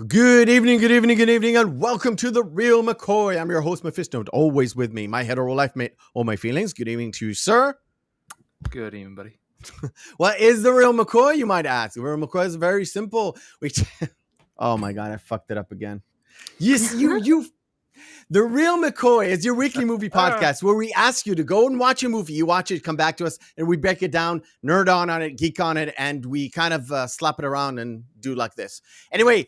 Good evening, good evening, good evening, and welcome to the Reel McCoy. I'm your host, Meffistoe, always with me, my hetero life mate, all my feelings. Good evening to you, sir. Good evening, buddy. What is the Reel McCoy, you might ask? The Reel McCoy is very simple. Oh my God, I fucked it up again. Yes, The Reel McCoy is your weekly movie podcast where we ask you to go and watch a movie. You watch it, come back to us, and we break it down, nerd on it, geek on it, and we kind of slap it around and do like this. Anyway,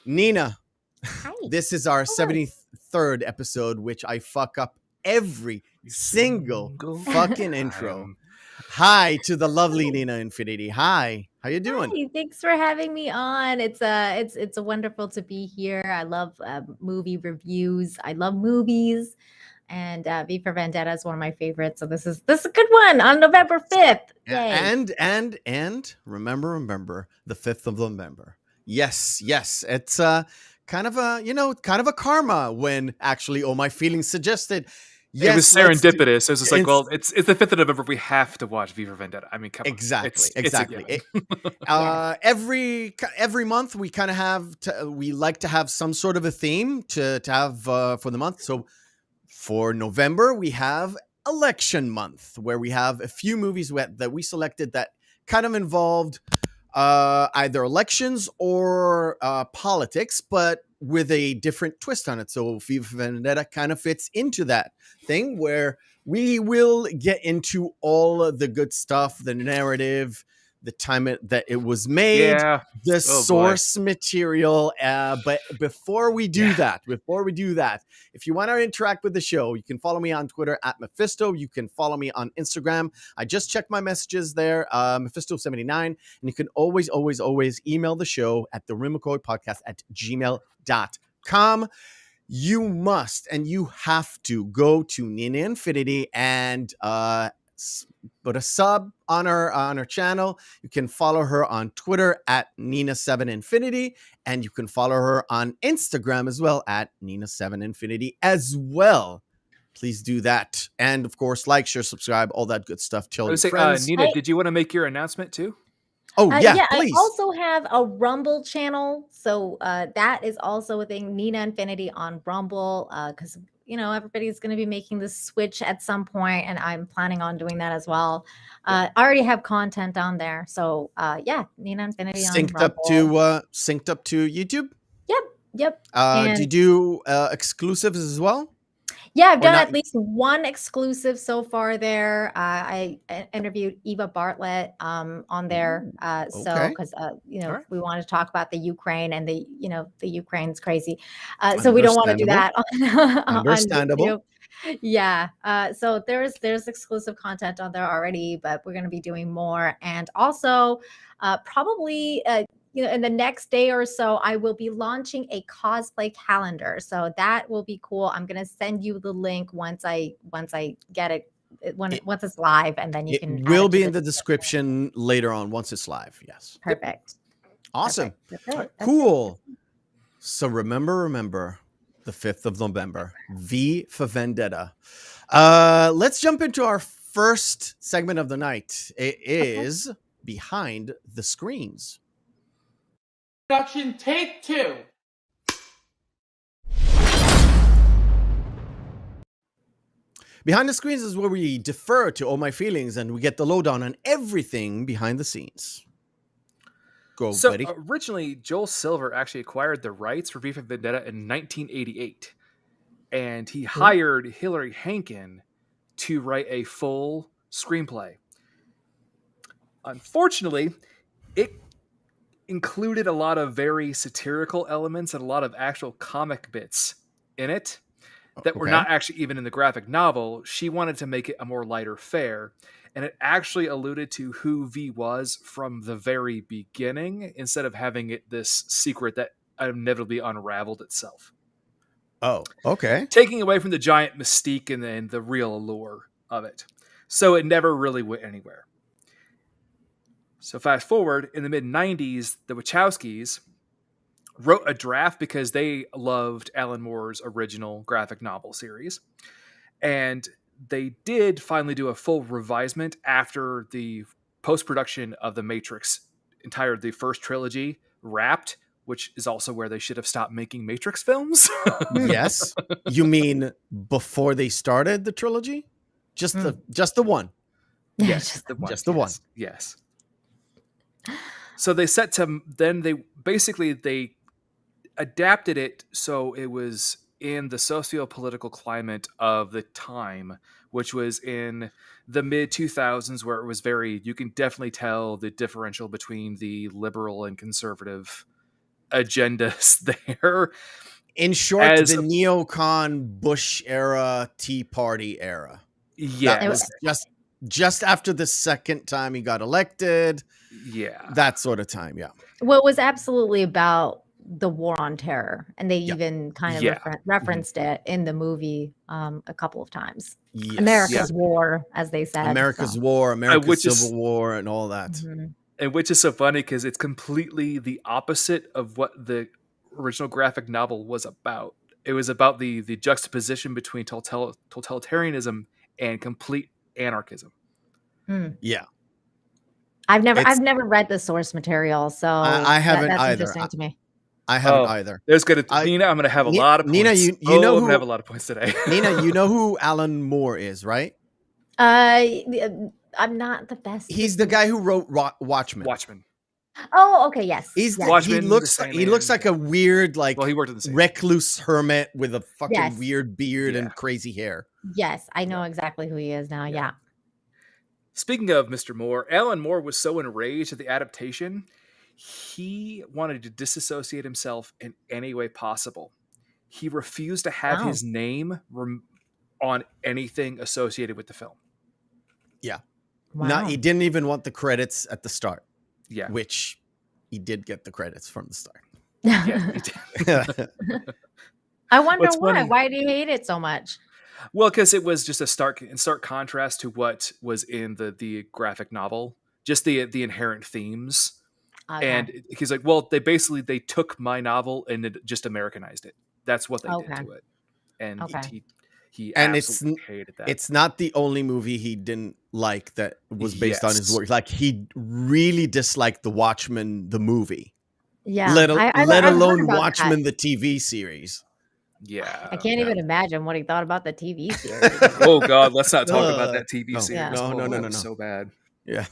Nina, Hi. this is our 73rd episode, which I fuck up every single fucking intro. Hi to the lovely Nina Infinity. Hi, how you doing? Hi, thanks for having me on. It's wonderful to be here. I love movie reviews. I love movies, and V for Vendetta is one of my favorites. So this is a good one on November 5th. Yay. And remember the 5th of November. Yes, it's kind of a karma when actually all my feelings suggested. Yes, it was serendipitous. It was just like, well, it's the 5th of November. We have to watch V for Vendetta. I mean, come on. Exactly. Every month we kind of we like to have some sort of a theme to have for the month. So for November, we have election month, where we have a few movies that we selected that kind of involved either elections or politics, but with a different twist on it. So V for Vendetta kind of fits into that thing where we will get into all of the good stuff, the narrative, the time that it was made, the source material. But before we do that, if you want to interact with the show, you can follow me on Twitter at Meffistoe. You can follow me on Instagram. I just checked my messages there, Meffistoe79. And you can always email the show at the Reel McCoy podcast at gmail.com. You must and you have to go to Nina Infinity and put a sub on our channel. You can follow her on Twitter at Nina7Infinity, and you can follow her on Instagram as well at Nina7Infinity as well. Please do that, and of course, like, share, subscribe, all that good stuff. Tell your friends. Nina, did you want to make your announcement too? Oh, yeah, please. I also have a Rumble channel. So that is also a thing, Nina Infinity on Rumble, because, everybody's going to be making this switch at some point, and I'm planning on doing that as well. I already have content on there. So, Nina Infinity on Rumble. Synced up to YouTube? Yep. Do you do exclusives as well? Yeah, I've done at least one exclusive so far there. I interviewed Eva Bartlett on there. Because we want to talk about the Ukraine, and the Ukraine's crazy. So we don't want to do that on YouTube. Yeah. So there's exclusive content on there already, but we're going to be doing more. And also probably in the next day or so, I will be launching a cosplay calendar. So that will be cool. I'm going to send you the link once I get it, once it's live, and then you can. It will be in the description later on once it's live. Yes. Perfect. Awesome. Perfect. Cool. So remember the 5th of November, V for Vendetta. Let's jump into our first segment of the night. It is Behind the Screens. Production take 2. Behind the Screens is where we defer to all my feelings and we get the lowdown on everything behind the scenes. Go, buddy. Originally, Joel Silver actually acquired the rights for V for Vendetta in 1988, and he hired Hilary Hankin to write a full screenplay. Unfortunately, it included a lot of very satirical elements and a lot of actual comic bits in it that were not actually even in the graphic novel. She wanted to make it a more lighter fare, and it actually alluded to who V was from the very beginning, instead of having it this secret that inevitably unraveled itself. Oh, okay. Taking away from the giant mystique and then the real allure of it. So it never really went anywhere. So fast forward, in the mid-90s, the Wachowskis wrote a draft because they loved Alan Moore's original graphic novel series. And they did finally do a full revisement after the post-production of The Matrix, the first trilogy, wrapped which is also where they should have stopped making Matrix films. Yes. You mean before they started the trilogy? Just the one. Yes, just the one. Yes. So they set to then they adapted it so it was in the socio-political climate of the time, which was in the mid 2000s, where it was you can definitely tell the differential between the liberal and conservative agendas there. In short, the neocon Bush era Tea Party era. Yeah, that was just after the second time he got elected. Yeah, that sort of time. Yeah. Well, it was absolutely about the war on terror, and they even kind of referenced it in the movie a couple of times. Yes. America's war, as they said. America's war, America's Civil War, and all that. And which is so funny because it's completely the opposite of what the original graphic novel was about. It was about the juxtaposition between totalitarianism and complete anarchism. Yeah. I've never read the source material, so I haven't that's either. Interesting to me. I haven't either. Nina, I'm gonna have a lot of points. Nina, you know I'm gonna have a lot of points today. Nina, you know who Alan Moore is, right? I'm not the best. He's the guy who wrote Watchmen. Oh, okay, yes. Watchmen, he looks like a weird, he worked at the same recluse hermit with a fucking weird beard and crazy hair. Yes, I know exactly who he is now. Yeah. Speaking of Mr. Moore, Alan Moore was so enraged at the adaptation, he wanted to disassociate himself in any way possible. He refused to have his name on anything associated with the film. Yeah. Wow. No, he didn't even want the credits at the start. Yeah. Which he did get the credits from the start. Yeah, he did. I wonder why. Funny. Why do you hate it so much? Well, because it was just in stark contrast to what was in the graphic novel, just the inherent themes. Okay. And he's like, well, they took my novel and just Americanized it. That's what they did to it. And he absolutely hated that. It's not the only movie he didn't like that was based on his work. Like, he really disliked The Watchmen, the movie. Yeah. Let alone Watchmen, the TV series. Yeah. I can't even imagine what he thought about the TV series. Oh God, let's not talk about that TV series. Yeah. No. So bad. Yeah.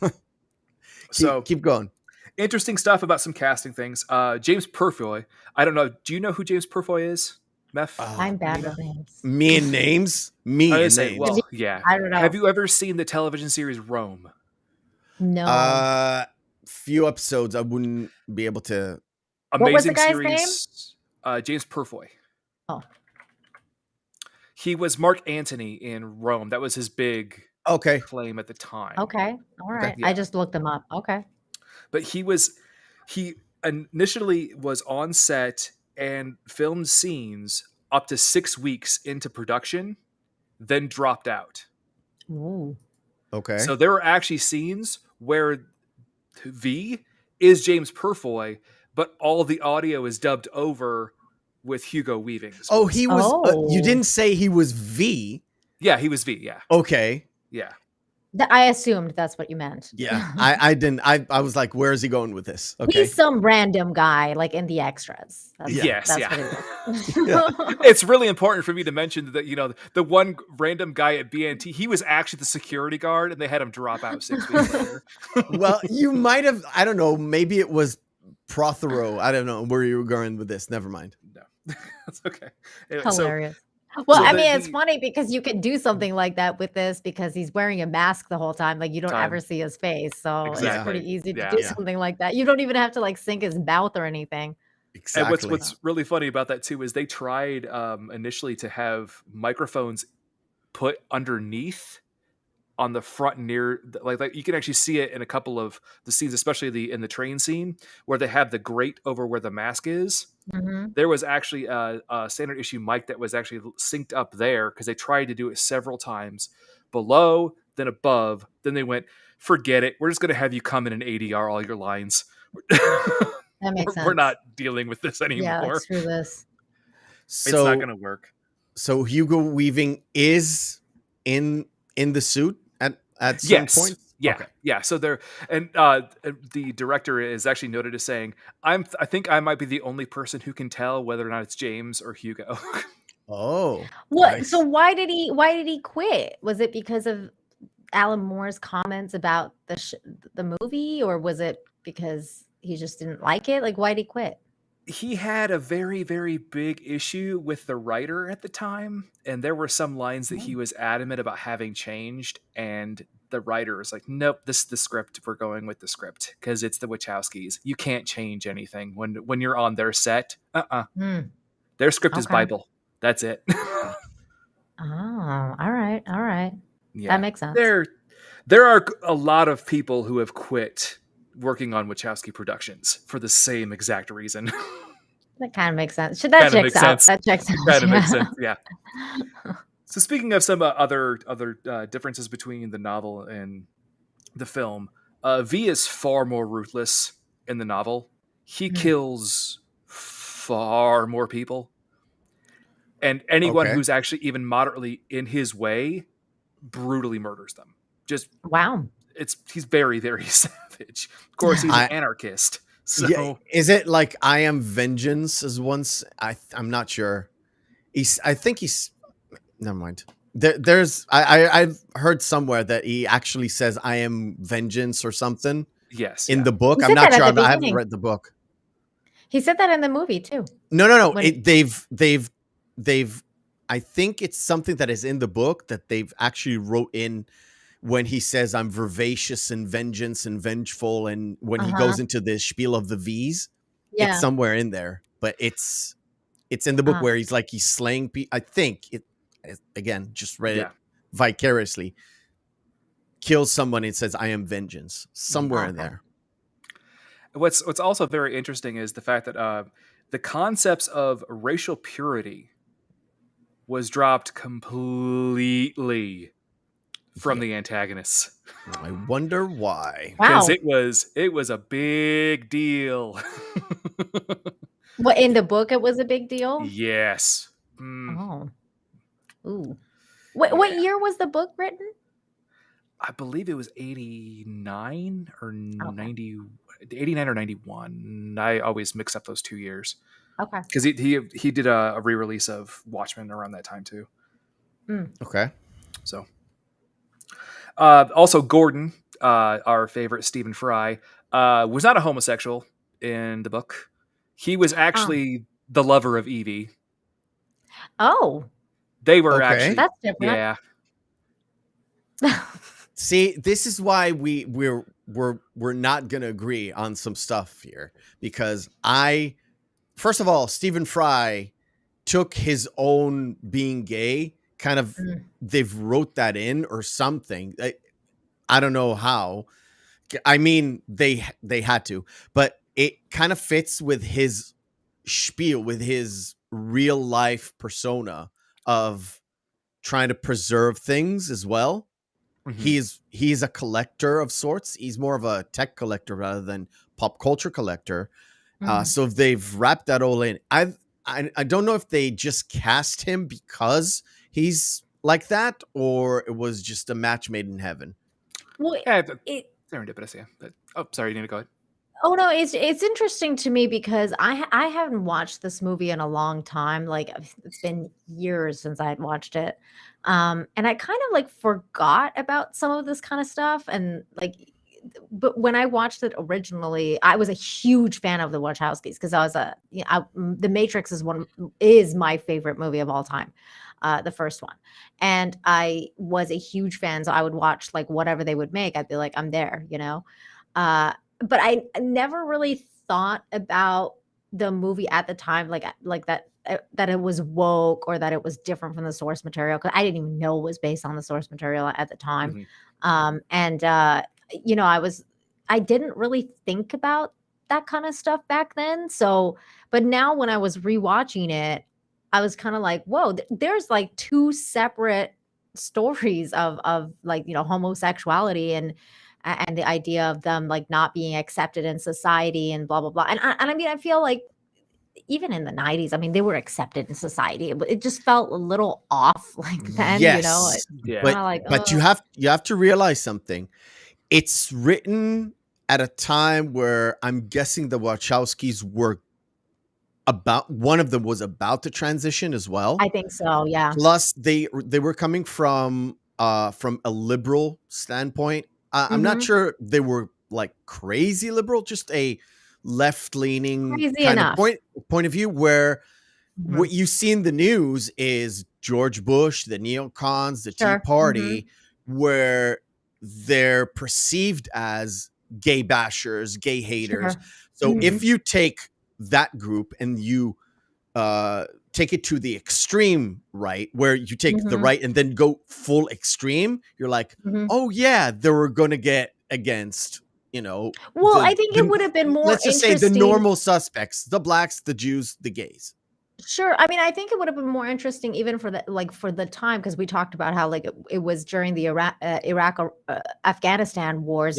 Keep going. Interesting stuff about some casting things. James Purfoy. I don't know. Do you know who James Purfoy is? Meph? I'm bad with names. Me and names? Well, yeah. I don't know. Have you ever seen the television series Rome? No. Few episodes. I wouldn't be able to. Amazing what was the guy's series. Name? James Purfoy. Oh. He was Mark Antony in Rome. That was his big claim at the time. Okay. All right. I just looked him up. Okay. But he initially was on set and filmed scenes up to 6 weeks into production, then dropped out. Ooh. Okay. So there were actually scenes where V is James Purfoy, but all the audio is dubbed over with Hugo Weaving. Oh, he was. You didn't say he was V. Yeah, he was V. Yeah. Okay. Yeah. I assumed that's what you meant. Yeah, I didn't. I was like, where is he going with this? Okay. He's some random guy, like in the extras. What It's really important for me to mention that, the one random guy at BNT, he was actually the security guard, and they had him drop out 6 weeks later. Well, you might have. I don't know. Maybe it was Prothero. I don't know where you were going with this. Never mind. No, that's okay. Anyway, hilarious. Well, I mean, it's funny because you can do something like that with this because he's wearing a mask the whole time. Like, you don't ever see his face. So it's pretty easy to do something like that. You don't even have to sync his mouth or anything. Exactly. And what's really funny about that too is they tried initially to have microphones put underneath on the front near, like you can actually see it in a couple of the scenes, especially in the train scene where they have the grate over where the mask is. Mm-hmm. There was actually a standard issue mic that was actually synced up there because they tried to do it several times below, then above. Then they went, forget it. We're just going to have you come in an ADR all your lines. That makes sense. We're not dealing with this anymore. Yeah, let's do this. It's not going to work. So Hugo Weaving is in the suit at some point? Yeah, Okay. yeah. So there, and the director is actually noted as saying, I think I might be the only person who can tell whether or not it's James or Hugo." Oh, What? So nice. why did he quit? Was it because of Alan Moore's comments about the movie, or was it because he just didn't like it? Like, why did he quit? He had a very, very big issue with the writer at the time, and there were some lines that he was adamant about having changed, and the writer was like, "Nope, this is the script. We're going with the script because it's the Wachowskis. You can't change anything when you're on their set. Their script is Okay. Bible. That's it." Oh, all right, all right. Yeah, That makes sense. There are a lot of people who have quit working on Wachowski productions for the same exact reason. That kind of makes sense. That checks out. That checks out. Kind of makes sense. Yeah. So speaking of some other differences between the novel and the film, V is far more ruthless in the novel. He kills far more people, and anyone who's actually even moderately in his way brutally murders them. Just wow. He's very, very savage. Of course, he's an anarchist. So yeah, is it like I am vengeance as once? I'm not sure. I think he's never mind. I've heard somewhere that he actually says I am vengeance or something. Yes. In the book. He I'm said not that sure. at the I haven't beginning. read the book. He said that in the movie too. No. They've I think it's something that is in the book that they've actually wrote in when he says I'm vivacious and vengeance and vengeful, and when he goes into the spiel of the V's, it's somewhere in there. But it's in the book where he's like he's slaying people. I think it again, just read it vicariously. Kills someone and says I am vengeance somewhere in there. What's also very interesting is the fact that the concepts of racial purity was dropped completely from the antagonists. I wonder why. Because it was a big deal. What, in the book it was a big deal? Yes. Oh. Ooh. What year was the book written? I believe it was 89 or 90, 89 or 91. I always mix up those 2 years. Okay. Because he did a re-release of Watchmen around that time too. Okay. So, also Gordon, our favorite Stephen Fry, was not a homosexual in the book. He was actually the lover of Evie. Oh. They were actually. That's different. Yeah. See, this is why we're not gonna agree on some stuff here, because first of all, Stephen Fry took his own being gay, kind of they've wrote that in or something. I don't know how. I mean, they had to, but it kind of fits with his spiel, with his real life persona of trying to preserve things as well. He's a collector of sorts. He's more of a tech collector rather than pop culture collector. So they've wrapped that all in. I don't know if they just cast him because he's like that, or it was just a match made in heaven. Well, serendipitous, yeah. But, sorry, Nina, go ahead. Oh no, it's interesting to me because I haven't watched this movie in a long time. Like, it's been years since I had watched it. And I kind of like forgot about some of this kind of stuff. And like, but when I watched it originally, I was a huge fan of the Wachowskis because I was The Matrix is my favorite movie of all time. The first one. And I was a huge fan. So I would watch like whatever they would make. I'd be like, I'm there, but I never really thought about the movie at the time, like that it was woke or that it was different from the source material, because I didn't even know it was based on the source material at the time. I didn't really think about that kind of stuff back then. So, but now when I was rewatching it, I was kind of like, whoa, there's like two separate stories of like, homosexuality and the idea of them like not being accepted in society and blah blah blah. And I mean, I feel like even in the 90s, I mean, they were accepted in society. It just felt a little off like then, Yes. Yeah. But you have to realize something. it's written at a time where I'm guessing the Wachowskis were one of them was about to transition as well. I think so, yeah. Plus, they were coming from a liberal standpoint. I'm not sure they were like crazy liberal, just a left-leaning kind of point of view where what you see in the news is George Bush, the neocons, the Tea Party, where they're perceived as gay bashers, gay haters. So if you take that group and you take it to the extreme right, where you take the right and then go full extreme, you're like, oh yeah, they were going to get against, well, I think it would have been more let's just say the normal suspects, the blacks, the Jews, the gays. Sure. I mean, I think it would have been more interesting even for the time, because we talked about how it was during the Iraq Afghanistan wars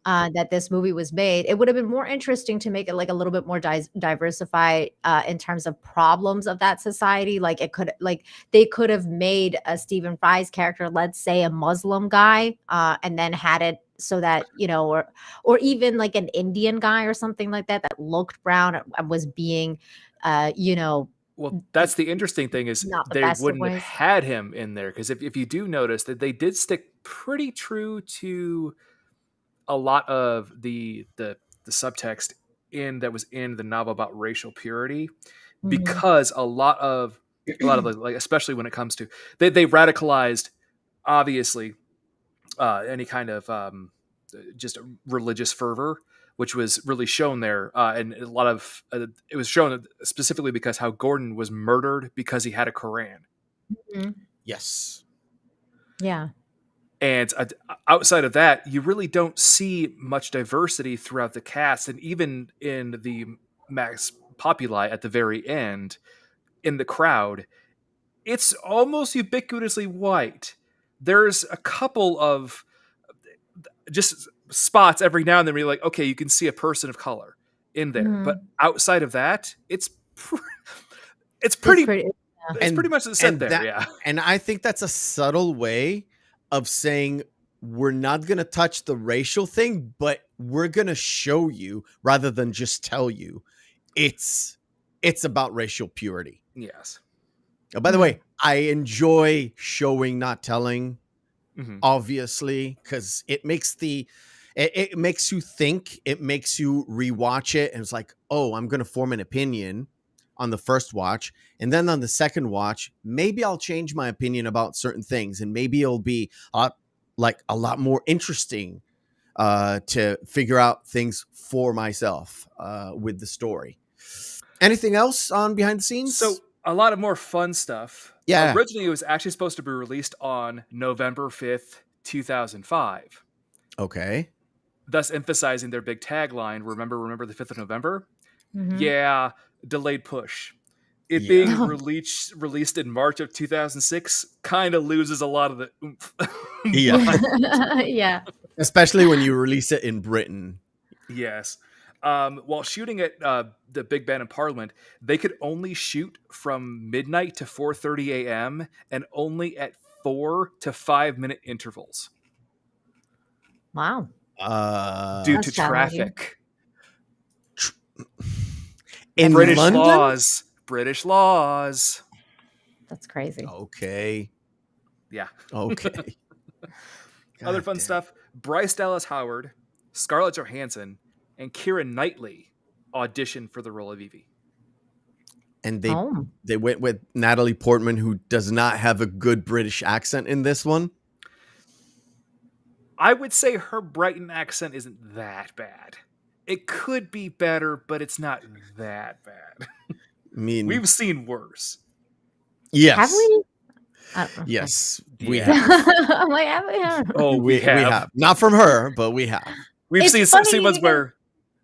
that this movie was made. It would have been more interesting to make it like a little bit more diversified in terms of problems of that society. Like they could have made a Stephen Fry's character, let's say a Muslim guy, and then had it so that, or even like an Indian guy or something like that looked brown and was being, well, that's the interesting thing is they wouldn't have had him in there, because if you do notice that they did stick pretty true to a lot of the subtext that was in the novel about racial purity, because a lot of like, especially when it comes to they radicalized obviously any kind of just religious fervor, which was really shown there, and a lot of it was shown specifically because how Gordon was murdered because he had a Quran. Yes. Yeah. And outside of that, you really don't see much diversity throughout the cast, and even in the Max Populi at the very end, in the crowd, it's almost ubiquitously white. There's a couple of just spots every now and then where you're like, okay, you can see a person of color in there, but outside of that, it's pretty much set there. Yeah, and I think that's a subtle way of saying we're not going to touch the racial thing, but we're going to show you rather than just tell you it's about racial purity. Yes. Oh, by the way, I enjoy showing, not telling. Obviously, because it makes it makes you think, it makes you rewatch it, and it's like, oh, I'm gonna form an opinion on the first watch, and then on the second watch, maybe I'll change my opinion about certain things, and maybe it'll be a lot more interesting to figure out things for myself with the story. Anything else on behind the scenes? So a lot of more fun stuff. Yeah. Originally, it was actually supposed to be released on November 5th, 2005. Okay. Thus emphasizing their big tagline, remember the 5th of November? Yeah, delayed push. It being released in March of 2006 kind of loses a lot of the oomph. Yeah. Especially when you release it in Britain. Yes. While shooting at the Big Ben in Parliament, they could only shoot from midnight to 4:30 a.m. and only at 4 to 5 minute intervals. Wow. Due to traffic. In British London? British laws. That's crazy. Okay. Yeah. Okay. Other fun stuff. Bryce Dallas Howard, Scarlett Johansson, and Keira Knightley auditioned for the role of Evie. And they went with Natalie Portman, who does not have a good British accent in this one. I would say her Brighton accent isn't that bad. It could be better, but it's not that bad. I mean, we've seen worse. Yes. Have we? Yes, we have. I'm like, have we? Oh, we have. Not from her, but we have. We've seen ones where.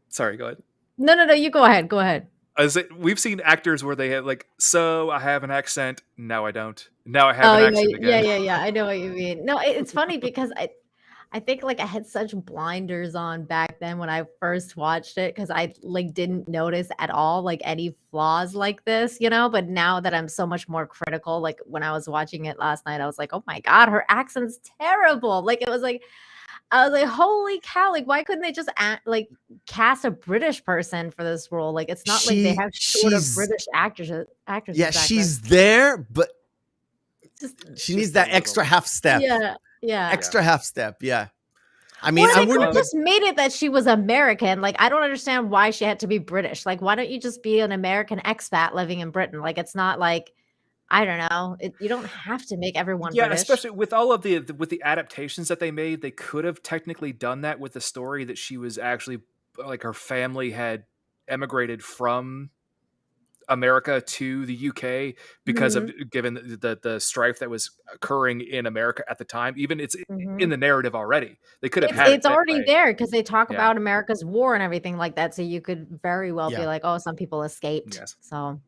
Sorry, go ahead. No. You go ahead. Go ahead. We've seen actors where they have so I have an accent. No, I don't. Now I have an accent again. Yeah. I know what you mean. No, it's funny because I think I had such blinders on back then when I first watched it, because I didn't notice at all any flaws like this, but now that I'm so much more critical, when I was watching it last night, I was like, oh my God, her accent's terrible. It was I was like, holy cow! Like, why couldn't they just cast a British person for this role? Like, it's not like they have short of British actors. Yeah, she's there, but she needs that extra half step. Yeah. Extra half step. Yeah. I mean, well, I they could wouldn't have just made it that she was American. Like, I don't understand why she had to be British. Like, why don't you just be an American expat living in Britain? Like, it's not like, I don't know. You don't have to make everyone British. Especially with all of the adaptations that they made, they could have technically done that with the story that she was actually, like, her family had emigrated from America to the UK because of given the strife that was occurring in America at the time. Even it's in the narrative already. They could have had it's already there because they talk about America's war and everything like that. So you could very well be like, oh, some people escaped. Yes. So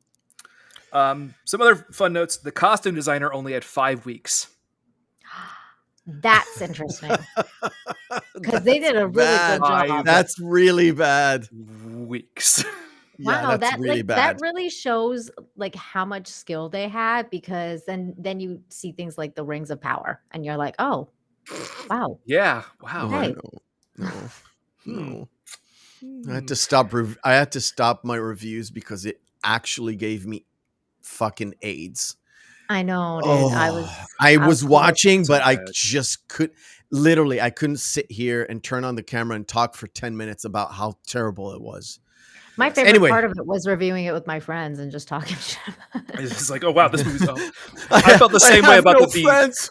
some other fun notes. The costume designer only had 5 weeks. That's interesting. Because they did a really good job. That's really bad. Weeks. Wow, that's really bad. That really shows like how much skill they had, because then you see things like the Rings of Power and you're like, oh, wow. Yeah. Wow. Hey. No. I had to stop my reviews because it actually gave me fucking AIDS. I know, dude. I was watching, but I just I couldn't sit here and turn on the camera and talk for 10 minutes about how terrible it was. My favorite part of it was reviewing it with my friends and just talking shit. It's like, oh wow, this movie's. I felt the same way about the friends.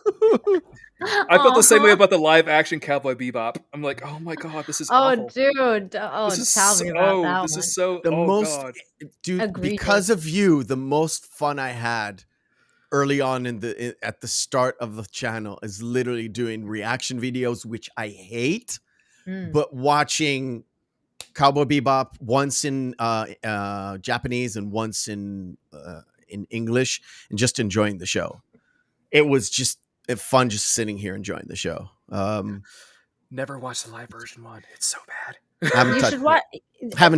I felt the same way about the live action Cowboy Bebop. I'm like, oh my god, this is awful. Dude. Tell me about that. This is so. God. Dude, egregious. Because of you, the most fun I had early on at the start of the channel is literally doing reaction videos, which I hate, but watching Cowboy Bebop once in Japanese and once in English, and just enjoying the show. It was just fun just sitting here enjoying the show. Never watched the live version one. It's so bad. Haven't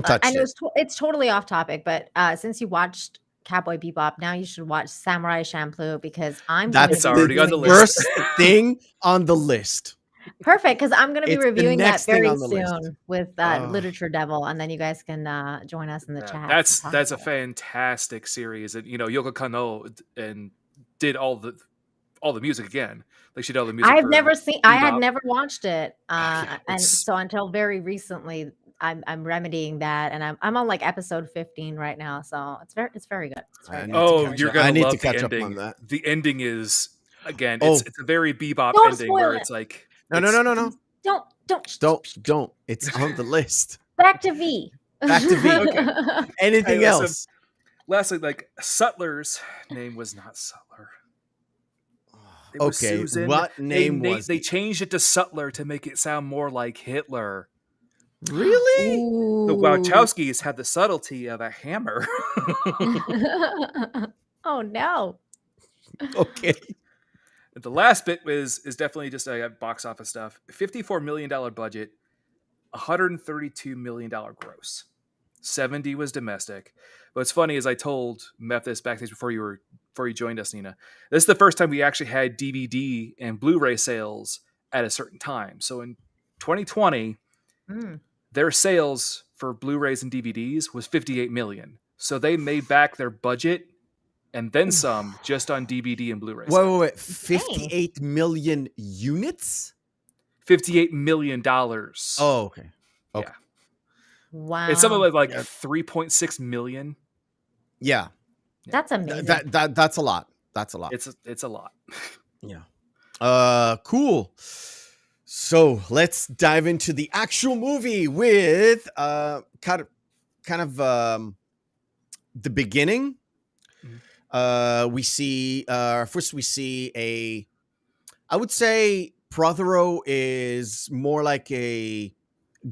touched I know it. It's totally off topic, but since you watched Cowboy Bebop, now you should watch Samurai Champloo, because that's already on the list. First thing on the list. Perfect, because I'm going to be reviewing that very soon with Literature Devil, and then you guys can join us in the chat. That's a fantastic series, and Yoko Kanno and did all the music again. Like, she did all the music. I had never watched it, and so until very recently, I'm remedying that, and I'm on like episode 15 right now, so it's very good. You're gonna love to catch the up ending. on that. The ending is it's a very Bebop ending where it's like. No. Don't. It's on the list. Back to V. Okay. Anything else? Lastly, like, Sutler's name was not Sutler. It was Susan. What name was they changed it to Sutler to make it sound more like Hitler. Really? Ooh. The Wachowskis had the subtlety of a hammer. Oh no. Okay. The last bit is definitely just box office stuff. $54 million budget, $132 million gross. 70 was domestic. What's funny is I told Meph this backstage before you joined us, Nina. This is the first time we actually had DVD and Blu-ray sales at a certain time. So in 2020, their sales for Blu-rays and DVDs was 58 million. So they made back their budget and then some just on DVD and Blu-ray. Wait. 58 million units? $58 million. Oh, okay. Yeah. Wow. It's something like 3.6 million. Yeah. That's amazing. That's a lot. That's a lot. It's a lot. Yeah. Cool. So let's dive into the actual movie with kind of the beginning. We see first we see I would say Prothero is more like a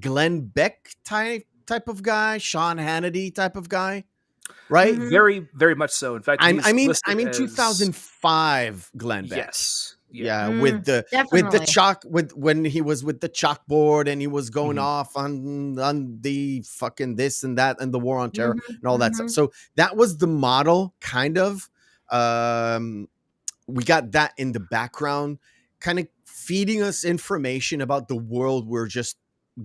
Glenn Beck type of guy, Sean Hannity type of guy, right? Mm-hmm. Very, very much so. In fact, I mean 2005 Glenn Beck. Yes. Yeah, with the when he was with the chalkboard and he was going off on the fucking this and that and the war on terror and all that stuff. So that was the model, kind of. We got that in the background, kind of feeding us information about the world we're just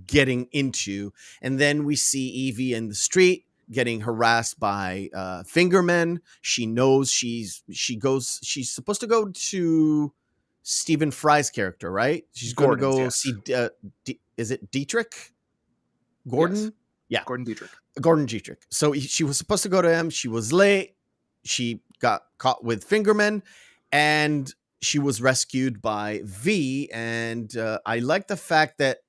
getting into. And then we see Evie in the street getting harassed by fingermen. She knows she's supposed to go to Stephen Fry's character, right? She's going to go see is it Dietrich Gordon? Yes. Yeah, Gordon Dietrich. So she was supposed to go to him. She was late. She got caught with fingermen, and she was rescued by V. And I like the fact that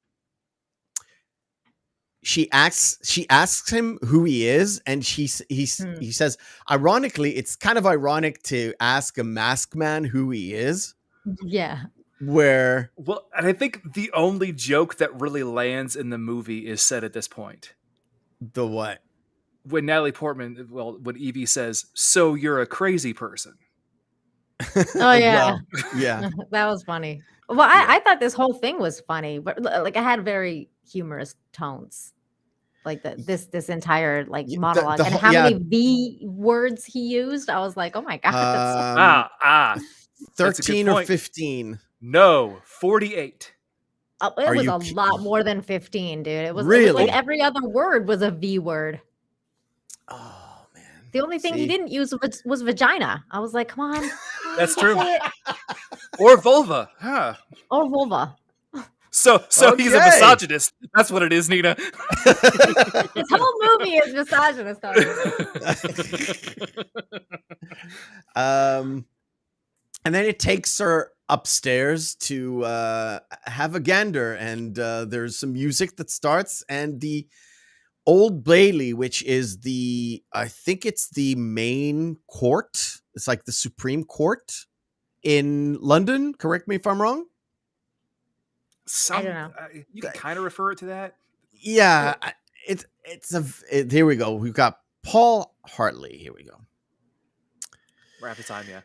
she asks him who he is, and he says, ironically, it's kind of ironic to ask a masked man who he is. Yeah. And I think the only joke that really lands in the movie is said at this point. The what? When Natalie Portman, when Evie says, "So you're a crazy person." Oh yeah. Yeah. That was funny. Well, I thought this whole thing was funny, but like it had very humorous tones. Like this entire like monologue and how many V words he used. I was like, oh my God. 13 or 15. No, 48. It was a lot more than 15, dude. It was like every other word was a V word. Oh man. The only thing he didn't use was vagina. I was like, come on. That's true. Or vulva. Huh. Or vulva. So he's a misogynist. That's what it is, Nina. This whole movie is misogynist. And then it takes her upstairs to have a gander, and there's some music that starts, and the Old Bailey, which is I think it's the main court. It's like the Supreme Court in London. Correct me if I'm wrong. I don't know. You can kind of refer it to that. Yeah, here we go. We've got Paul Hartley. Here we go. We're at the time, yeah.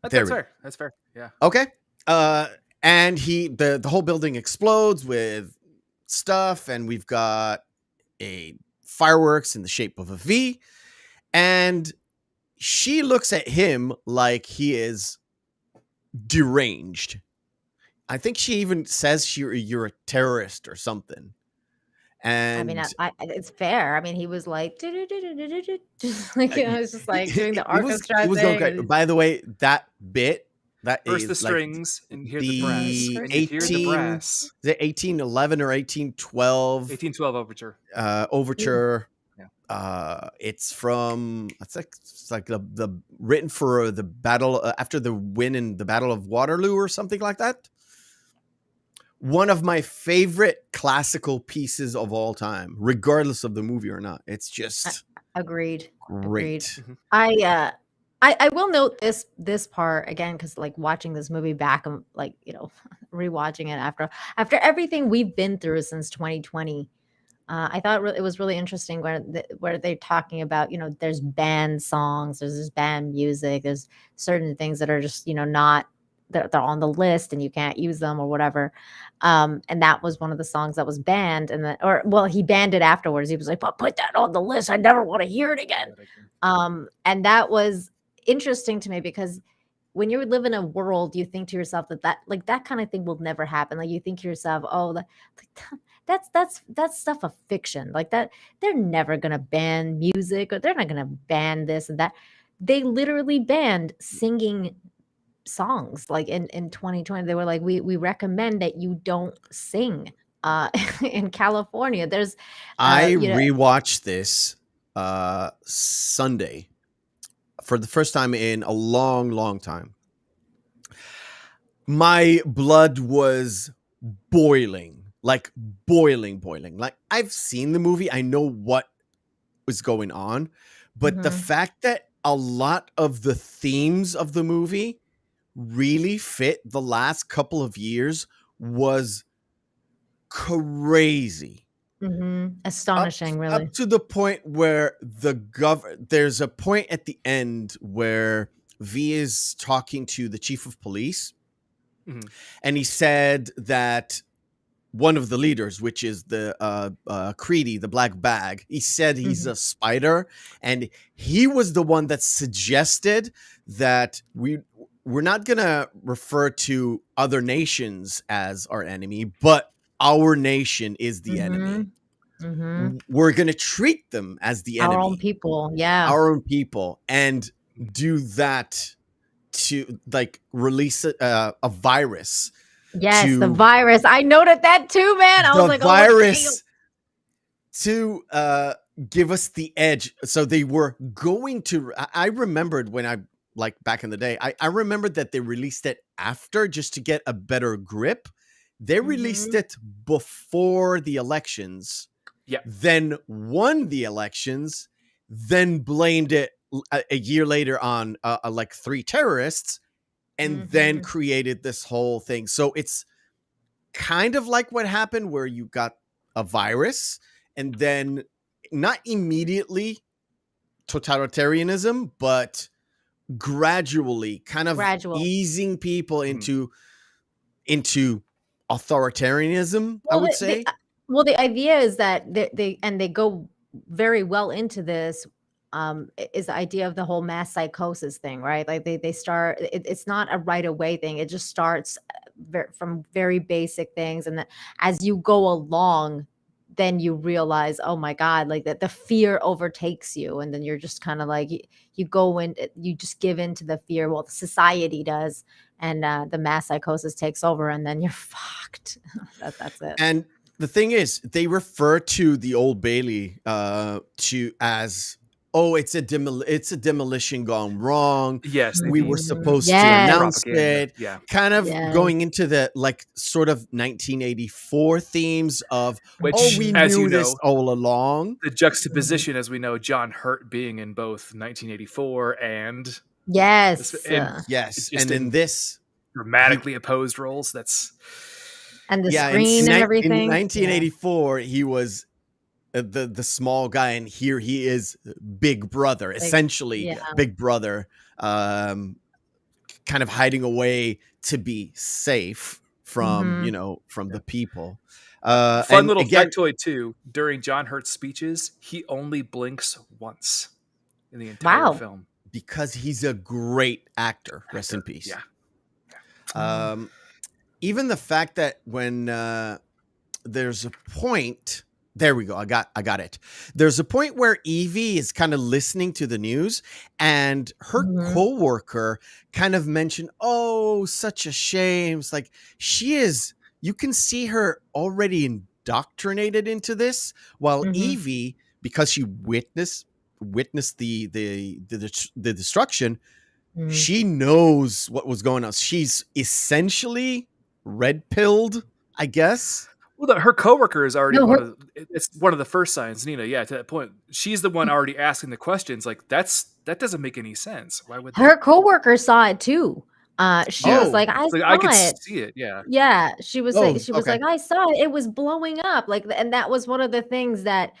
That's fair. Yeah. Okay. And the whole building explodes with stuff, and we've got a fireworks in the shape of a V, and she looks at him like he is deranged. I think she even says you're a terrorist or something. And I mean, it's fair. I mean, he was like, just like I was just like doing the orchestra. He was going great. By the way, that bit first is the strings and hear the brass. Hear the brass. The 1811 or 1812. 1812 overture. Overture. Yeah. It's like the written for the battle after the win in the Battle of Waterloo or something like that. One of my favorite classical pieces of all time, regardless of the movie or not. It's just agreed. Great. Mm-hmm. I will note this part again, because like watching this movie back, like, you know, rewatching it after everything we've been through since 2020. I thought it was really interesting where they're talking about, you know, there's banned songs, there's this banned music, there's certain things that are just, you know, not. They're on the list and you can't use them or whatever. And that was one of the songs that was banned. He banned it afterwards. He was like, but put that on the list. I never want to hear it again. And that was interesting to me because when you live in a world, you think to yourself that kind of thing will never happen. Like you think to yourself, oh, that's stuff of fiction. Like that, they're never going to ban music or they're not going to ban this and that. They literally banned singing songs. Like in 2020 they were like, we recommend that you don't sing in California. There's I rewatched this Sunday for the first time in a long time. My blood was boiling. Like I've seen the movie, I know what was going on, but the fact that a lot of the themes of the movie really fit the last couple of years was crazy. Astonishing, really. Up to the point where there's a point at the end where V is talking to the chief of police, and he said that one of the leaders, which is the Creedy, the black bag, he said he's a spider, and he was the one that suggested that we're not gonna refer to other nations as our enemy, but our nation is the enemy. We're gonna treat them as the enemy, our own people, yeah, our own people, and do that to like release a virus. Yes, the virus. I noted that too, man. I was like, virus to give us the edge. So they were going to. I remembered when I like back in the day. I remembered that they released it after just to get a better grip. They released it before the elections. Yeah. Then won the elections. Then blamed it a year later on like 3 terrorists, and then created this whole thing. So it's kind of like what happened where you got a virus and then not immediately totalitarianism, but gradually kind of easing people into authoritarianism, I would say. The idea is that they go very well into this, is the idea of the whole mass psychosis thing, right? Like they start, it's not a right away thing. It just starts from very basic things. And that as you go along, then you realize, oh my God, like that the fear overtakes you. And then you're just kind of like, you go in, you just give in to the fear. Well, society does. And the mass psychosis takes over, and then you're fucked. That's it. And the thing is, they refer to the Old Bailey as, oh, it's a demolition gone wrong. Yes, we were supposed to announce it. Yeah, kind of going into the like sort of 1984 themes of, which, we knew this all along. The juxtaposition, as we know, John Hurt being in both 1984 and yes, and in this dramatically opposed roles. That's and the screen and everything. In 1984, he was the small guy, and here he is Big Brother, essentially Big Brother, kind of hiding away to be safe from from the people. Fun little factoid too, during John Hurt's speeches, he only blinks once in the entire film, because he's a great actor. Rest in peace. Even the fact that when there's a point, there we go. I got it. There's a point where Evie is kind of listening to the news, and her coworker kind of mentioned, "Oh, such a shame." It's like you can see her already indoctrinated into this, while Evie, because she witnessed the destruction, she knows what was going on. She's essentially red-pilled, I guess. Well, her coworker is already it's one of the first signs, Nina. Yeah, to that point, she's the one already asking the questions. Like that doesn't make any sense. Why would her coworker saw it too? She was like, I could see it. Yeah, yeah. She was like, I saw it. It was blowing up. Like, and that was one of the things that,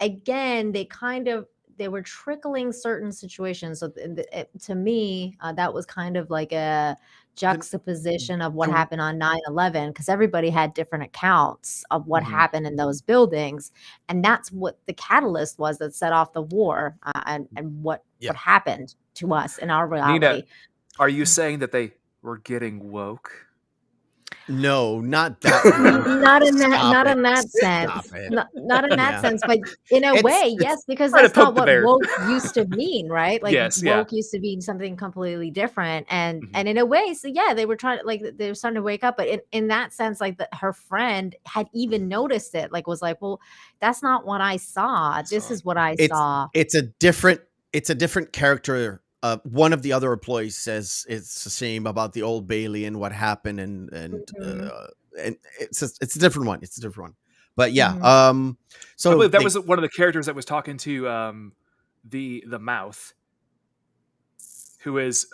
again, they were trickling certain situations. So to me, that was kind of like a juxtaposition of what happened on 9/11, because everybody had different accounts of what happened in those buildings, and that's what the catalyst was that set off the war, and what happened to us in our reality. Nina, are you saying that they were getting woke? No, not that. not in that sense. Not in that sense, but in a way, yes, because that's not what woke used to mean, right? Like woke used to mean something completely different, and in a way, so they were trying, like they were starting to wake up, but in that sense, like her friend had even noticed it, like was like, well, that's not what I saw. This is what I saw. It's a different character. One of the other employees says it's the same about the Old Bailey and what happened, and it's a different one. It's a different one, but yeah. So I believe that was one of the characters that was talking to the mouth, who is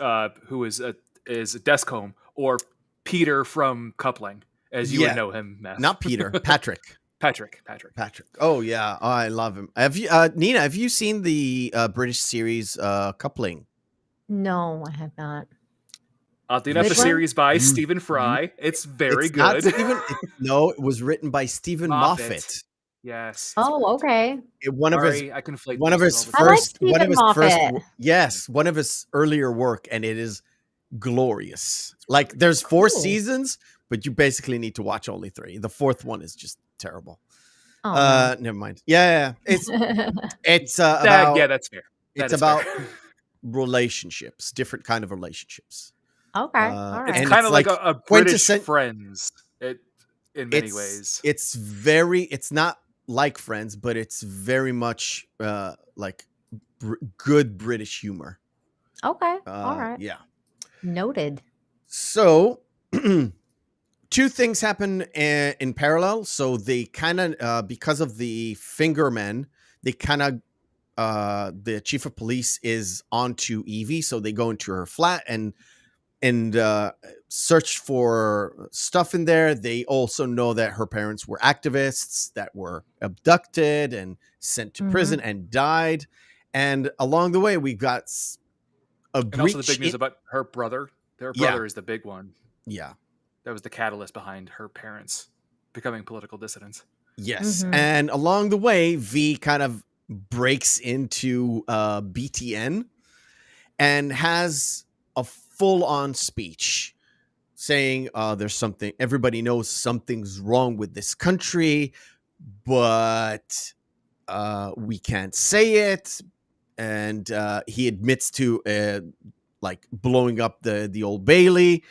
Descombe, or Peter from Coupling, as you would know him. Not Peter, Patrick. Patrick. Oh yeah, I love him. Have you, Nina? Have you seen the British series Coupling? No, I have not. Oddly enough, the series by Stephen Fry. It's very good. No, it was written by Stephen Moffat. Yes. Oh, okay. One of his first earlier work, and it is glorious. Like there's 4 seasons, but you basically need to watch only 3. The 4th one is just terrible. Oh, never mind. Yeah. It's about that's fair. It's about relationships, different kind of relationships. Okay, all right. It's kind of like a British Friends in many ways. It's not like Friends, but it's very much like good British humor. Okay, all right. Yeah. Noted. So 2 things happen in parallel. So they kind of, because of the Fingermen, they kind of, the chief of police is onto Evie, so they go into her flat and search for stuff in there. They also know that her parents were activists that were abducted and sent to prison and died. And along the way, we got a breach. And also the big news about her brother. Their brother is the big one. Yeah. That was the catalyst behind her parents becoming political dissidents. Yes. And along the way, V kind of breaks into BTN and has a full-on speech saying there's something, everybody knows something's wrong with this country, but we can't say it. And he admits to like blowing up the Old Bailey,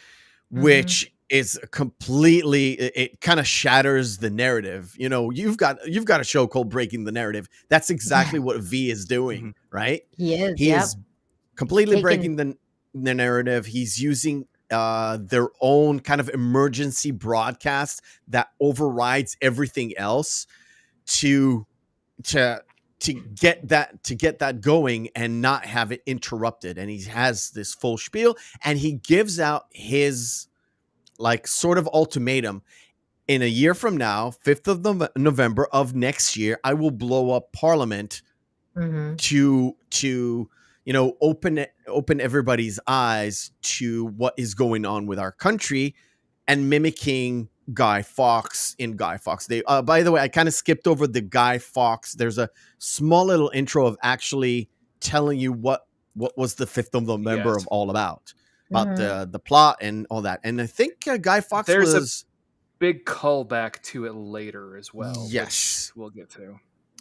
which is completely, it kind of shatters the narrative. You know, you've got a show called Breaking the Narrative. That's exactly what V is doing, right? He is. He is completely breaking the narrative. He's using their own kind of emergency broadcast that overrides everything else to get that going and not have it interrupted. And he has this full spiel, and he gives out his like sort of ultimatum. In a year from now, 5th of November of next year, I will blow up Parliament to you know, open everybody's eyes to what is going on with our country, and mimicking Guy Fawkes in Guy Fawkes. They by the way, I kind of skipped over the Guy Fawkes. There's a small little intro of actually telling you what was the 5th of November of all about the plot and all that. And I think Guy Fawkes was a big callback to it later as well. Yes, which we'll get to.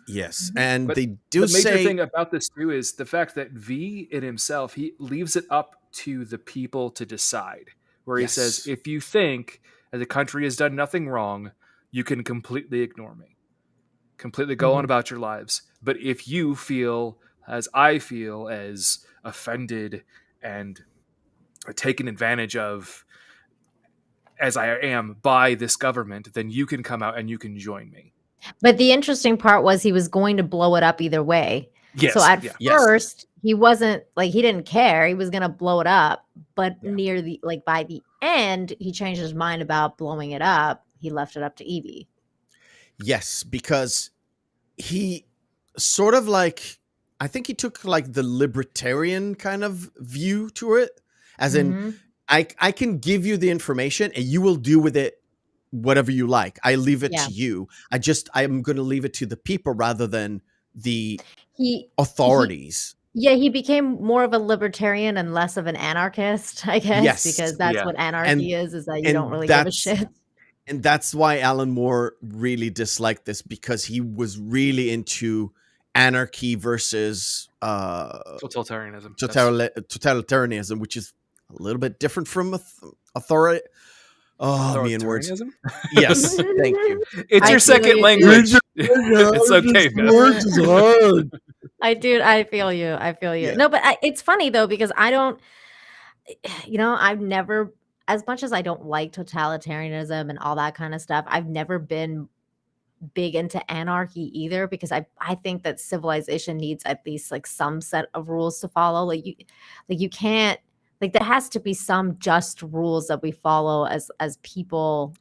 Yes, and but they do the major say thing about this too is the fact that V in himself, he leaves it up to the people to decide. Where he says, if you think that the country has done nothing wrong, you can completely ignore me, completely go on about your lives. But if you feel, as I feel, as offended and taken advantage of as I am by this government, then you can come out and you can join me. But the interesting part was he was going to blow it up either way. Yes, so at first he wasn't like, he didn't care. He was going to blow it up. But near the, like by the end, he changed his mind about blowing it up. He left it up to Evie. Yes, because he sort of like, I think he took like the libertarian kind of view to it. As in, I can give you the information and you will do with it whatever you like. I leave it to you. I'm going to leave it to the people rather than the authorities. He became more of a libertarian and less of an anarchist, I guess, because that's what anarchy is that you don't really give a shit. And that's why Alan Moore really disliked this, because he was really into anarchy versus totalitarianism. Totalitarianism, which is a little bit different from authority. Oh, me and words. Yes, thank you. It's your second language. It's okay. Words is hard. I feel you. Yeah. No, but it's funny though, because I don't, you know, I've never, as much as I don't like totalitarianism and all that kind of stuff, I've never been big into anarchy either, because I think that civilization needs at least like some set of rules to follow. Like you can't, like there has to be some just rules that we follow as people,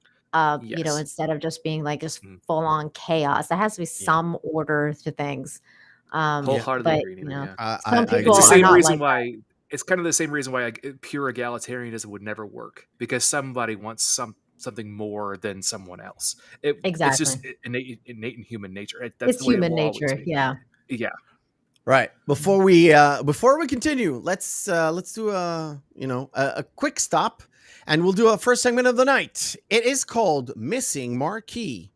you know, instead of just being like just full on chaos. There has to be some order to things. Wholeheartedly but, agree. You know, some people it's the same reason why it's kind of the same reason why pure egalitarianism would never work, because somebody wants something more than someone else. It's just innate in human nature. That's it's the way human it will nature. always be. Yeah. Yeah. Right. Before we continue, let's do a quick stop, and we'll do a first segment of the night. It is called Missing Marquee.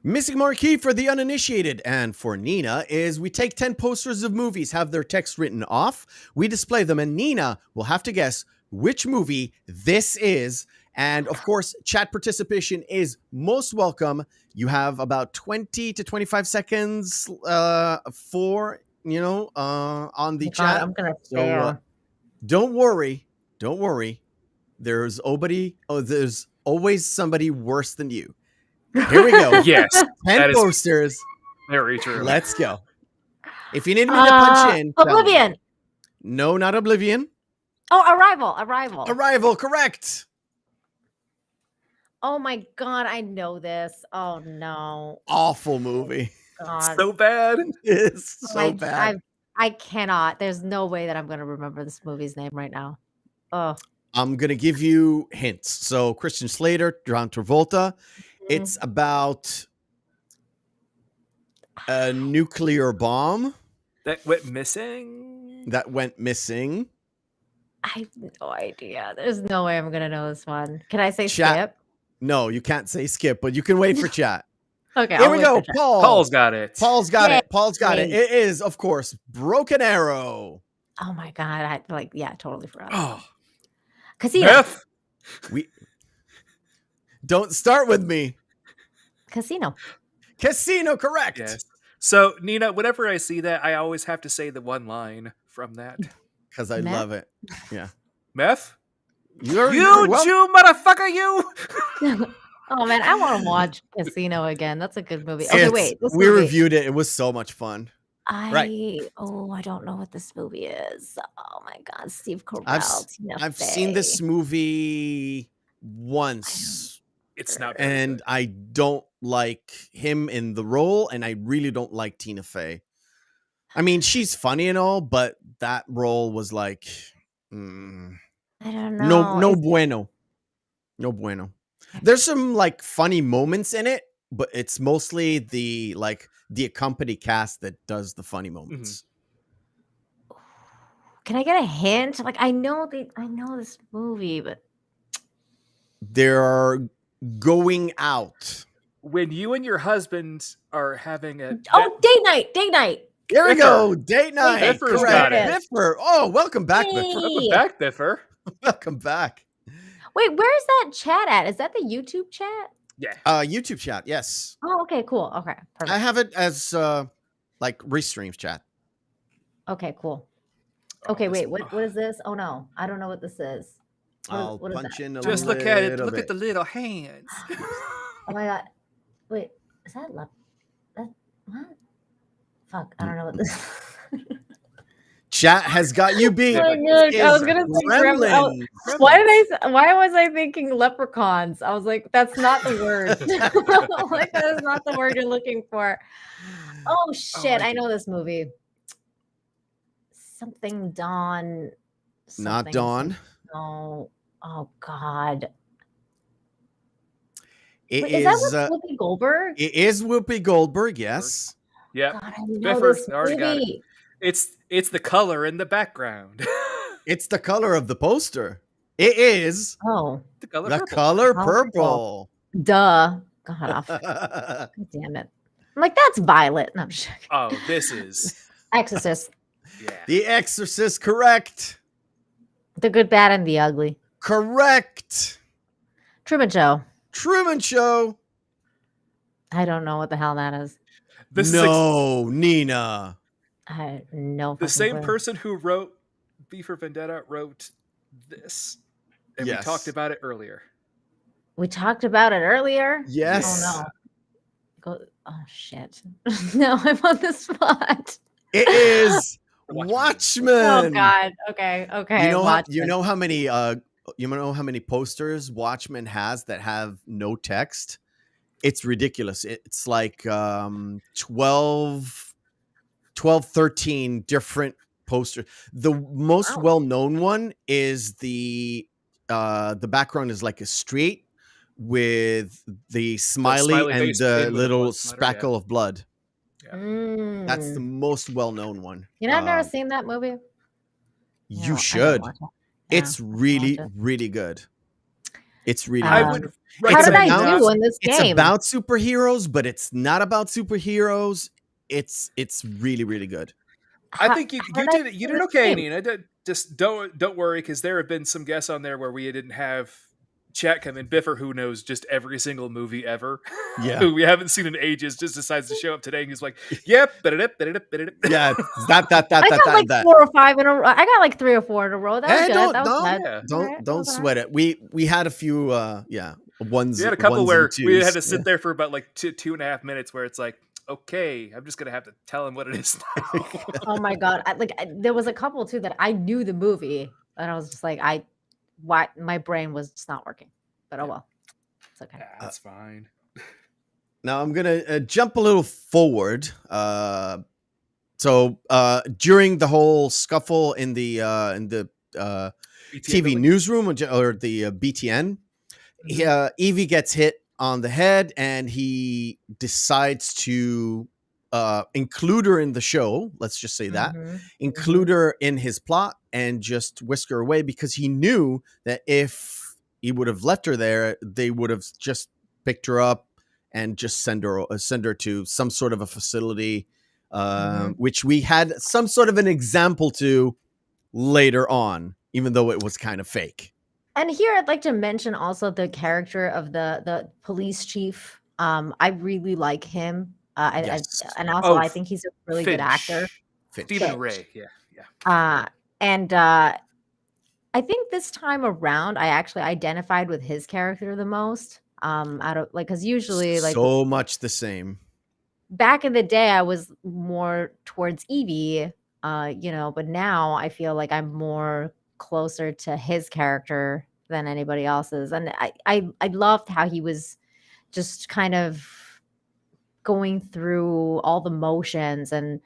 Missing Marquee for the uninitiated and for Nina is we take 10 posters of movies, have their text written off, we display them, and Nina will have to guess which movie this is. And of course, chat participation is most welcome. You have about 20 to 25 seconds for, on the chat. God, I'm going to fail. Don't worry. There's always somebody worse than you. Here we go. Yes. 10 posters. Very true. Let's go. If you need me to punch in. Oblivion. No, not Oblivion. Oh, Arrival. Arrival, correct. Oh my God, I know this. Oh no. Awful movie. God. So bad. It's so bad. I cannot. There's no way that I'm going to remember this movie's name right now. Oh. I'm going to give you hints. So Christian Slater, John Travolta. It's about a nuclear bomb that went missing. I have no idea. There's no way I'm going to know this one. Can I say skip? No, you can't say skip, but you can wait for chat. Okay. Here we go. Paul's got it. Paul's got it. It is, of course, Broken Arrow. Oh my God. Totally forgot. Oh. Casino. We don't start with me. Casino, correct. Yes. So, Nina, whenever I see that, I always have to say the one line from that. Because I love it. Yeah. Meth? You motherfucker, you! Oh, man, I want to watch Casino again. That's a good movie. Okay, wait. We reviewed it. It was so much fun. I don't know what this movie is. Oh, my God. Steve Carell. I've seen this movie once. It's not and good. I don't like him in the role, and I really don't like Tina Fey. I mean, she's funny and all, but that role was like, I don't know. No bueno. There's some like funny moments in it, but it's mostly the accompany cast that does the funny moments. Can I get a hint? Like, I know this movie, but they're going out when you and your husband are having a date night. Here we go. Date night. Biffer's got it. Biffer. Oh, welcome back, Biffer. Welcome back, Biffer. Welcome back. Wait, where's that chat at? Is that the YouTube chat? Yeah. YouTube chat. Yes. Oh, okay, cool. Okay, perfect. I have it as like restreams chat. Okay, cool. Okay, wait. What is this? Oh no, I don't know what this is. I'll punch in a Just look at it. Look at the little hands. Oh my God. Wait, is that what? Fuck, I don't know what this Chat has got you beat. Oh my God. I was gonna say Gremlins. Why was I thinking leprechauns? I was like, that's not the word. Like, that is not the word you're looking for. Oh shit, I know this movie. Something Dawn. Not Dawn. No. Oh God. Is that with Whoopi Goldberg? It is Whoopi Goldberg, yes. Yeah. God, I know this already got it. It's the color in the background. It's the color of the poster. It is the color purple. Duh. God off. God damn it. I'm like, that's Violet. No, I'm joking. Oh, this is Exorcist. Yeah. The Exorcist, correct. The Good, Bad, and the Ugly. Correct. Truman Show. I don't know what the hell that is. Nina. I know. The same person who wrote V for Vendetta wrote this. And we talked about it earlier. Yes. Oh no. Oh shit. No, I'm on the spot. It is Watchmen. Oh God. Okay. You know how many posters Watchmen has that have no text? It's ridiculous. It's like 12, 13 different posters. The most well-known one is the background is like a street with the smiley and face the pin with a little blood splatter, speckle of blood. Yeah. That's the most well-known one. You know, I've never seen that movie. You I should. watch it. Yeah, It's really, really good. It's really. I good. would. How did I recommend do in this It's game? about superheroes, but it's not about superheroes. It's really, really good. I think you did okay, game? Nina. Just don't worry, because there have been some guests on there where we didn't have chat come in. Biffer, who knows just every single movie ever, who we haven't seen in ages, just decides to show up today, and he's like, "Yep, yeah, I got like 4 or 5 in a row. I got like 3 or 4 in a row. That was good. Don't sweat it. We had a few ones. We had a couple ones where and twos. we had to sit there for about like 2.5 minutes, where it's like, okay, I'm just gonna have to tell him what it is now. Oh my god! There was a couple too that I knew the movie, and I was just like, my brain was just not working. But oh well, it's okay. That's fine. Now I'm gonna jump a little forward. So during the whole scuffle in the TV newsroom or the BTN, Evie gets hit on the head, and he decides to include her in the show. Let's just say that. Include her in his plot and just whisk her away, because he knew that if he would have left her there, they would have just picked her up and just send her to some sort of a facility, which we had some sort of an example to later on, even though it was kind of fake. And here I'd like to mention also the character of the police chief. I really like him. And also I think he's a really good actor. Stephen Ray, yeah. And I think this time around I actually identified with his character the most. Out of because usually so much the same. Back in the day, I was more towards Evie, but now I feel like I'm more closer to his character than anybody else's. And I loved how he was just kind of going through all the motions and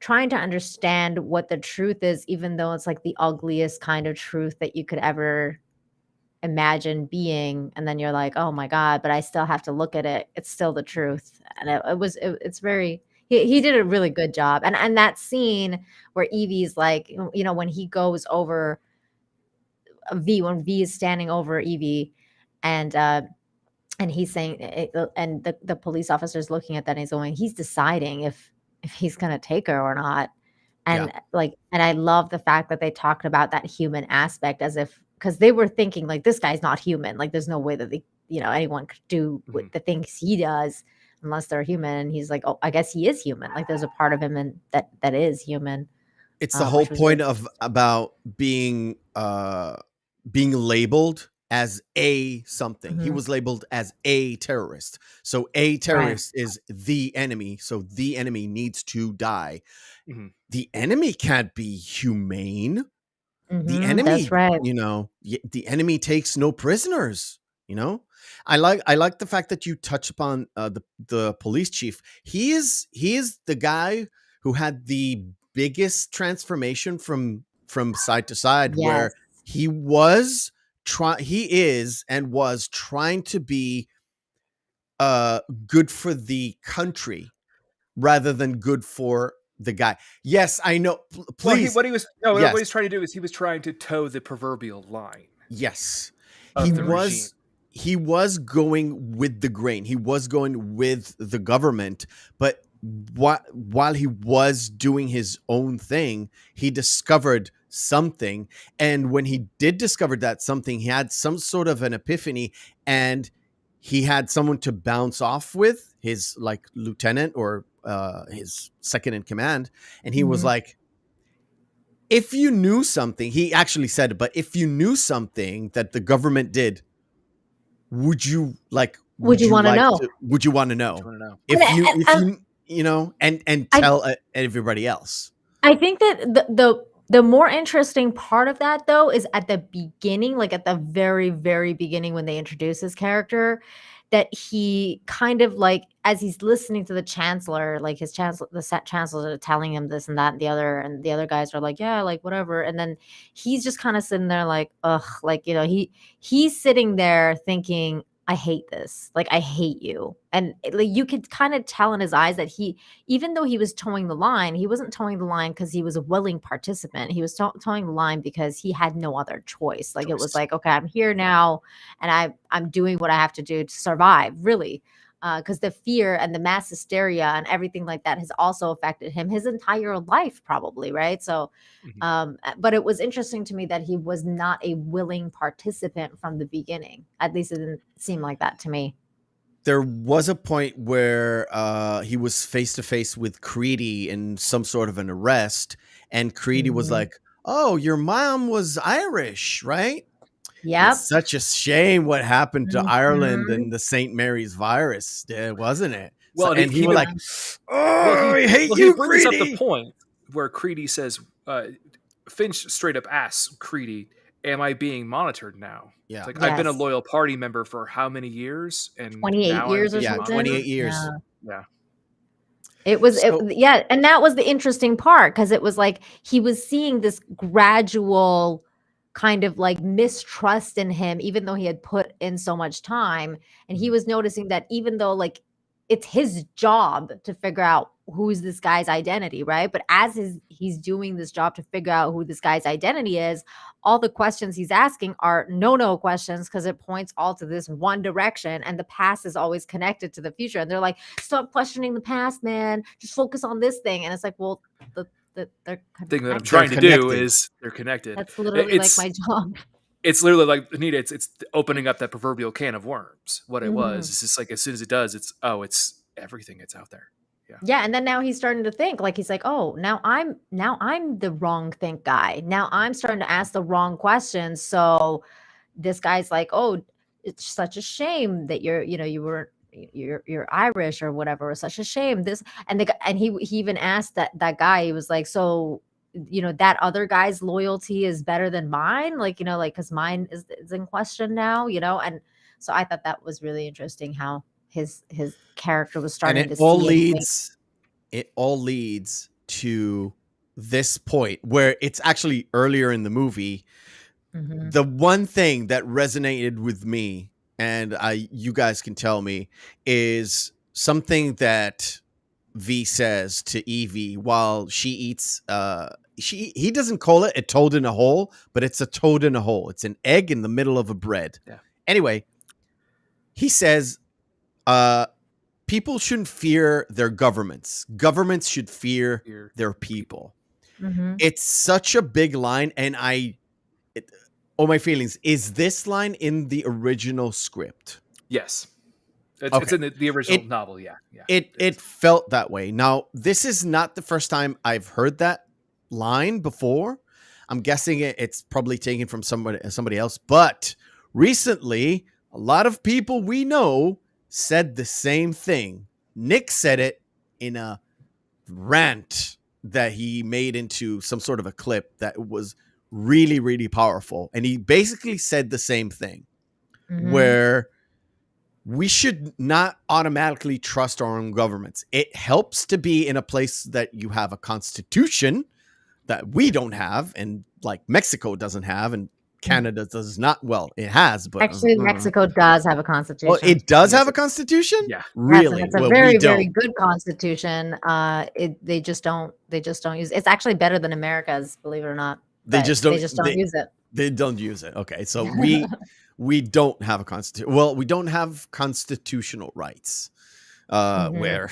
trying to understand what the truth is, even though it's like the ugliest kind of truth that you could ever imagine being. And then you're like, oh my God, but I still have to look at it. It's still the truth. And it's very, he did a really good job. And that scene where Evie's like, when he goes over when V is standing over Evie, and he's saying, and the police officer's looking at that, and he's going, he's deciding if he's gonna take her or not. And and I love the fact that they talked about that human aspect, as if, because they were thinking like, this guy's not human, like there's no way that anyone could do the things he does unless they're human. And he's like, oh, I guess he is human, like there's a part of him that is human. It's the whole point about being labeled as a something. He was labeled as a terrorist. So a terrorist is the enemy. So the enemy needs to die. The enemy can't be humane. The enemy, that's right. The enemy takes no prisoners. I like the fact that you touch upon the police chief. He is the guy who had the biggest transformation from side to side, where he was trying to be good for the country rather than good for the guy. Yes, I know. Please. What he's trying to do is he was trying to toe the proverbial line. Yes. Regime. He was going with the grain. He was going with the government, but while he was doing his own thing, he discovered something. And when he did discover that something, he had some sort of an epiphany, and he had someone to bounce off with, his like lieutenant or his second in command. And he was like, if you knew something, he actually said it, but if you knew something that the government did, would you want to know? Would you want to know? If you and tell everybody else. I think that the more interesting part of that, though, is at the beginning, like at the very, very beginning, when they introduce his character, that he kind of like, as he's listening to the chancellor, like the chancellor telling him this and that and the other guys are like, yeah, like whatever. And then he's just kind of sitting there like, ugh, like, he's sitting there thinking, I hate this. Like, I hate you. And like, you could kind of tell in his eyes that even though he was towing the line, he wasn't towing the line because he was a willing participant. He was towing the line because he had no other choice. Like, it was like, okay, I'm here now, and I'm doing what I have to do to survive, really. Because the fear and the mass hysteria and everything like that has also affected him his entire life, probably, right? So, but it was interesting to me that he was not a willing participant from the beginning. At least it didn't seem like that to me. There was a point where he was face to face with Creedy in some sort of an arrest, and Creedy was like, "Oh, your mom was Irish, right?" Yep. It's such a shame what happened to Ireland and the St. Mary's virus, wasn't it? Well, and he was like, "Oh, I hate you, he brings up Creedy." the point where Creedy says, Finch straight up asks Creedy, "Am I being monitored now?" Yeah, it's like, I've been a loyal party member for how many years? And 28 years or something. 28 years. Yeah. It was, and that was the interesting part, because it was like he was seeing this gradual kind of like mistrust in him, even though he had put in so much time, and he was noticing that even though like it's his job to figure out who's this guy's identity, right? But as he's doing this job to figure out who this guy's identity is, all the questions he's asking are no questions, because it points all to this one direction, and the past is always connected to the future. And they're like, stop questioning the past, man. Just focus on this thing. And it's like, well, they're thing that I'm trying to do is they're connected. That's literally like my job. It's literally like, Anita, it's opening up that proverbial can of worms. What it was, it's just like, as soon as it does, it's everything that's out there. Yeah, and then now he's starting to think, like, he's like, oh, now I'm the wrong think guy. Now I'm starting to ask the wrong questions. So this guy's like, oh, it's such a shame that you're Irish or whatever. It's such a shame. This and he even asked that guy. He was like, so that other guy's loyalty is better than mine, like because mine is in question now, and so I thought that was really interesting how his character was starting to see it all leads to this point where it's actually earlier in the movie. The one thing that resonated with me, and you guys can tell me, is something that V says to Evie while she eats. He doesn't call it a toad in a hole, but it's a toad in a hole. It's an egg in the middle of a bread. Yeah. Anyway, he says, people shouldn't fear their governments. Governments should fear their people. It's such a big line, and my feelings. Is this line in the original script? Yes. It's in the original novel, yeah. It felt that way. Now, this is not the first time I've heard that line before. I'm guessing it's probably taken from somebody else. But recently, a lot of people we know said the same thing. Nick said it in a rant that he made into some sort of a clip that was really, really powerful. And he basically said the same thing, where we should not automatically trust our own governments. It helps to be in a place that you have a constitution that we don't have, and like Mexico doesn't have, and Canada does not. Well, it has, but actually Mexico does have a constitution. Well, it does have a constitution? Yeah. Really? It's a very, very good constitution. They just don't use it. It's actually better than America's, believe it or not. They just don't use it. They don't use it. Okay. So we don't have a constitution. Well, we don't have constitutional rights. Where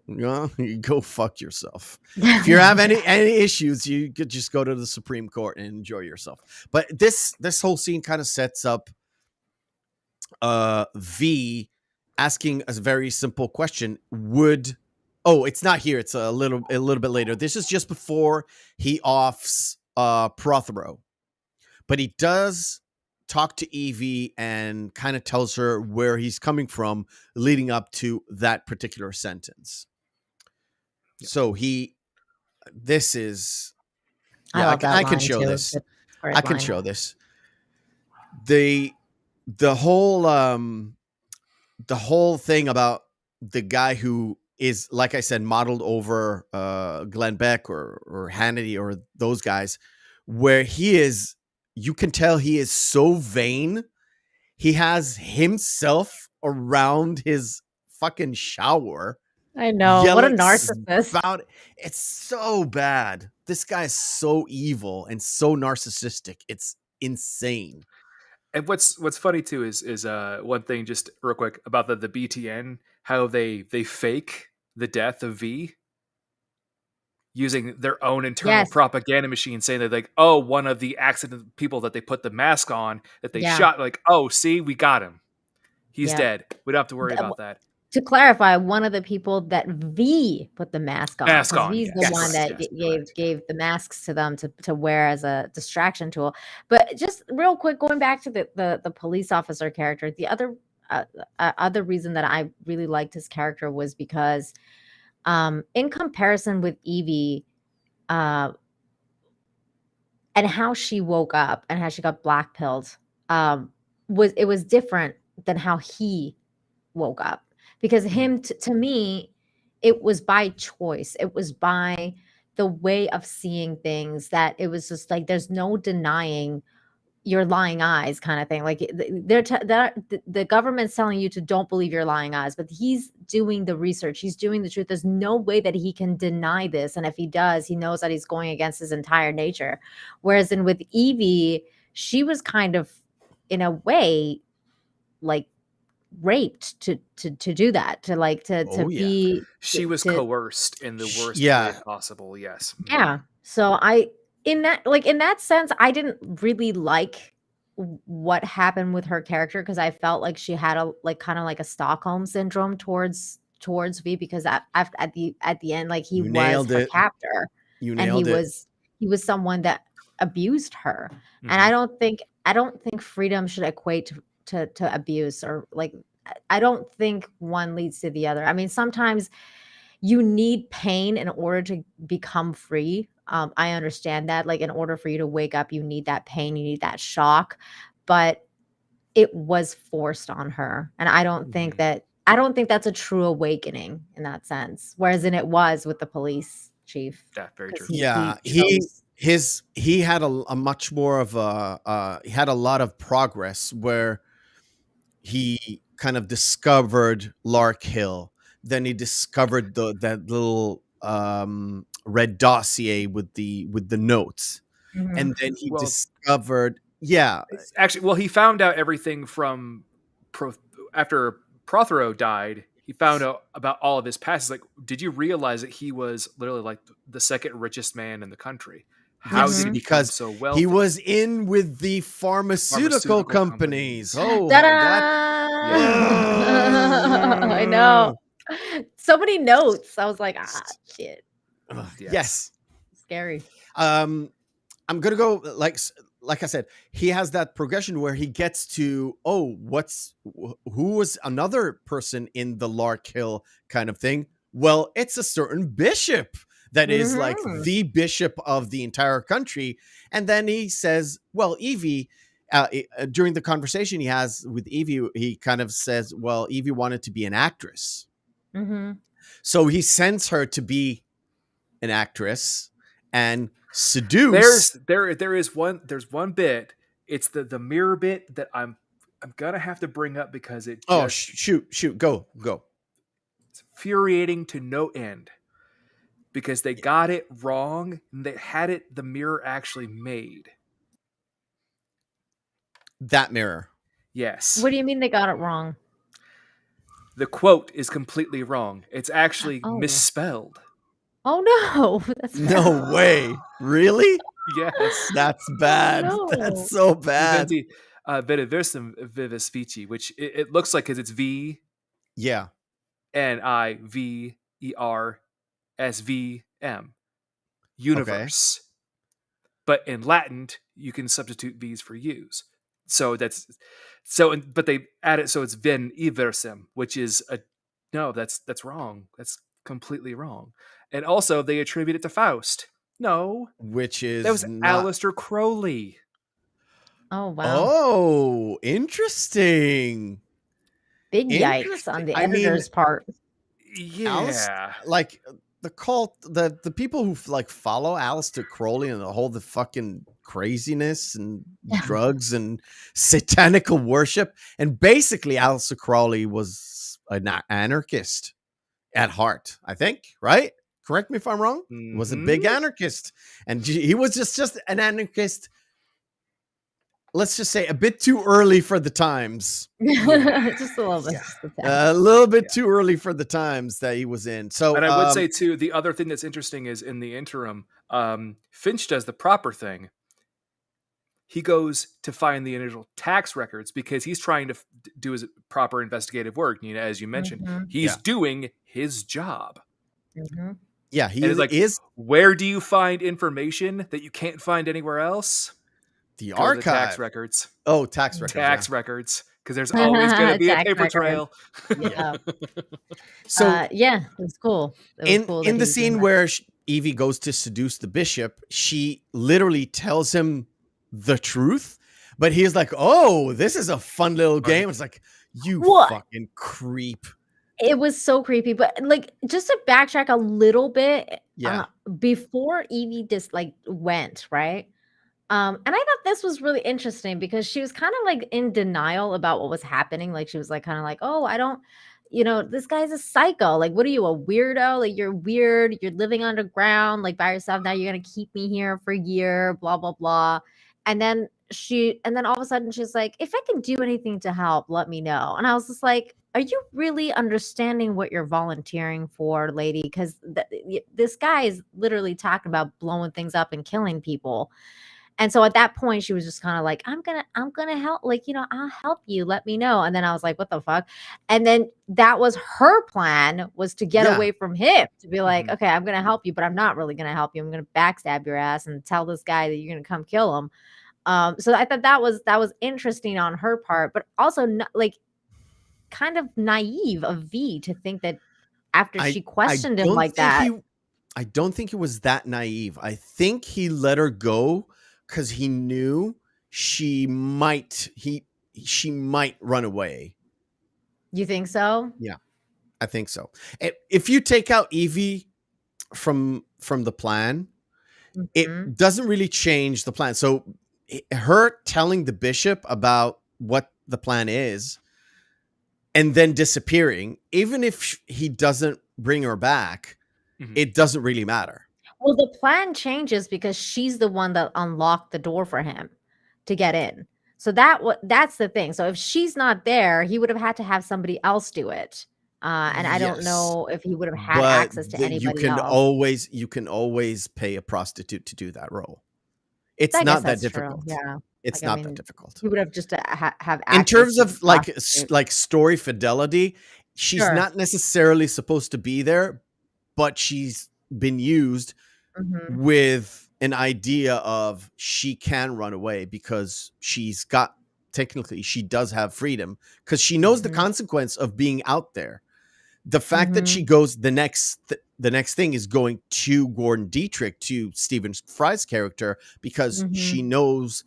you go fuck yourself. If you have any issues, you could just go to the Supreme Court and enjoy yourself. But this whole scene kind of sets up V asking a very simple question. It's not here. It's a little bit later. This is just before he offs Prothero. But he does talk to Evie and kind of tells her where he's coming from leading up to that particular sentence. So this is, I can show this. I can show this. The whole thing about the guy who is, like I said, modeled over Glenn Beck or Hannity or those guys, where he is, you can tell he is so vain. he has himself around his fucking shower. I know. What a narcissist. It's so bad. This guy is so evil and so narcissistic. It's insane. And what's funny too is one thing just real quick about the BTN, how they fake the death of V using their own internal propaganda machine, saying that like, oh, one of the accident people that they put the mask on that they shot, like, oh, see, we got him. He's dead. We don't have to worry about that. To clarify, one of the people that V put the mask on. V's the one that gave the masks to them to wear as a distraction tool. But just real quick, going back to the police officer character, the other reason that I really liked his character was because in comparison with Evie and how she woke up and how she got blackpilled, was different than how he woke up. Because him, to me, it was by choice. It was by the way of seeing things that it was just like, there's no denying your lying eyes kind of thing. Like the government's telling you to don't believe your lying eyes, but he's doing the research. He's doing the truth. There's no way that he can deny this. And if he does, he knows that he's going against his entire nature. Whereas with Evie, she was kind of, in a way, like, raped to do that, be she was coerced in the worst way possible. Yes. So in that sense, I didn't really like what happened with her character, because I felt like she had a kind of like a Stockholm syndrome towards V, because at the end, like, he was her captor, and he was someone that abused her. And I don't think freedom should equate to abuse, or like, I don't think one leads to the other. I mean, sometimes you need pain in order to become free. I understand that, like, in order for you to wake up, you need that pain, you need that shock, but it was forced on her. And I don't think that's a true awakening in that sense. Whereas it was with the police chief. That's very true. He had a much more of he had a lot of progress where he kind of discovered Lark Hill. Then he discovered that little red dossier with the notes. And then he discovered actually, he found out everything from after Prothero died. He found out about all of his past. He's like, did you realize that he was literally like the second richest man in the country? How did he become so wealthy? He was in with the pharmaceutical companies. Oh, I know. So many notes. I was like, shit. Yes. Scary. I'm gonna go like I said, he has that progression where he gets to, who was another person in the Lark Hill kind of thing? Well, it's a certain bishop that is like the bishop of the entire country. And then he says, well, Evie, during the conversation he has with Evie, he kind of says, well, Evie wanted to be an actress. So he sends her to be an actress and seduce. There's one bit. It's the mirror bit that I'm gonna have to bring up because it shoot, go. It's infuriating to no end. Because they got it wrong, and they had the mirror actually made. That mirror. Yes. What do you mean they got it wrong? The quote is completely wrong. It's actually misspelled. Oh no! That's bad. No way! Really? Yes. That's bad. Oh, no. That's so bad. Versum vivis vici, which it looks like, because it's V. Yeah. NIVER. SVM, universe. Okay. But in Latin, you can substitute V's for U's. But they add it so it's Ven Iversum, which is that's wrong. That's completely wrong. And also they attribute it to Faust. No, that was Aleister Crowley. Oh wow! Oh, interesting. Big yikes on the editor's part. Yeah, the cult, the people who like follow Aleister Crowley and the fucking craziness and drugs and satanical worship, and basically Aleister Crowley was an anarchist at heart, I think, right? Correct me if I'm wrong. He was a big anarchist, and he was just an anarchist. Let's just say a bit too early for the times. Just a little bit. A little bit too early for the times that he was in. So, and I would say too, the other thing that's interesting is in the interim, Finch does the proper thing. He goes to find the initial tax records because he's trying to do his proper investigative work. You know, as you mentioned, he's doing his job. Yeah, he is. Where do you find information that you can't find anywhere else? The archive. Tax records. Oh, tax records. Tax records. Because there's always going to be a paper trail. Yeah. So yeah, it was cool. In the scene where Evie goes to seduce the bishop, she literally tells him the truth, but he's like, "Oh, this is a fun little game." It's like, you fucking creep. It was so creepy, but like just to backtrack a little bit, before Evie just like went right. And I thought this was really interesting because she was kind of like in denial about what was happening. Like she was like kind of like, oh, I don't, this guy's a psycho. Like, what are you, a weirdo? Like you're weird. You're living underground, like by yourself. Now you're gonna keep me here for a year, blah, blah, blah. And then all of a sudden she's like, if I can do anything to help, let me know. And I was just like, are you really understanding what you're volunteering for, lady? Because this guy is literally talking about blowing things up and killing people. And so at that point, she was just kind of like, I'm gonna help, like, I'll help you, let me know. And then I was like, what the fuck? And then that was her plan, was to get away from him, to be like, okay, I'm gonna help you, but I'm not really gonna help you. I'm gonna backstab your ass and tell this guy that you're gonna come kill him. So I thought that was interesting on her part, but also like kind of naive of V to think that after she questioned him like that. I don't think it was that naive. I think he let her go because he knew she might run away. You think so? Yeah, I think so. If you take out Evie from the plan, it doesn't really change the plan. So her telling the bishop about what the plan is and then disappearing, even if he doesn't bring her back, it doesn't really matter. Well, the plan changes because she's the one that unlocked the door for him to get in. So that's the thing. So if she's not there, he would have had to have somebody else do it. And I don't know if he would have had access to anybody else. You can always pay a prostitute to do that role. It's not that difficult. True. Yeah. It's not that difficult. He would have just have access. In terms of like story fidelity, she's not necessarily supposed to be there, but she's been used with an idea of she can run away because she does have freedom because she knows the consequence of being out there. The fact that she goes the next thing is going to Gordon Dietrich, to Stephen Fry's character, because she knows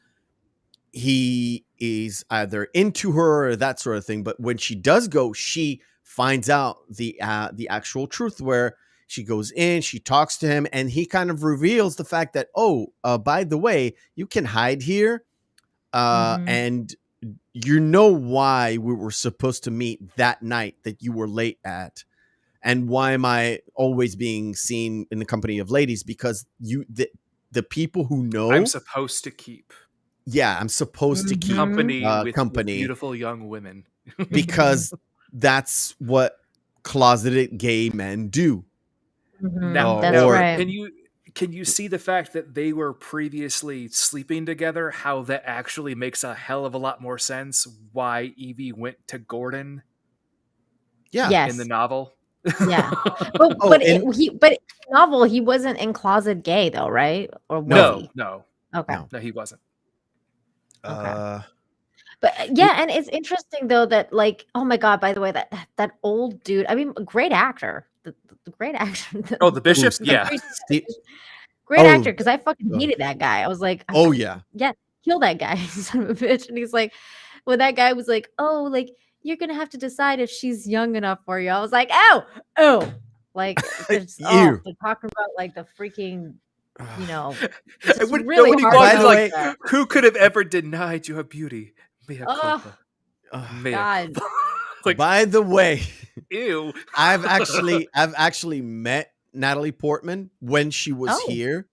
he is either into her or that sort of thing. But when she does go, she finds out the actual truth, where she goes in, she talks to him, and he kind of reveals the fact that, by the way, you can hide here. And you know why we were supposed to meet that night that you were late at. And why am I always being seen in the company of ladies? Because the people who know I'm supposed to keep. Yeah, I'm supposed to keep company with beautiful young women. Because that's what closeted gay men do. Now, that's right. Can you see the fact that they were previously sleeping together? How that actually makes a hell of a lot more sense. Why Evie went to Gordon? Yeah, yes. In the novel. Yeah, but in the novel he wasn't in closet gay though, right? Or was he? No. Okay, no, he wasn't. Okay. But yeah, and it's interesting though that, like, oh my god, by the way, that old dude, I mean, great actor. The great actor. The bishop? Yeah. Great actor, because I fucking hated that guy. I was like, yeah, kill that guy, son of a bitch. And he's like, when that guy was like, oh, like, you're gonna have to decide if she's young enough for you. I was like, oh, Like, there's You. they're talking about like the freaking, And when really he hard walks, By the way- like, who could have ever denied your beauty? Mea culpa. Mea God. culpa. Like, by the way, ew. I've actually met Natalie Portman when she was here.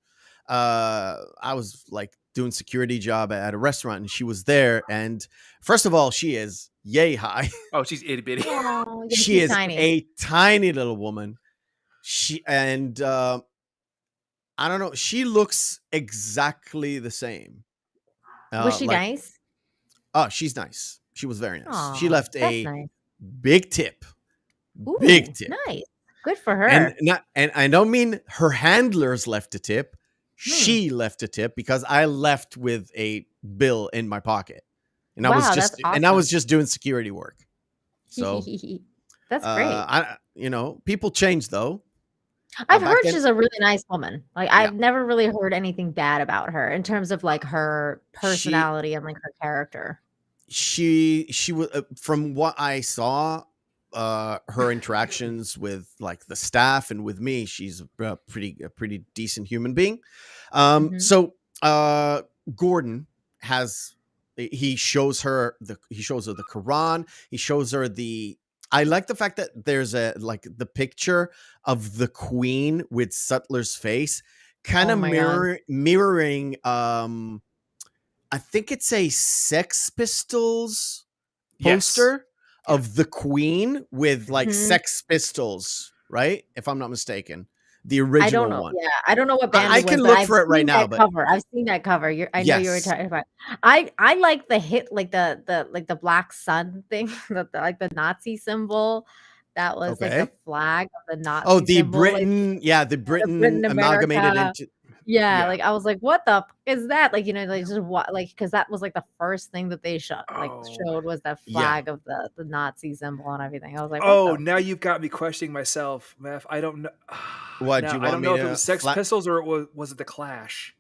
I was like doing security job at a restaurant, and she was there. And first of all, she is yay high. Oh, she's itty bitty. Oh, yeah, She she's is tiny. a tiny little woman. I don't know. She looks exactly the same. Was she nice? Oh, she's nice. She was very nice. Aw, She left that's a nice. big tip. Ooh, Big tip. nice. Good for her. And I don't mean her handlers left a tip. She left a tip because I left with a bill in my pocket. And I was Wow, just that's awesome. I was just doing security work. So that's great. People change though. I've heard she's a really nice woman. Like, I've never really heard anything bad about her in terms of like her personality and like her character. She was from what I saw, her interactions with like the staff and with me, she's a pretty decent human being. So Gordon he shows her the Quran. He shows her I like the fact that there's the picture of the Queen with Sutler's face, kind of mirroring. I think it's a Sex Pistols poster of the Queen with like Sex Pistols, right? If I'm not mistaken, the original I don't know. one. Yeah, I don't know what band I can look for it right now. But I've seen that cover. I know you were talking about. I like the hit, like the black sun thing, like the Nazi symbol. That was like the flag of the Nazi. Oh, the symbol, Britain, the Britain amalgamated into. Yeah, like I was like, what the is that? Like, like just what, like, because that was like the first thing that they showed was the flag of the Nazi symbol and everything. I was like, oh, now you've got me questioning myself, Meph. I don't know. What do you want I don't me know to if it was Sex Pistols or was it the Clash?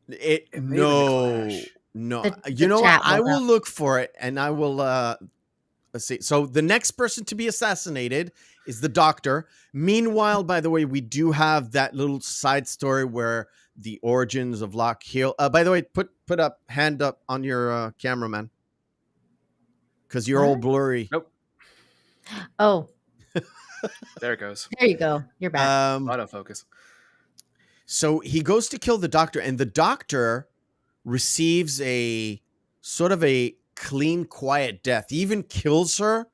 It no. You know what? I will look for it and I will let's see. So the next person to be assassinated is the doctor. Meanwhile, by the way, we do have that little side story where the origins of Lock Hill. By the way, put up hand up on your cameraman because you're all blurry. Nope. Oh, there it goes. There you go. You're back. Autofocus. So he goes to kill the doctor, and the doctor receives a sort of a clean, quiet death. He even kills her.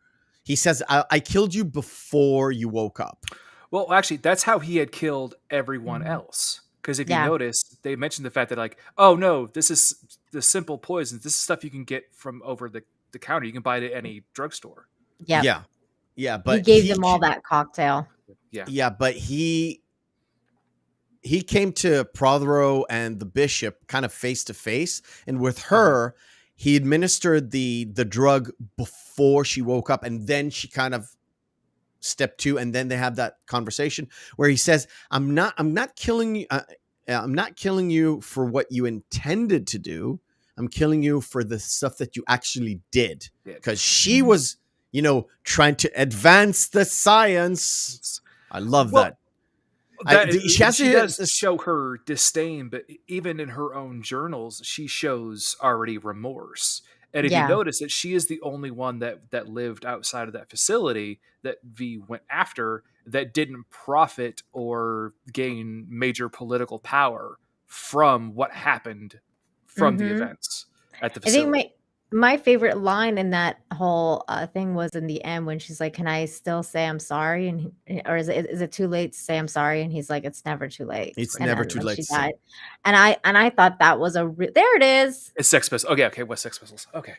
He says, I killed you before you woke up. Well, actually, that's how he had killed everyone else. Because if you notice, they mentioned the fact that like, oh no, this is the simple poisons. This is stuff you can get from over the counter. You can buy it at any drugstore. Yeah. Yeah. But he gave them all that cocktail. Yeah. But he came to Prothero and the bishop kind of face to face. And with her, he administered the drug before she woke up. And then she kind of step two, and then they have that conversation where he says, I'm not killing you. I'm not killing you for what you intended to do. I'm killing you for the stuff that you actually did. Because she was, trying to advance the science. I love that. She does show her disdain, but even in her own journals, she shows already remorse. And if you notice that she is the only one that lived outside of that facility that V went after that didn't profit or gain major political power from what happened from the events at the facility. I think my favorite line in that whole thing was in the end when she's like, "Can I still say I'm sorry?" Or is it too late to say I'm sorry? And he's like, "It's never too late. It's never too late." She died, and I thought that was there it is. It's Sex Pistols. Okay, what's Sex Pistols? Okay,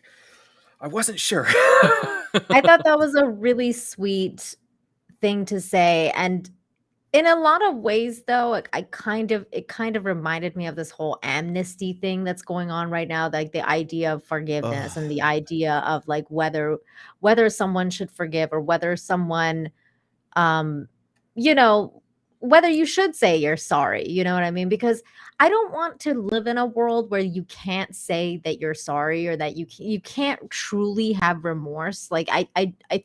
I wasn't sure. I thought that was a really sweet thing to say, and in a lot of ways, though, it kind of reminded me of this whole amnesty thing that's going on right now, like the idea of forgiveness and the idea of like whether whether someone should forgive or whether someone, whether you should say you're sorry, you know what I mean? Because I don't want to live in a world where you can't say that you're sorry, or that you can't truly have remorse. Like I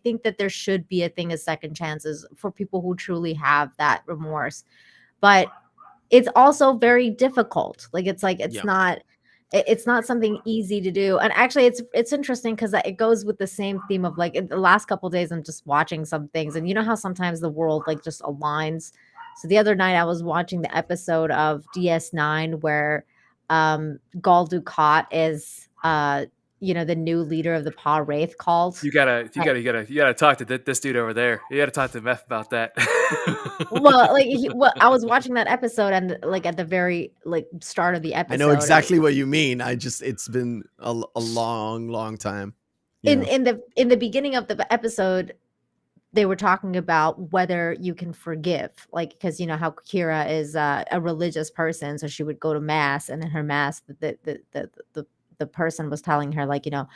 think that there should be a thing as second chances for people who truly have that remorse. But it's also very difficult. Like it's not something easy to do. And actually it's interesting because it goes with the same theme of like in the last couple of days I'm just watching some things, and you know how sometimes the world like just aligns. So the other night I was watching the episode of DS9 where Gul Dukat is the new leader of the Pa Wraith cult. You gotta talk to this dude over there. You gotta talk to Meph about that. Well, like I was watching that episode, and like at the very like start of the episode, I know exactly what you mean. It's been a long time. In the beginning of the episode, they were talking about whether you can forgive, like, because you know how Kira is a religious person, so she would go to mass, and in her mass, the person was telling her, like, the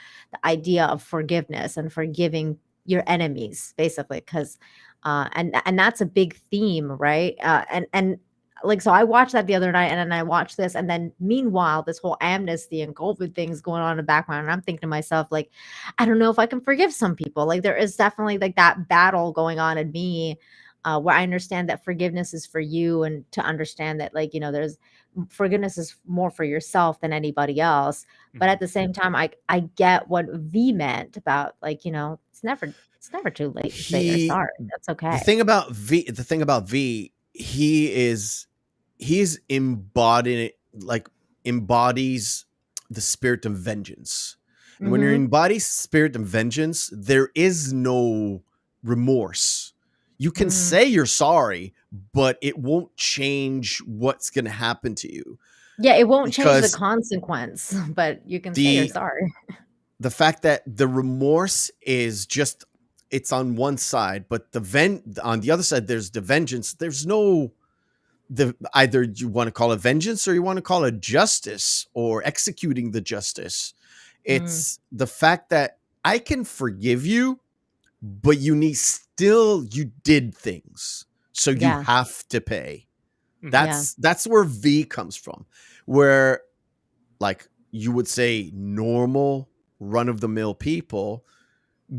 idea of forgiveness and forgiving your enemies, basically, because and that's a big theme, right? And like, so I watched that the other night, and then I watched this, and then meanwhile this whole amnesty and COVID thing is going on in the background, and I'm thinking to myself, like, I don't know if I can forgive some people. Like, there is definitely like that battle going on in me, where I understand that forgiveness is for you, and to understand that, like, there's forgiveness is more for yourself than anybody else. But at the same time, I get what V meant about, like, it's never too late to say you're sorry. That's okay. The thing about V, he's embodies the spirit of vengeance. And when you embody spirit of vengeance, there is no remorse. You can say you're sorry, but it won't change what's going to happen to you. Yeah, it won't change the consequence, but you can say you're sorry. The fact that the remorse is just, it's on one side, but on the other side, there's the vengeance. There's no, either you want to call it vengeance or you want to call it justice or executing the justice. It's the fact that I can forgive you, but you did things, so you have to pay. That's where V comes from, where, like, you would say normal run-of-the-mill people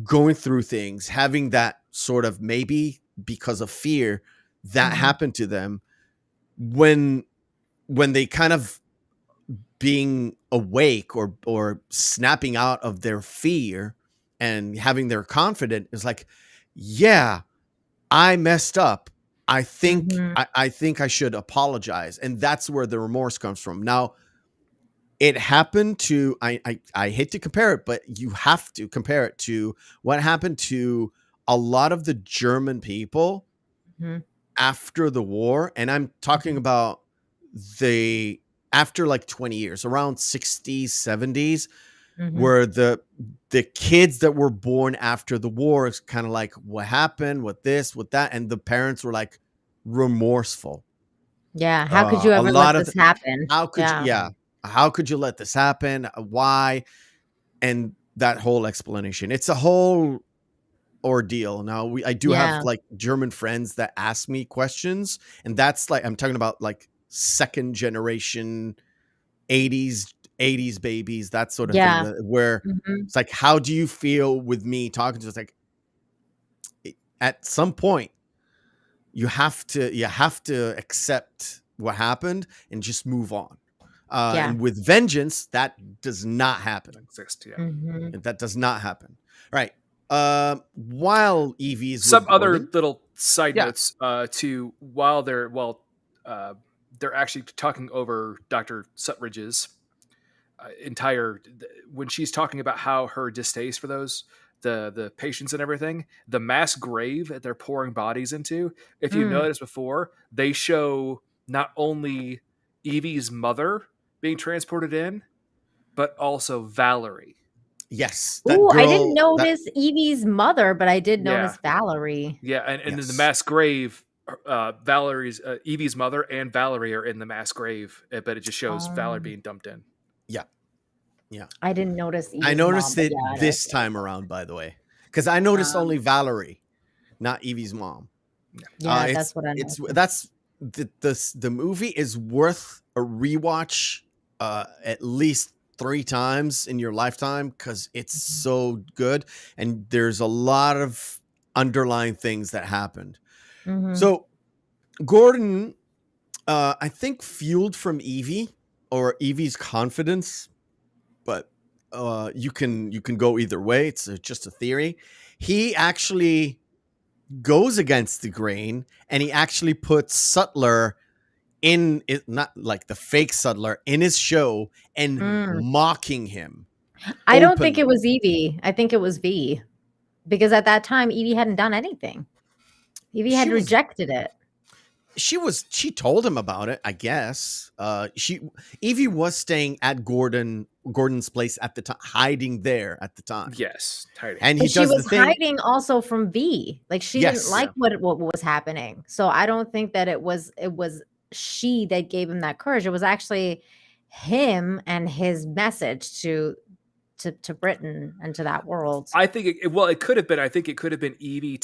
going through things, having that sort of, maybe because of fear that happened to them, when they kind of being awake or snapping out of their fear and having their confidence is like, yeah, I messed up. I think I think I should apologize. And that's where the remorse comes from. Now, it happened to, I hate to compare it, but you have to compare it to what happened to a lot of the German people after the war. And I'm talking about after like 20 years, around 60s, 70s, where the kids that were born after the war is kind of like, what happened with this, with that? And the parents were like remorseful. Yeah. How could you ever let this happen? How could you? How could you let this happen? Why? And that whole explanation. It's a whole ordeal. Now, I do have like German friends that ask me questions, and that's like, I'm talking about like second generation 80s babies, that sort of thing, where it's like, how do you feel with me talking to us? Like, at some point you have to accept what happened and just move on. And with vengeance, that does not happen. That does not happen. All right. While Evie's some other little side notes to while they're actually talking over Dr. Sutridge's when she's talking about how her distaste for those the patients and everything, the mass grave that they're pouring bodies into, if you notice before, they show not only Evie's mother being transported in, but also Valerie. Yes. Oh, I didn't notice Evie's mother, but I did notice Valerie. Yeah, and in the mass grave, Evie's mother and Valerie are in the mass grave, but it just shows Valerie being dumped in. Yeah. I didn't notice Evie's I noticed mom, it this time around, by the way, because I noticed only Valerie, not Evie's mom. Yeah, that's what I know. The movie is worth a rewatch at least 3 times in your lifetime because it's so good and there's a lot of underlying things that happened. So Gordon, I think fueled from Evie or Evie's confidence, but you can go either way. It's just a theory. He actually goes against the grain and he actually puts Sutler in it, not like the fake Sutler, in his show and mocking him. I don't think it was Evie. I think it was V, because at that time Evie hadn't done anything. Evie had rejected it. She told him about it, I guess. Evie was staying at Gordon's place at the time, hiding there at the time. Yes, hiding. And she was hiding also from V. Like she didn't like what was happening. So I don't think that it was she that gave him that courage. It was actually him and his message to Britain and to that world. I think it could have been. I think it could have been Evie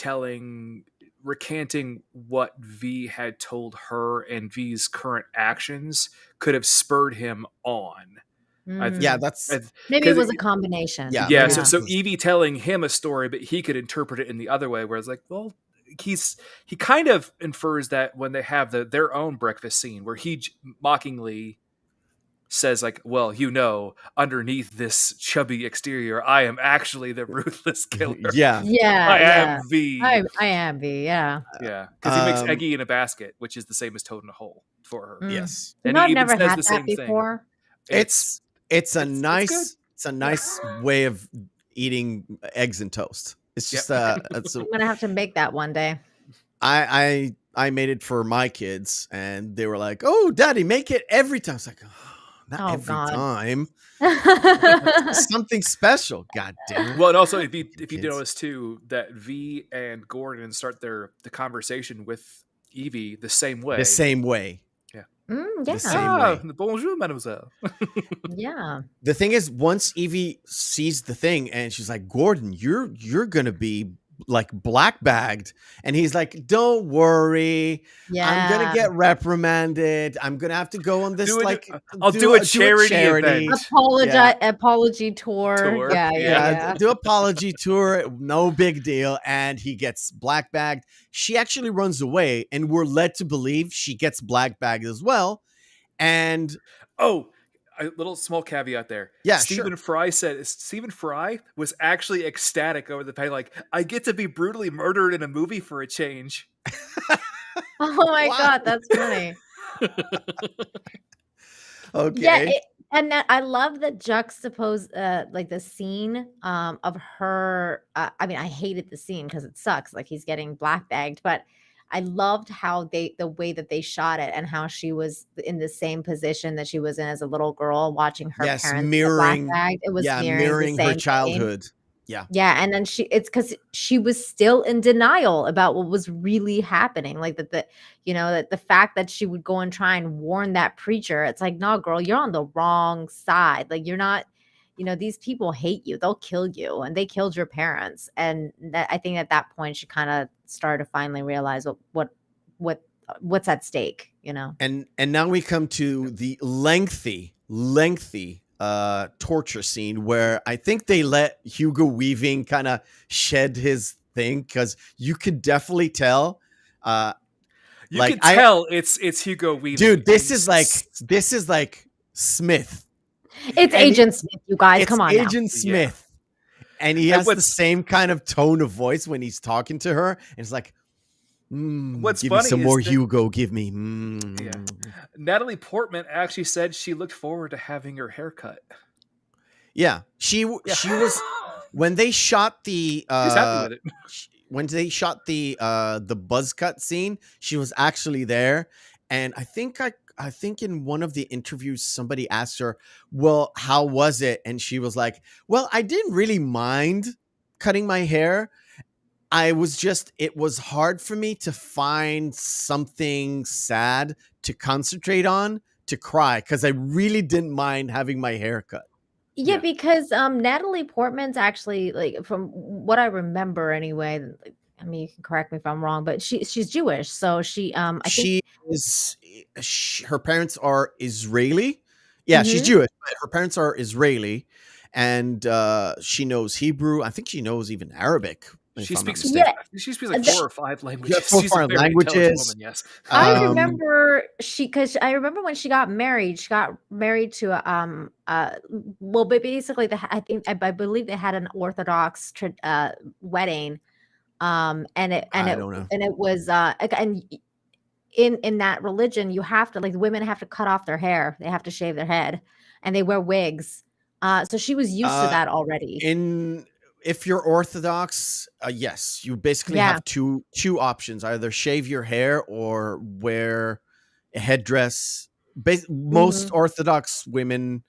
recanting what V had told her, and V's current actions could have spurred him on. Maybe it was a combination. Yeah. So Evie telling him a story, but he could interpret it in the other way, where it's like, well, he kind of infers that when they have their own breakfast scene where he mockingly says like, well, underneath this chubby exterior, I am actually the ruthless killer. I am V. I am V. Yeah. Because he makes Eggy in a basket, which is the same as Toad in a hole for her. Yes. And I've never had that before. It's a nice way of eating eggs and toast. It's just I'm gonna have to make that one day. I made it for my kids and they were like, "Oh, Daddy, make it every time." I was like, not every time. Something special. God damn it. Well, and also if you notice too that V and Gordon start the conversation with Evie the same way. The same way. Yeah. The same way. Bonjour, mademoiselle. Yeah. The thing is, once Evie sees the thing and she's like, Gordon, you're gonna be like black bagged, and he's like, don't worry, I'm gonna get reprimanded, I'm gonna have to go on this I'll do a charity event, apology tour. Do apology tour, no big deal. And he gets black bagged. She actually runs away and we're led to believe she gets black bagged as well. And a little small caveat there. Yeah, Stephen Fry said Stephen Fry was actually ecstatic over the pay. Like, I get to be brutally murdered in a movie for a change. Oh my God, that's funny. Okay. Yeah, and that I love the juxtapose, like the scene of her. I mean, I hated the scene because it sucks. Like he's getting black bagged, but I loved how the way that they shot it and how she was in the same position that she was in as a little girl watching her parents mirroring. Black bagged. It was mirroring her childhood. Yeah. And then it's because she was still in denial about what was really happening. Like that the fact that she would go and try and warn that preacher, it's like, no, girl, you're on the wrong side. Like you're not, these people hate you. They'll kill you. And they killed your parents. And I think at that point she kind of started to finally realize what's at stake, And now we come to the lengthy torture scene where I think they let Hugo Weaving kind of shed his thing, because you could definitely tell. It's Hugo Weaving. Dude, this is like Smith. It's Agent Smith, you guys. Come on, Agent Smith. And he has the same kind of tone of voice when he's talking to her. And it's like, what's give funny me some more Hugo. Give me. Natalie Portman actually said she looked forward to having her haircut. Yeah, she was when they shot the. She's happy with it. When they shot the buzz cut scene, she was actually there, and I think in one of the interviews somebody asked her, "Well, how was it?" And she was like, "Well, I didn't really mind cutting my hair. It was hard for me to find something sad to concentrate on, to cry, because I really didn't mind having my hair cut." Yeah, because Natalie Portman's actually, like, from what I remember anyway, I mean, you can correct me if I'm wrong, but she's Jewish, so her parents are Israeli. Yeah, she's Jewish, but her parents are Israeli, and she knows Hebrew. I think she knows even Arabic. She speaks she speaks like 4 or 5 languages. Yeah, 4 or 5 languages. Woman, yes. I remember I remember when she got married to but basically I believe they had an Orthodox wedding, and it was and in that religion you have to, like, women have to cut off their hair, they have to shave their head, and they wear wigs. So she was used to that already. If you're Orthodox, yes, you basically have two options: either shave your hair or wear a headdress. Most Orthodox women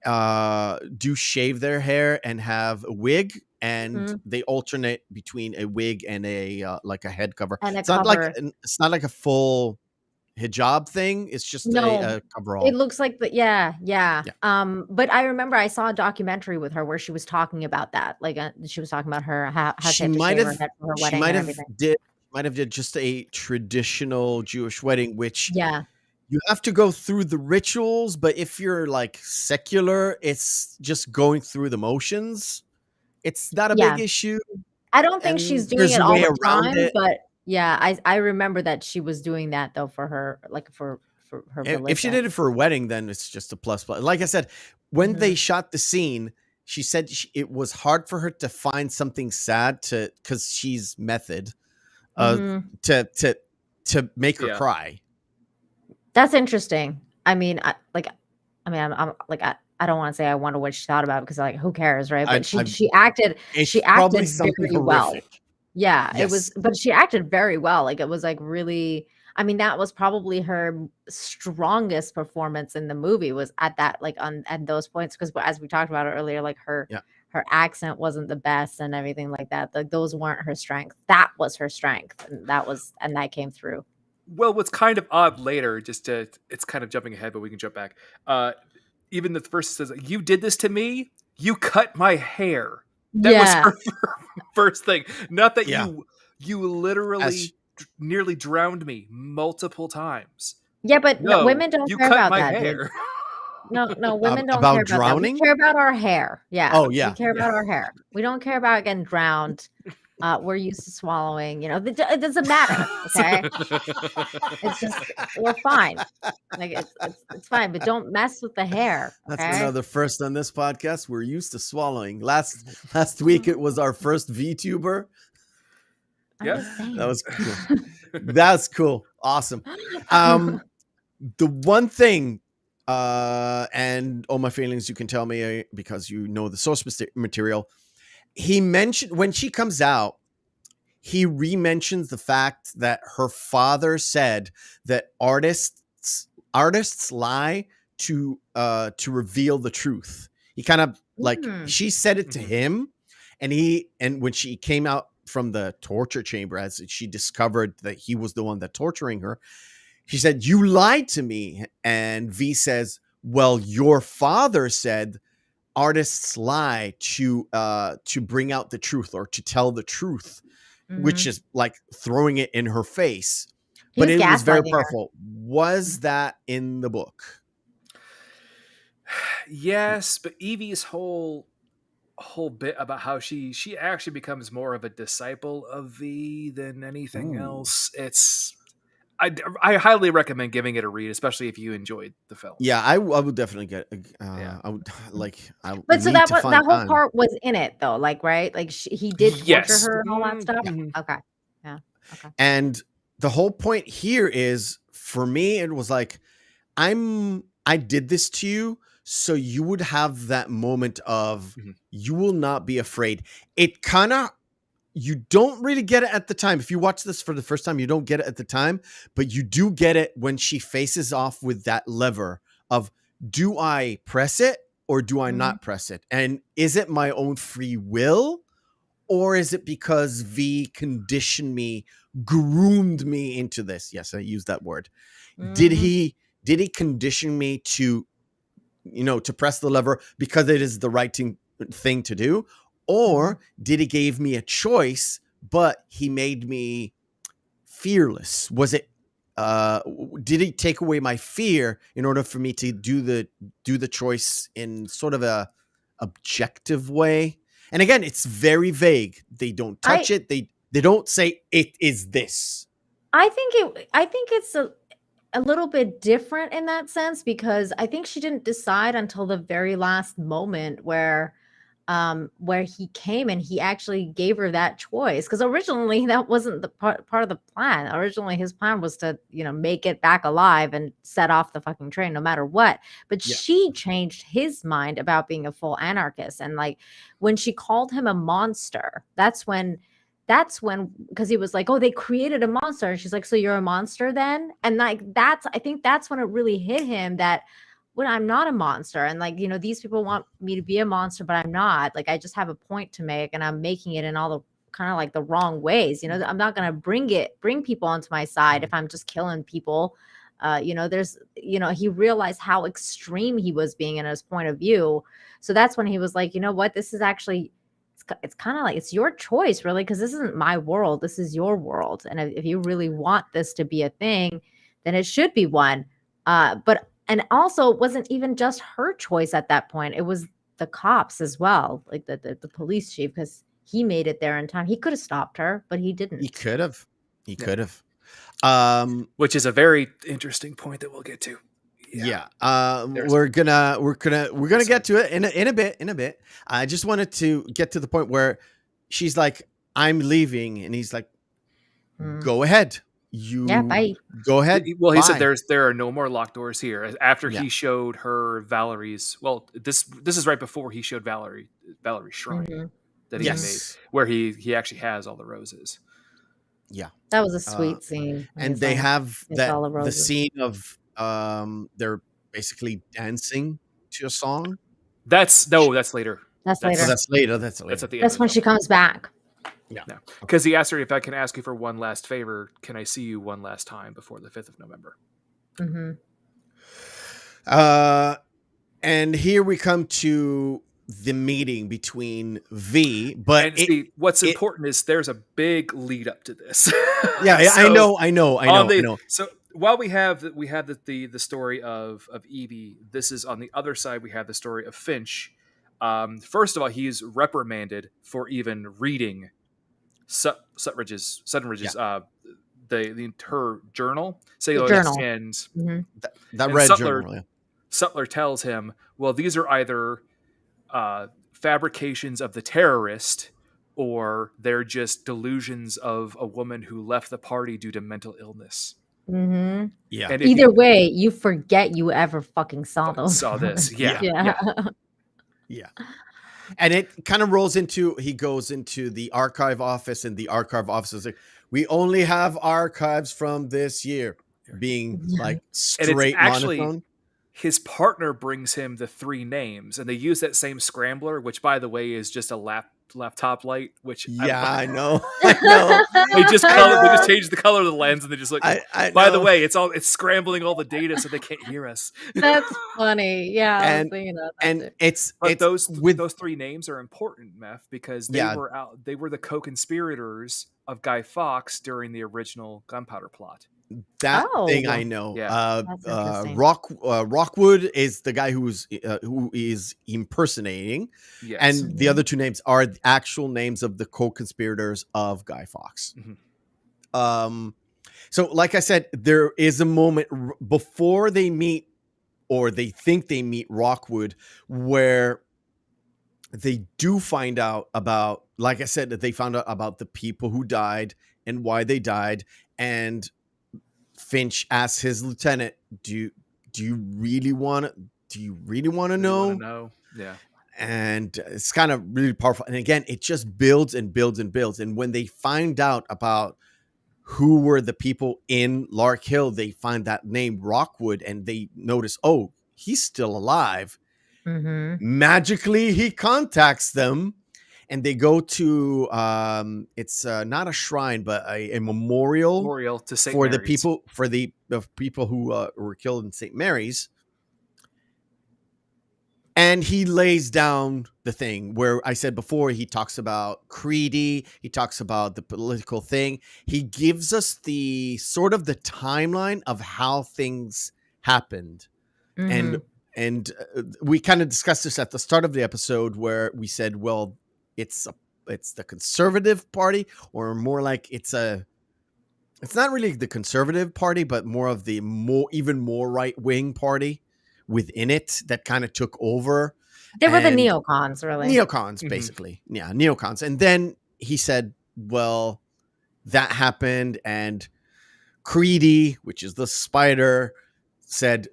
do shave their hair and have a wig, and they alternate between a wig and a like a head cover. It's not like a full hijab thing. It's just a coverall. It looks like yeah. But I remember I saw a documentary with her where she was talking about that. Like she was talking about how she might have for her wedding and everything. Might have did just a traditional Jewish wedding, which you have to go through the rituals. But if you're like secular, it's just going through the motions. It's not a big issue. I don't think she's doing it all the time, but yeah, I remember that she was doing that though for her, like for her religion. If she did it for a wedding, then it's just a plus. Like I said, when they shot the scene, she said it was hard for her to find something sad because she's method, to make her cry. That's interesting. I mean, I'm like I don't want to say I wonder what she thought about it because like who cares, right? But she acted very well. Yeah, it was, but she acted very well. Like it was like really, I mean, that was probably her strongest performance in the movie was at that, like at those points. Because as we talked about it earlier, like her accent wasn't the best and everything like that. Like those weren't her strength. That was her strength. And that came through. Well, what's kind of odd later, it's kind of jumping ahead, but we can jump back. Even the first says, "You did this to me. You cut my hair." That was her first thing. Not that you literally nearly drowned me multiple times. Yeah, but women don't care about that. Hair. No, women don't care about drowning. That. We care about our hair. Yeah. Oh yeah. We care about our hair. We don't care about getting drowned. We're used to swallowing. You know, it doesn't matter. Okay. It's just we're fine. Like it's fine, but don't mess with the hair. Okay? That's another first on this podcast. We're used to swallowing. Last week it was our first VTuber. Yeah, that was cool. That's cool. Awesome. The one thing, and all my feelings, you can tell me because you know the source material. He mentioned when she comes out, he re-mentions the fact that her father said that artists lie to reveal the truth. He kind of like she said it to him, and when she came out from the torture chamber, as she discovered that he was the one that torturing her, she said, "You lied to me." And V says, "Well, your father said artists lie to bring out the truth or to tell the truth," which is like throwing it in her face. But it was very powerful. Was that in the book? Yes, but Evie's whole bit about how she actually becomes more of a disciple of V than anything else. I highly recommend giving it a read, especially if you enjoyed the film. Yeah, I would definitely get. I would like. But so that whole part was in it though, like right, like he did torture her and all that stuff. Okay, yeah, okay. And the whole point here is, for me, it was like, I did this to you, so you would have that moment of you will not be afraid. It kind of. You don't really get it at the time. If you watch this for the first time, you don't get it at the time, but you do get it when she faces off with that lever of, do I press it or do I not press it? And is it my own free will, or is it because V conditioned me, groomed me into this? Yes, I used that word. Did he condition me to press the lever because it is the right thing to do? Or did he give me a choice but he made me fearless. Was it? Did he take away my fear in order for me to do the choice in sort of a objective way? And again, it's very vague. They don't touch it. They don't say it is this. I think it's a little bit different in that sense, because I think she didn't decide until the very last moment where he came and he actually gave her that choice, because originally that wasn't the part of the plan. Originally his plan was to, make it back alive and set off the fucking train no matter what. But she changed his mind about being a full anarchist. And like when she called him a monster, that's when, because he was like, oh, they created a monster, and she's like, so you're a monster then? And like I think that's when it really hit him that, when I'm not a monster, and like, these people want me to be a monster, but I'm not. Like, I just have a point to make, and I'm making it in all the kind of like the wrong ways. I'm not going to bring people onto my side if I'm just killing people. He realized how extreme he was being in his point of view. So that's when he was like, you know what, this is actually, it's kind of like, it's your choice really, because this isn't my world, this is your world. And if you really want this to be a thing, then it should be one. And also it wasn't even just her choice at that point. It was the cops as well, like the police chief, because he made it there in time. He could have stopped her, but he didn't. He could have. Which is a very interesting point that we'll get to. Yeah. We're gonna get to it in a bit. I just wanted to get to the point where she's like, I'm leaving, and he's like, go ahead. Bye. Go ahead. Well, he said there are no more locked doors here. After he showed her Valerie's, well, this is right before he showed Valerie's shrine that he made, where he actually has all the roses. Yeah, that was a sweet scene. And they have the scene of they're basically dancing to a song. That's later. That's later. That's later. That's at the end. That's when she comes back. Yeah, because he asked her, if I can ask you for one last favor, can I see you one last time before the 5th of November? And here we come to the meeting between V, but what's important is there's a big lead up to this. Yeah, so, I know. So while we have the story of Evie, this is on the other side. We have the story of Finch. First of all, he's reprimanded for even reading Suttonridge's her journal. And that red journal. Sutler tells him, well, these are either fabrications of the terrorist, or they're just delusions of a woman who left the party due to mental illness. Mm-hmm. Yeah. And either way, you forget you ever fucking saw those. Saw this. Yeah. And it kind of rolls into, he goes into the archive office, and the archive office is like, we only have archives from this year, being like straight monotone. His partner brings him the 3 names, and they use that same scrambler, which, by the way, is just a laptop light. Which I know. They just changed the color of the lens, and they just like. By the way, it's scrambling all the data so they can't hear us. That's funny. Yeah, those 3 names are important, Meph, because they were the co-conspirators of Guy Fawkes during the original gunpowder plot. That thing I know. Yeah. Rockwood is the guy who is impersonating, and the other 2 names are the actual names of the co-conspirators of Guy Fawkes. So, like I said, there is a moment before they meet, or they think they meet Rockwood, where they do find out about, like I said, that they found out about the people who died and why they died, and Finch asks his lieutenant, "Do you really want to know?" Yeah. And it's kind of really powerful. And again, it just builds and builds and builds. And when they find out about who were the people in Lark Hill, they find that name Rockwood, and they notice, oh, he's still alive. Magically, he contacts them. And they go to it's not a shrine, but a memorial to St. for Mary's. the people who were killed in St. Mary's. And he lays down the thing where I said before, he talks about Creedy, he talks about the political thing. He gives us the sort of the timeline of how things happened. Mm-hmm. And we kind of discussed this at the start of the episode where we said, well, it's the Conservative Party, or more like it's not really the Conservative Party, but more of the even more right wing party within it that kind of took over. They were the neocons, really. Neocons, basically. Yeah, neocons. And then he said, well, that happened, and Creedy, which is the spider, said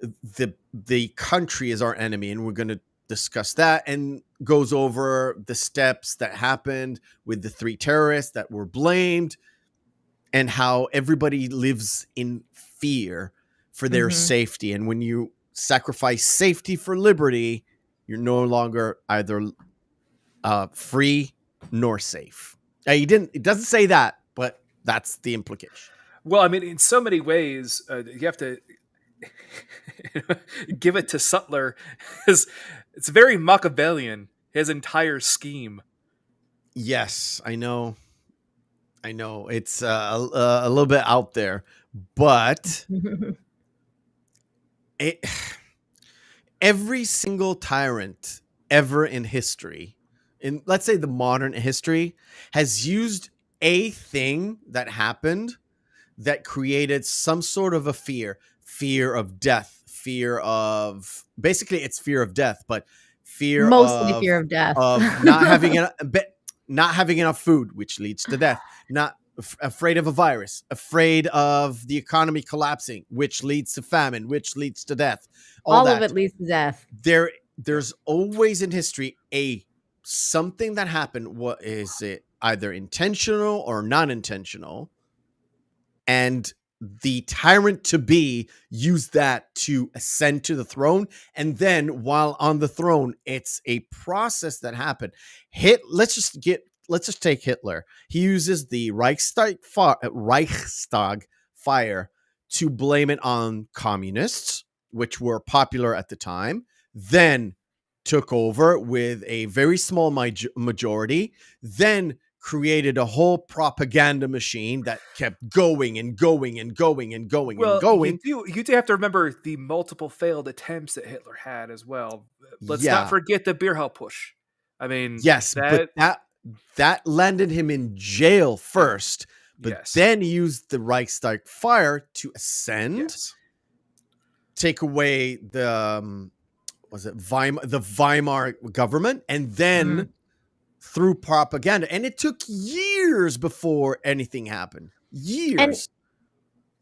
the country is our enemy, and we're going to discuss that, and goes over the steps that happened with the 3 terrorists that were blamed, and how everybody lives in fear for their safety. And when you sacrifice safety for liberty, you're no longer either free nor safe. It doesn't say that, but that's the implication. Well, I mean, in so many ways, you have to give it to Sutler. It's very Machiavellian, his entire scheme. Yes, I know. It's a little bit out there, but every single tyrant ever in history, in let's say the modern history, has used a thing that happened that created some sort of a fear of death, basically it's fear of death, but mostly fear of death, of not having enough food, which leads to death, not afraid of a virus, afraid of the economy collapsing, which leads to famine, which leads to death. All of it leads to death. There's always in history something that happened. What is it? Either intentional or non-intentional. And the tyrant to be used that to ascend to the throne. And then while on the throne, it's a process that happened. Let's just take Hitler. He uses the Reichstag fire to blame it on communists, which were popular at the time, then took over with a very small majority, then created a whole propaganda machine that kept going and going and going and going and going. You do have to remember the multiple failed attempts that Hitler had as well. Let's not forget the Beerhell push. I mean, yes, but that landed him in jail first, but then he used the Reichstag fire to ascend, take away the the Weimar government, and then through propaganda. And it took years before anything happened. Years.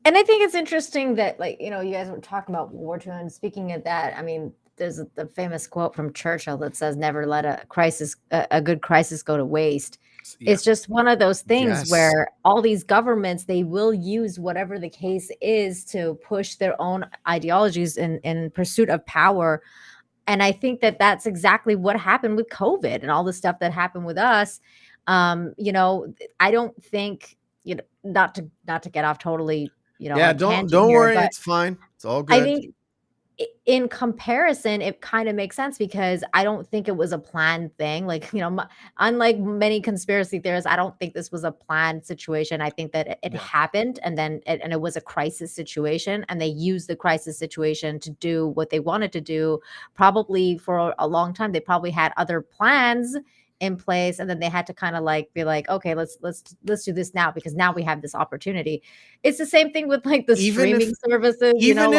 And I think it's interesting that, like, you guys were talking about War II, and speaking of that, I mean, there's the famous quote from Churchill that says, never let a good crisis go to waste. Yeah. It's just one of those things where all these governments, they will use whatever the case is to push their own ideologies in pursuit of power. And I think that that's exactly what happened with COVID and all the stuff that happened with us. I don't think, not to get off totally, don't worry, it's fine. It's all good. I think in comparison, it kind of makes sense, because I don't think it was a planned thing. Like, unlike many conspiracy theorists, I don't think this was a planned situation. I think that it happened, and then it was a crisis situation, and they used the crisis situation to do what they wanted to do. Probably for a long time, they probably had other plans in place, and then they had to kind of be like, okay, let's do this now, because now we have this opportunity. It's the same thing with like the streaming services, even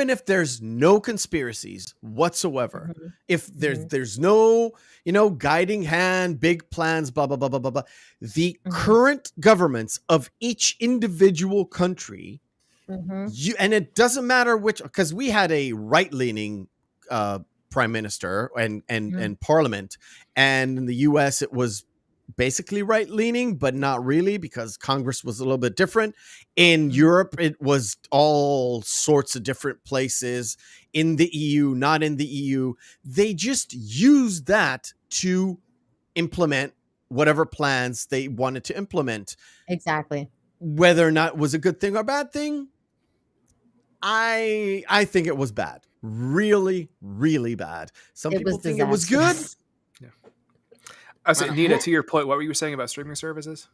if there's no conspiracies whatsoever, if there's no guiding hand, big plans, blah blah blah blah blah blah, the current governments of each individual country, and it doesn't matter which, because we had a right-leaning prime minister and parliament, and in the US it was basically right-leaning, but not really, because Congress was a little bit different. In Europe, it was all sorts of different places. In the EU, not in the EU, they just used that to implement whatever plans they wanted to implement. Exactly. Whether or not it was a good thing or bad thing, I think it was bad. really, really bad. Some It people was think it was good. disastrous. Yeah. I was Nina, to your point, what were you saying about streaming services?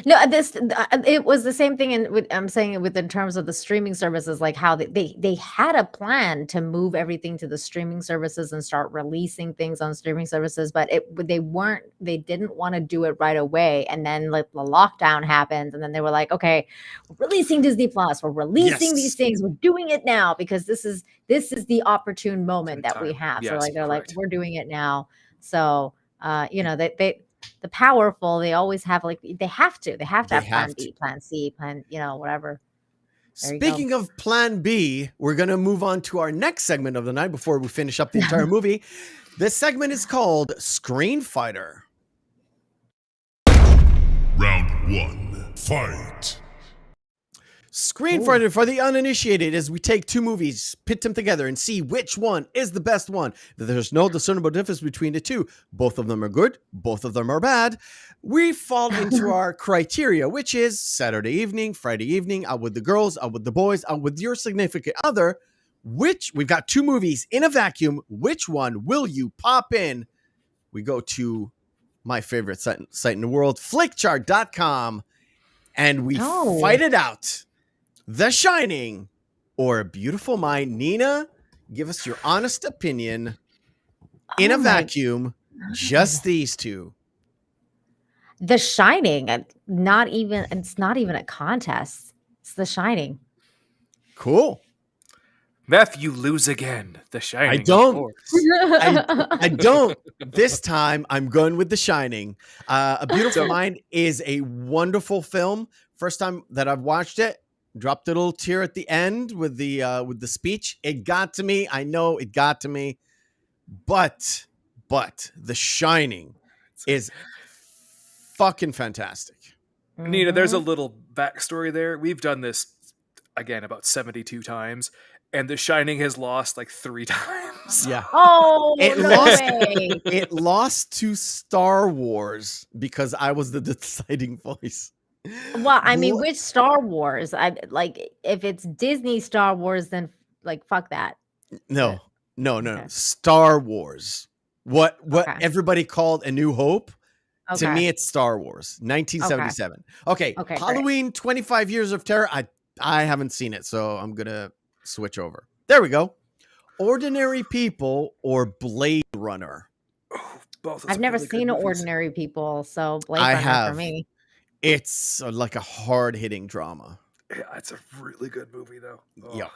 No, it was the same thing. And I'm saying it in terms of the streaming services, like how they had a plan to move everything to the streaming services and start releasing things on streaming services, but they didn't want to do it right away. And then like the lockdown happened, and then they were like, okay, we're releasing Disney Plus, we're releasing these things, we're doing it now because this is the opportune moment that we have. So like they're like, we're doing it now. So the powerful, they always have they have to have plan B, plan C, plan, whatever. Speaking of plan B, we're going to move on to our next segment of the night before we finish up the entire movie. This segment is called Screen Fighter. Round 1, fight. Screen Fighter for the uninitiated is we take two movies, pit them together, and see which one is the best one. There's no discernible difference between the two. Both of them are good. Both of them are bad. We fall into our criteria, which is Saturday evening, Friday evening, out with the girls, out with the boys, out with your significant other. We've got two movies in a vacuum. Which one will you pop in? We go to my favorite site in the world, flickchart.com, and we fight it out. The Shining or A Beautiful Mind. Nina, give us your honest opinion in a vacuum, just these two. The Shining, it's not even a contest. It's The Shining. Cool. Meth, you lose again. The Shining. I don't. I don't. This time, I'm going with The Shining. A Beautiful Mind is a wonderful film. First time that I've watched it. Dropped a little tear at the end with the speech. It got to me. I know it got to me. But The Shining is fucking fantastic. Nina, there's a little backstory there. We've done this again about 72 times, and The Shining has lost like 3 times. Yeah. Oh, it lost to Star Wars because I was the deciding voice. Well, I mean, which Star Wars? If it's Disney Star Wars, then like fuck that. No. Star Wars. What everybody called A New Hope. Okay. To me, it's Star Wars, 1977. Okay. Halloween, great. 25 Years of Terror. I haven't seen it, so I'm gonna switch over. There we go. Ordinary People or Blade Runner. Both. I've never seen Ordinary People, so Blade Runner for me. It's like a hard-hitting drama. Yeah, it's a really good movie, though. Oh. Yeah.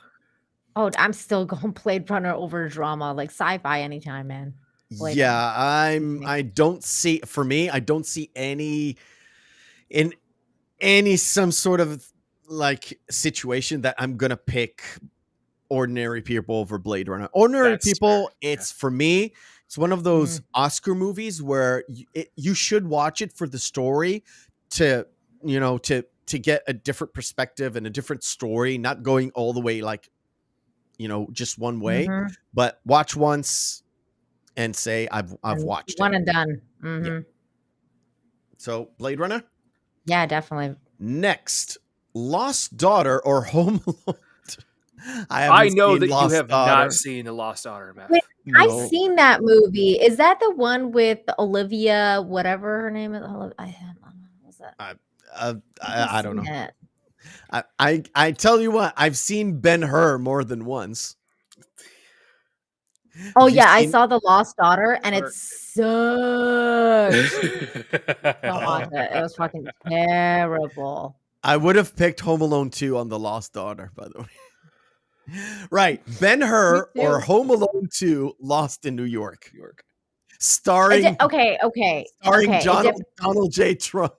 Oh, I'm still going Blade Runner over drama, like sci-fi anytime, man. Blade Runner. I don't see any some sort of like situation that I'm gonna pick Ordinary People over Blade Runner. Ordinary People, it's for me. It's one of those Oscar movies where you should watch it for the story. To get a different perspective and a different story, not going all the way just one way, but watch once and say I've watched one it. And done. Mm-hmm. Yeah. So Blade Runner? Yeah, definitely. Next, Lost Daughter or Home Alone. I know that you have not seen The Lost Daughter, Matt. No. I've seen that movie. Is that the one with Olivia, whatever her name is? I don't know. I tell you what, I've seen Ben-Hur more than once. Oh yeah, I saw The Lost Daughter and it sucked. Don't watch it. It was fucking terrible. I would have picked Home Alone 2 on The Lost Daughter, by the way. Right, Ben-Hur or Home Alone 2, Lost in New York. Starring Donald J. Trump.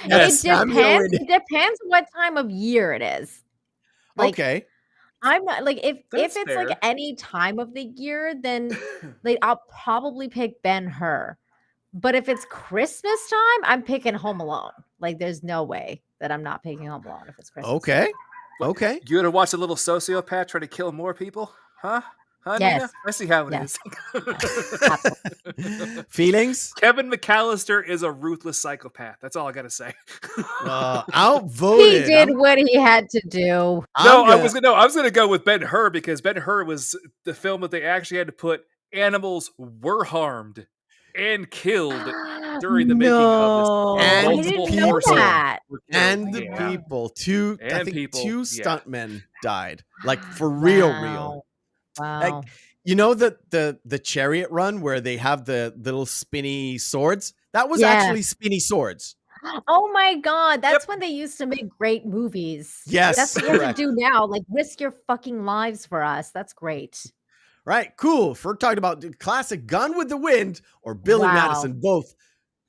Yes, it depends what time of year it is. Okay. I'm not like if it's fair. Like any time of the year, then I'll probably pick Ben-Hur. But if it's Christmas time, I'm picking Home Alone. Like there's no way that I'm not picking Home Alone if it's Christmas. Okay. Time. Okay. You gonna watch a little sociopath try to kill more people? Huh? Huh, Yes. Nina? I see how it Yes. is. Feelings? Kevin McAllister is a ruthless psychopath. That's all I gotta say. Outvoted. He did what he had to do. I was gonna go with Ben-Hur because Ben-Hur was the film that they actually had to put animals were harmed and killed during the making of this. And I didn't know people. that. And the people. I think two stuntmen died. Like for real. Wow. Like, you know the chariot run where they have the little spinny swords? That was actually spinny swords. Oh my God. That's when they used to make great movies. Yes. That's what you have to do now. Like, risk your fucking lives for us. That's great. Right. Cool. If we're talking about the classic Gone with the Wind or Billy Madison, both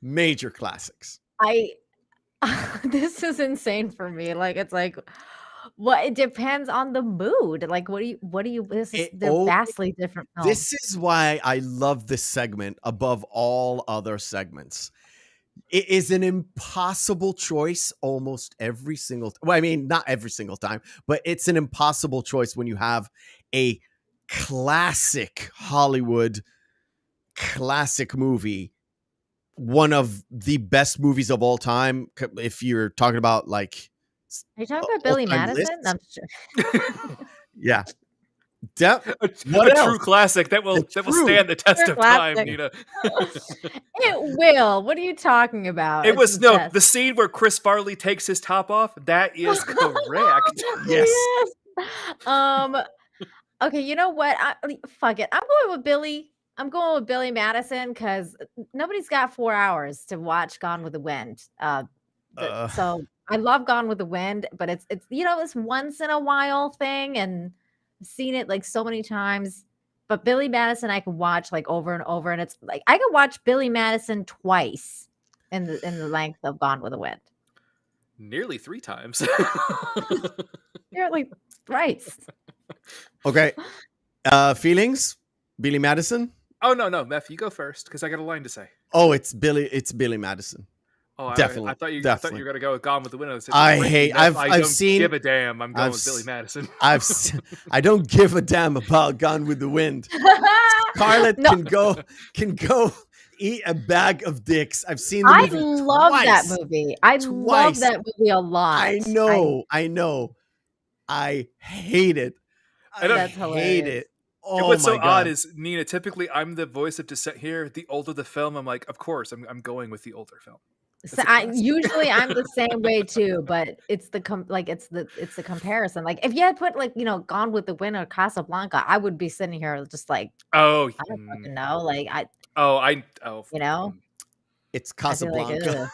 major classics. This is insane for me. Like, it's like, well, it depends on the mood. Like, they're vastly different films. This is why I love this segment above all other segments. It is an impossible choice almost every single time. Well, I mean, not every single time, but it's an impossible choice when you have a classic Hollywood classic movie, one of the best movies of all time. If you're talking about like, are you talking about Billy Madison? No, I'm sure. Yeah. What a true classic that will stand the test of time, Nina. It will. What are you talking about? It was the scene where Chris Farley takes his top off. That is correct. Yes. Okay, you know what? Fuck it. I'm going with Billy. I'm going with Billy Madison because nobody's got 4 hours to watch Gone with the Wind. So I love Gone with the Wind, but it's this once in a while thing, and I've seen it like so many times. But Billy Madison, I can watch like over and over, and it's like I can watch Billy Madison twice in the length of Gone with the Wind. Nearly 3 times. Nearly thrice. Okay. Feelings? Billy Madison? Oh no, Meph, you go first because I got a line to say. Oh, it's Billy Madison. Oh, definitely. I thought you were gonna go with Gone with the Wind. I've seen. Give a damn. I'm going with Billy Madison. I don't give a damn about Gone with the Wind. Scarlett can go eat a bag of dicks. I've seen the movie. I love that movie. I love that movie a lot. I know. I hate it. That's hilarious. Oh, what's so God. odd is, Nina, typically I'm the voice of dissent here. The older the film, I'm like, of course, I'm going with the older film. So usually I'm the same way too, but it's the comparison. Like if you had put Gone with the Wind or Casablanca, I would be sitting here just like, I don't fucking know. Like it's Casablanca. Like,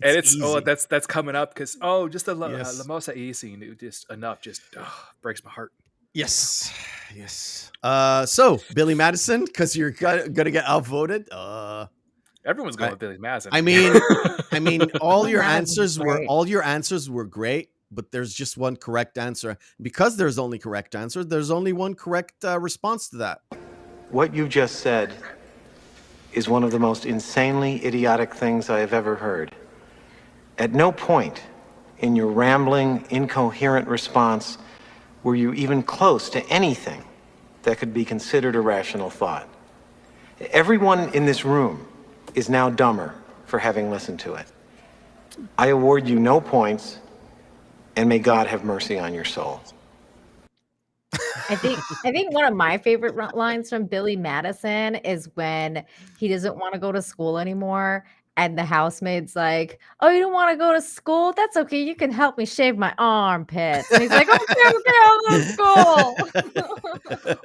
and it's that's coming up because just the La Mosa E scene, just breaks my heart. Yes. So Billy Madison, because you're gonna get outvoted. Everyone's going with Billy Madison. I mean, all your answers were great, but there's just one correct answer. Because there's only correct answer, there's only one correct response to that. What you just said is one of the most insanely idiotic things I have ever heard. At no point in your rambling, incoherent response were you even close to anything that could be considered a rational thought. Everyone in this room is now dumber for having listened to it. I award you no points, and may God have mercy on your soul. I think one of my favorite lines from Billy Madison is when he doesn't want to go to school anymore. And the housemaid's like, "Oh, you don't want to go to school? That's okay. You can help me shave my armpits." And he's like, "Okay, I'll go to school."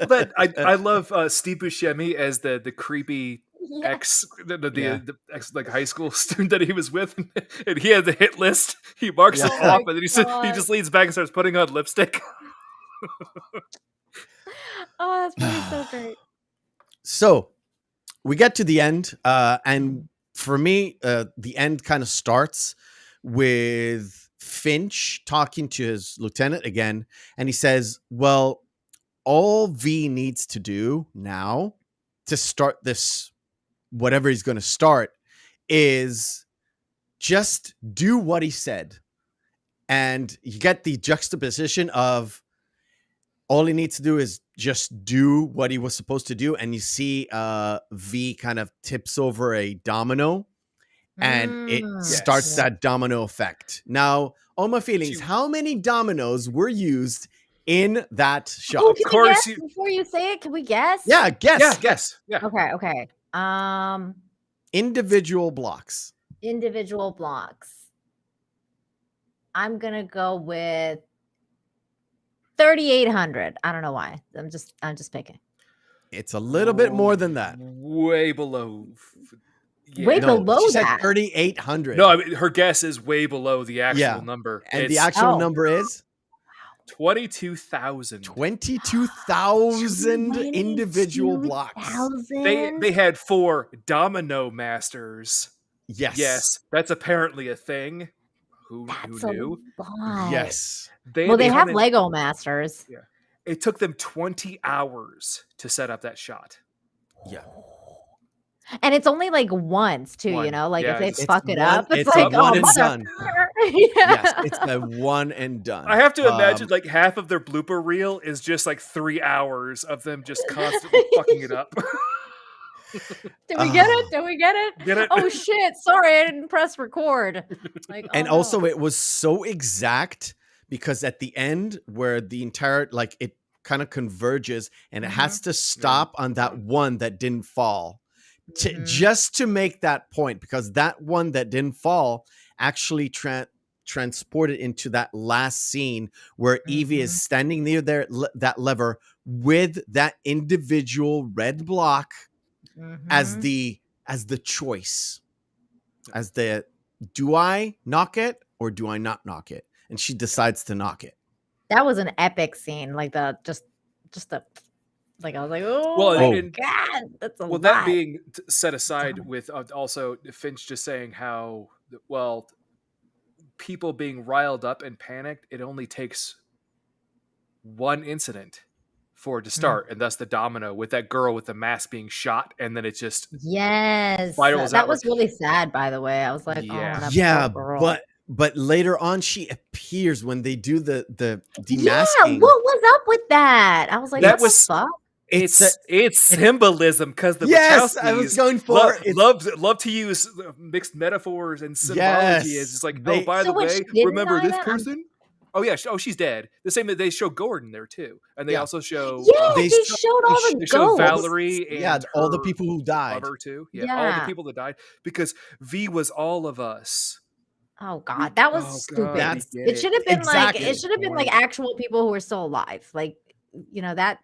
But I love Steve Buscemi as the creepy ex, the ex like high school student that he was with, and he had the hit list. He marks it off, and then he just leans back and starts putting on lipstick. Oh, that's so great. So we get to the end, and for me, the end kind of starts with Finch talking to his lieutenant again, and he says, well, all V needs to do now to start this, whatever he's going to start, is just do what he said. And you get the juxtaposition of all he needs to do is just do what he was supposed to do, and you see V kind of tips over a domino, and it starts that domino effect. Now, all my feelings, how many dominoes were used in that shot? Oh, can we guess before you say it? Can we guess? Yeah, guess. Yeah, guess. Yeah. Okay. Individual blocks. Individual blocks. I'm gonna go with 3,800. I don't know why. I'm just picking. It's a little bit more than that. Way below. Yeah. Way below she that. Said 3,800. No, I mean, her guess is way below the actual number. And the actual number is 22,000. 22,000 individual blocks. They had 4 domino masters. Yes, that's apparently a thing. Who knew? Yes. They have Lego masters. Yeah. It took them 20 hours to set up that shot. Yeah. And it's only like once too, you know, like if they fuck it up, it's like one and done. Yes, it's a one and done. I have to imagine like half of their blooper reel is just like 3 hours of them just constantly fucking it up. Did we get it? Did we get it? Get it? Oh shit! Sorry, I didn't press record. Like, and also, it was so exact because at the end, where the entire it kind of converges, and it has to stop on that one that didn't fall, just to make that point, because that one that didn't fall actually transported into that last scene where Evie is standing near that lever with that individual red block. As the choice, as the do I knock it or do I not knock it? And she decides to knock it. That was an epic scene, like just the I was like, God, that's a lot. That being set aside with also Finch just saying how people being riled up and panicked, it only takes one incident for it to start, and thus the domino with that girl with the mask being shot, and then it's just that was really sad, by the way. I was like, but later on she appears when they do the demasking. What was up with that? I was like, that was fuck? It's symbolism, because the Wachowskis I was going for love to use mixed metaphors and symbology. It's just like, by the way, remember this person? Oh yeah, she's dead. The same that they show Gordon there too, and they also show they showed all the ghosts. Valerie and all the people who died. Lover too. All the people that died, because V was all of us. Oh God, that was stupid. It should have been like actual people who were still alive. Like, you know, that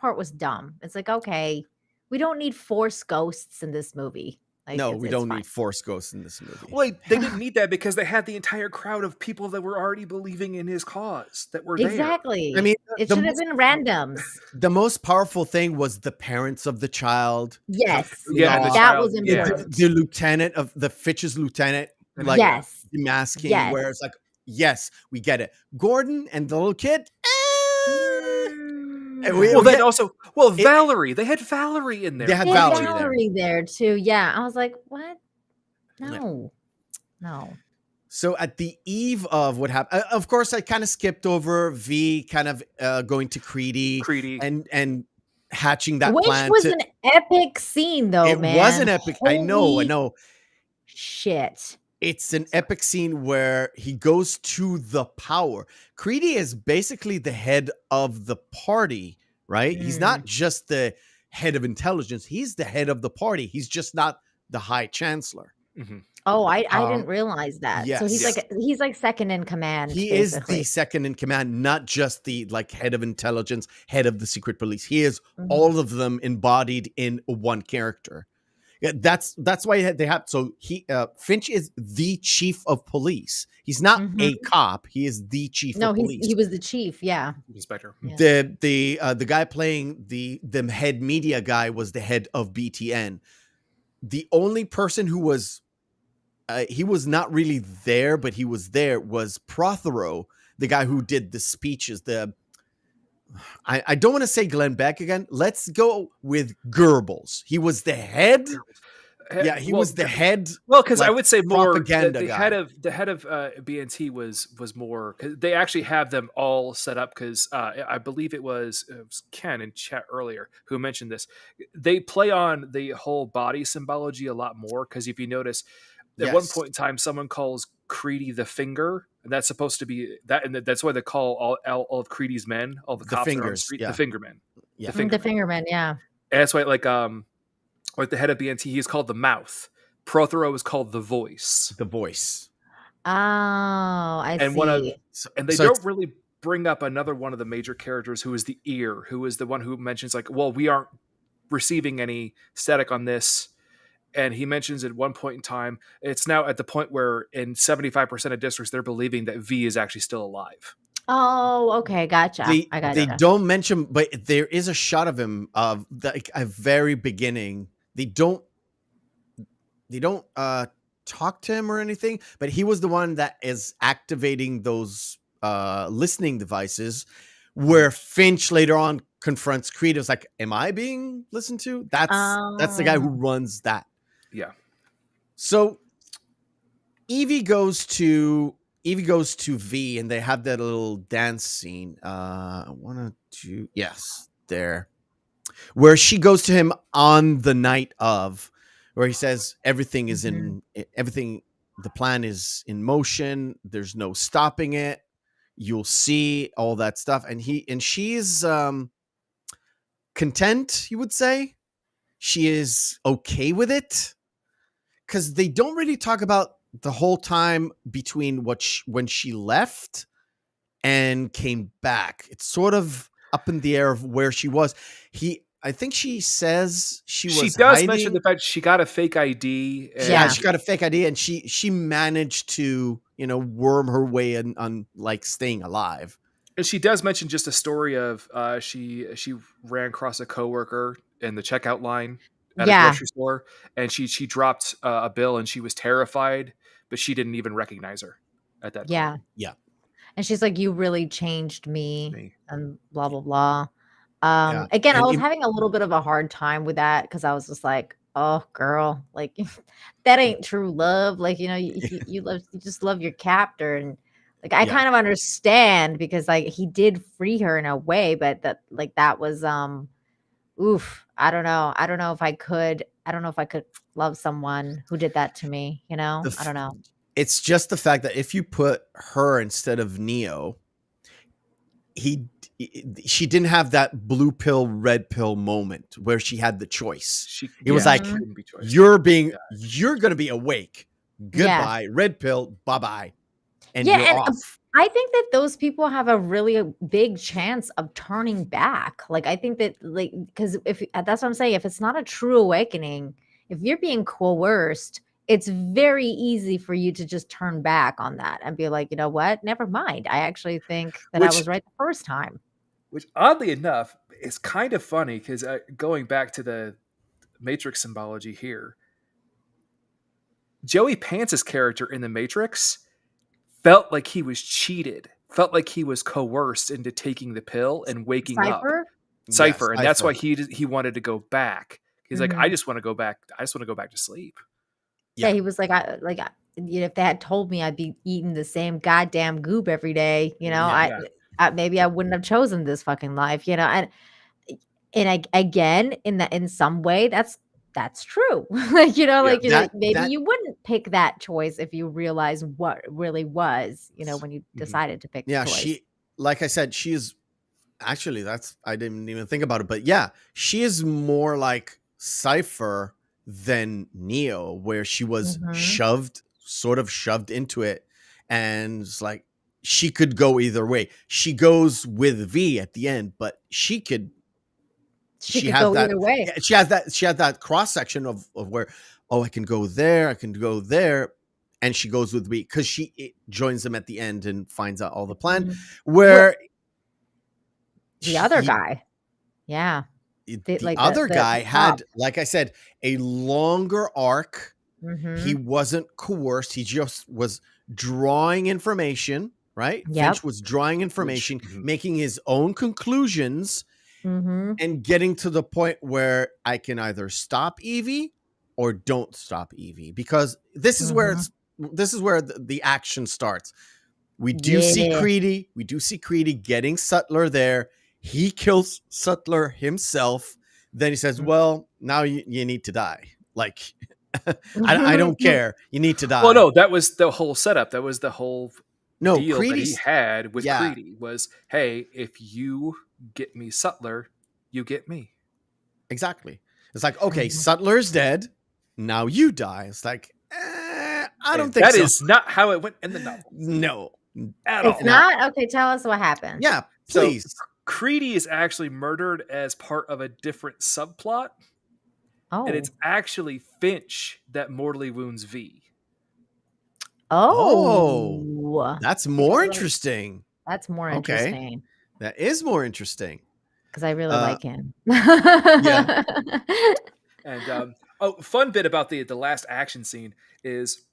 part was dumb. It's like, okay, we don't need Force ghosts in this movie. Like, no, we don't need Force ghosts in this movie. Well, they didn't need that because they had the entire crowd of people that were already believing in his cause that were there. Exactly. I mean, it should have been randoms. The most powerful thing was the parents of the child. Yes. That was important. The lieutenant of the Fitch's lieutenant, masking, where it's like, yes, we get it. Gordon and the little kid. Valerie. They had Valerie in there. They had Valerie there too. Yeah, I was like, what? No. So at the eve of what happened, of course, I kind of skipped over V kind of going to Creedy and hatching that plan. Which was an epic scene, though, man. It was an epic. I know. Shit. It's an epic scene where he goes to the power. Creedy is basically the head of the party, right? He's not just the head of intelligence. He's the head of the party. He's just not the High Chancellor. Mm-hmm. Oh, I didn't realize that. Yes. So he's like second in command. He is the second in command, not just the head of intelligence, head of the secret police. He is all of them embodied in one character. Yeah, that's why they have. So Finch is the chief of police. He's not a cop. He is the chief of police. He was the chief. Yeah, inspector. Yeah. The guy playing the head media guy was the head of BTN. The only person who was he was not really there, but he was there was Prothero, the guy who did the speeches. I don't want to say Glenn Beck again. Let's go with Goebbels. He was the head Yeah, he was the head. Well, because I would say more propaganda the guy. head of BNT was more. Cause they actually have them all set up because I believe it was Ken in chat earlier who mentioned this. They play on the whole body symbology a lot more because if you notice, at one point in time, someone calls Creedy the finger, and that's supposed to be that, and that's why they call all of Creedy's men, all the cops that are on the street, the fingermen. Yeah, the fingermen. Yeah, and that's why like the head of BNT, he's called the mouth. Prothero is called the voice. The voice. Oh, I and see. And they don't really bring up another one of the major characters who is the ear, who is the one who mentions like, well, we aren't receiving any static on this. And he mentions at one point in time, it's now at the point where in 75% of districts, they're believing that V is actually still alive. Oh, okay, gotcha. I got it. They don't mention, but there is a shot of him of the very beginning. They don't talk to him or anything, but he was the one that is activating those listening devices where Finch later on confronts Creed. It was like, am I being listened to? That's the guy who runs that. Yeah. So Evie goes to V and they have that little dance scene. There. Where she goes to him on the night of, where he says everything is the plan is in motion. There's no stopping it. You'll see all that stuff. And she's content, you would say. She is okay with it. Because they don't really talk about the whole time between when she left and came back. It's sort of up in the air of where she was. I think she says she does hiding. Mention the fact she got a fake ID. She got a fake ID, and she managed to worm her way in on like staying alive. And she does mention just a story of she ran across a coworker in the checkout line at a grocery store, and she dropped a bill, and she was terrified, but she didn't even recognize her at that point. Yeah. And she's like, "You really changed me," and blah blah blah. Again, I was having a little bit of a hard time with that because I was just like, "Oh, girl, like that ain't true love. Like you just love your captor." And like I kind of understand because like he did free her in a way, but that was oof. I don't know if I could love someone who did that to me. I don't know. It's just the fact that if you put her instead of Neo, she didn't have that blue pill, red pill moment where she had the choice. It was like, you're going to be awake. Goodbye, red pill, bye-bye. And you're off. I think that those people have a really big chance of turning back. Like, I think that because if that's what I'm saying, if it's not a true awakening, if you're being coerced, it's very easy for you to just turn back on that and be like, you know what? Never mind. I actually think that I was right the first time. Which, oddly enough, is kind of funny because going back to the Matrix symbology here, Joey Pants's character in the Matrix felt like he was cheated, felt like he was coerced into taking the pill and waking up. Cypher, and that's why he wanted to go back. He's like, I just want to go back. I just want to go back to sleep. Yeah, he was like, if they had told me I'd be eating the same goddamn goop every day, maybe I wouldn't have chosen this fucking life, And again, in some way, that's true. Maybe you wouldn't pick that choice if you realize what it really was, when you decided to pick. Yeah, the choice. she, like I said, she is actually I didn't even think about it, but yeah, she is more like Cypher than Neo, where she was sort of shoved into it, and it's like she could go either way. She goes with V at the end, but she could go either way. She has that cross section of where, I can go there, I can go there, and she goes with V because she joins them at the end and finds out all the plan. Where the other guy, the other guy had, like I said, a longer arc. He wasn't coerced. He just was drawing information, right? Finch was drawing information, making his own conclusions, and getting to the point where I can either stop Evie or don't stop Evie, because this is where the action starts. We do see Creedy getting Sutler there. He kills Sutler himself. Then he says, well, now you need to die. Like, I don't care. You need to die. Well, no, that was the whole setup. That was the whole deal Creedy's, that he had with Creedy was, hey, if you get me Sutler, you get me. Exactly. It's like, okay, Sutler's dead. Now you die. It's like, I don't think that so. That is not how it went in the novel. No. It's not? Okay, tell us what happened. Yeah, please. So, Creedy is actually murdered as part of a different subplot. Oh. And it's actually Finch that mortally wounds V. Oh. That's more interesting. That's more interesting. Okay. That is more interesting. Because I really like him. Yeah. And fun bit about the last action scene is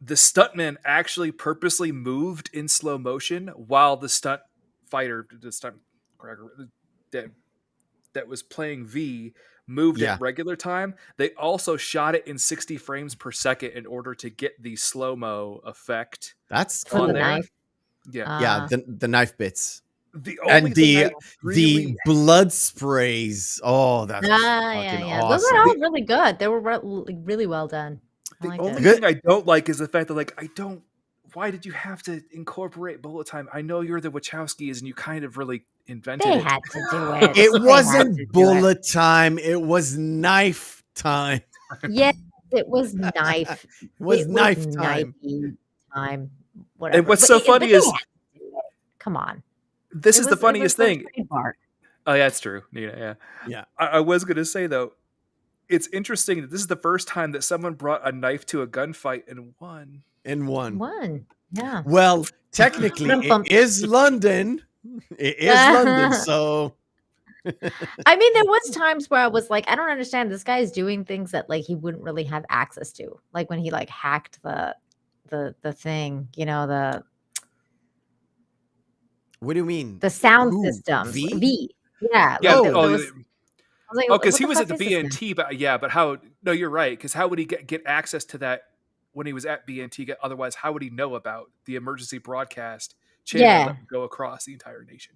the stuntman actually purposely moved in slow motion while the stunt fighter, the stunt that was playing V, moved at regular time. They also shot it in 60 frames per second in order to get the slow-mo effect. That's cool. The knife. Yeah, the knife bits. The blood sprays. Oh, that's fucking awesome. Those are all really good. They were really well done. The only thing I don't like is the fact that why did you have to incorporate bullet time? I know you're the Wachowskis and you kind of really invented it. They had to do it. It wasn't bullet time. It was knife time. Yes, it was knife. It was knife time. Whatever. And what's so funny is, come on. This is the funniest thing. Oh, yeah, it's true. Yeah. I was going to say, though, it's interesting that this is the first time that someone brought a knife to a gunfight and won. Yeah. Well, technically, it is London. It is London, so... I mean, there was times where I was like, I don't understand. This guy is doing things that like he wouldn't really have access to. Like when he like hacked the thing, the... What do you mean? The sound system. V? Yeah. Because he was at the BNT, but how? No, you're right. Because how would he get access to that when he was at BNT? Otherwise, how would he know about the emergency broadcast channel that would go across the entire nation?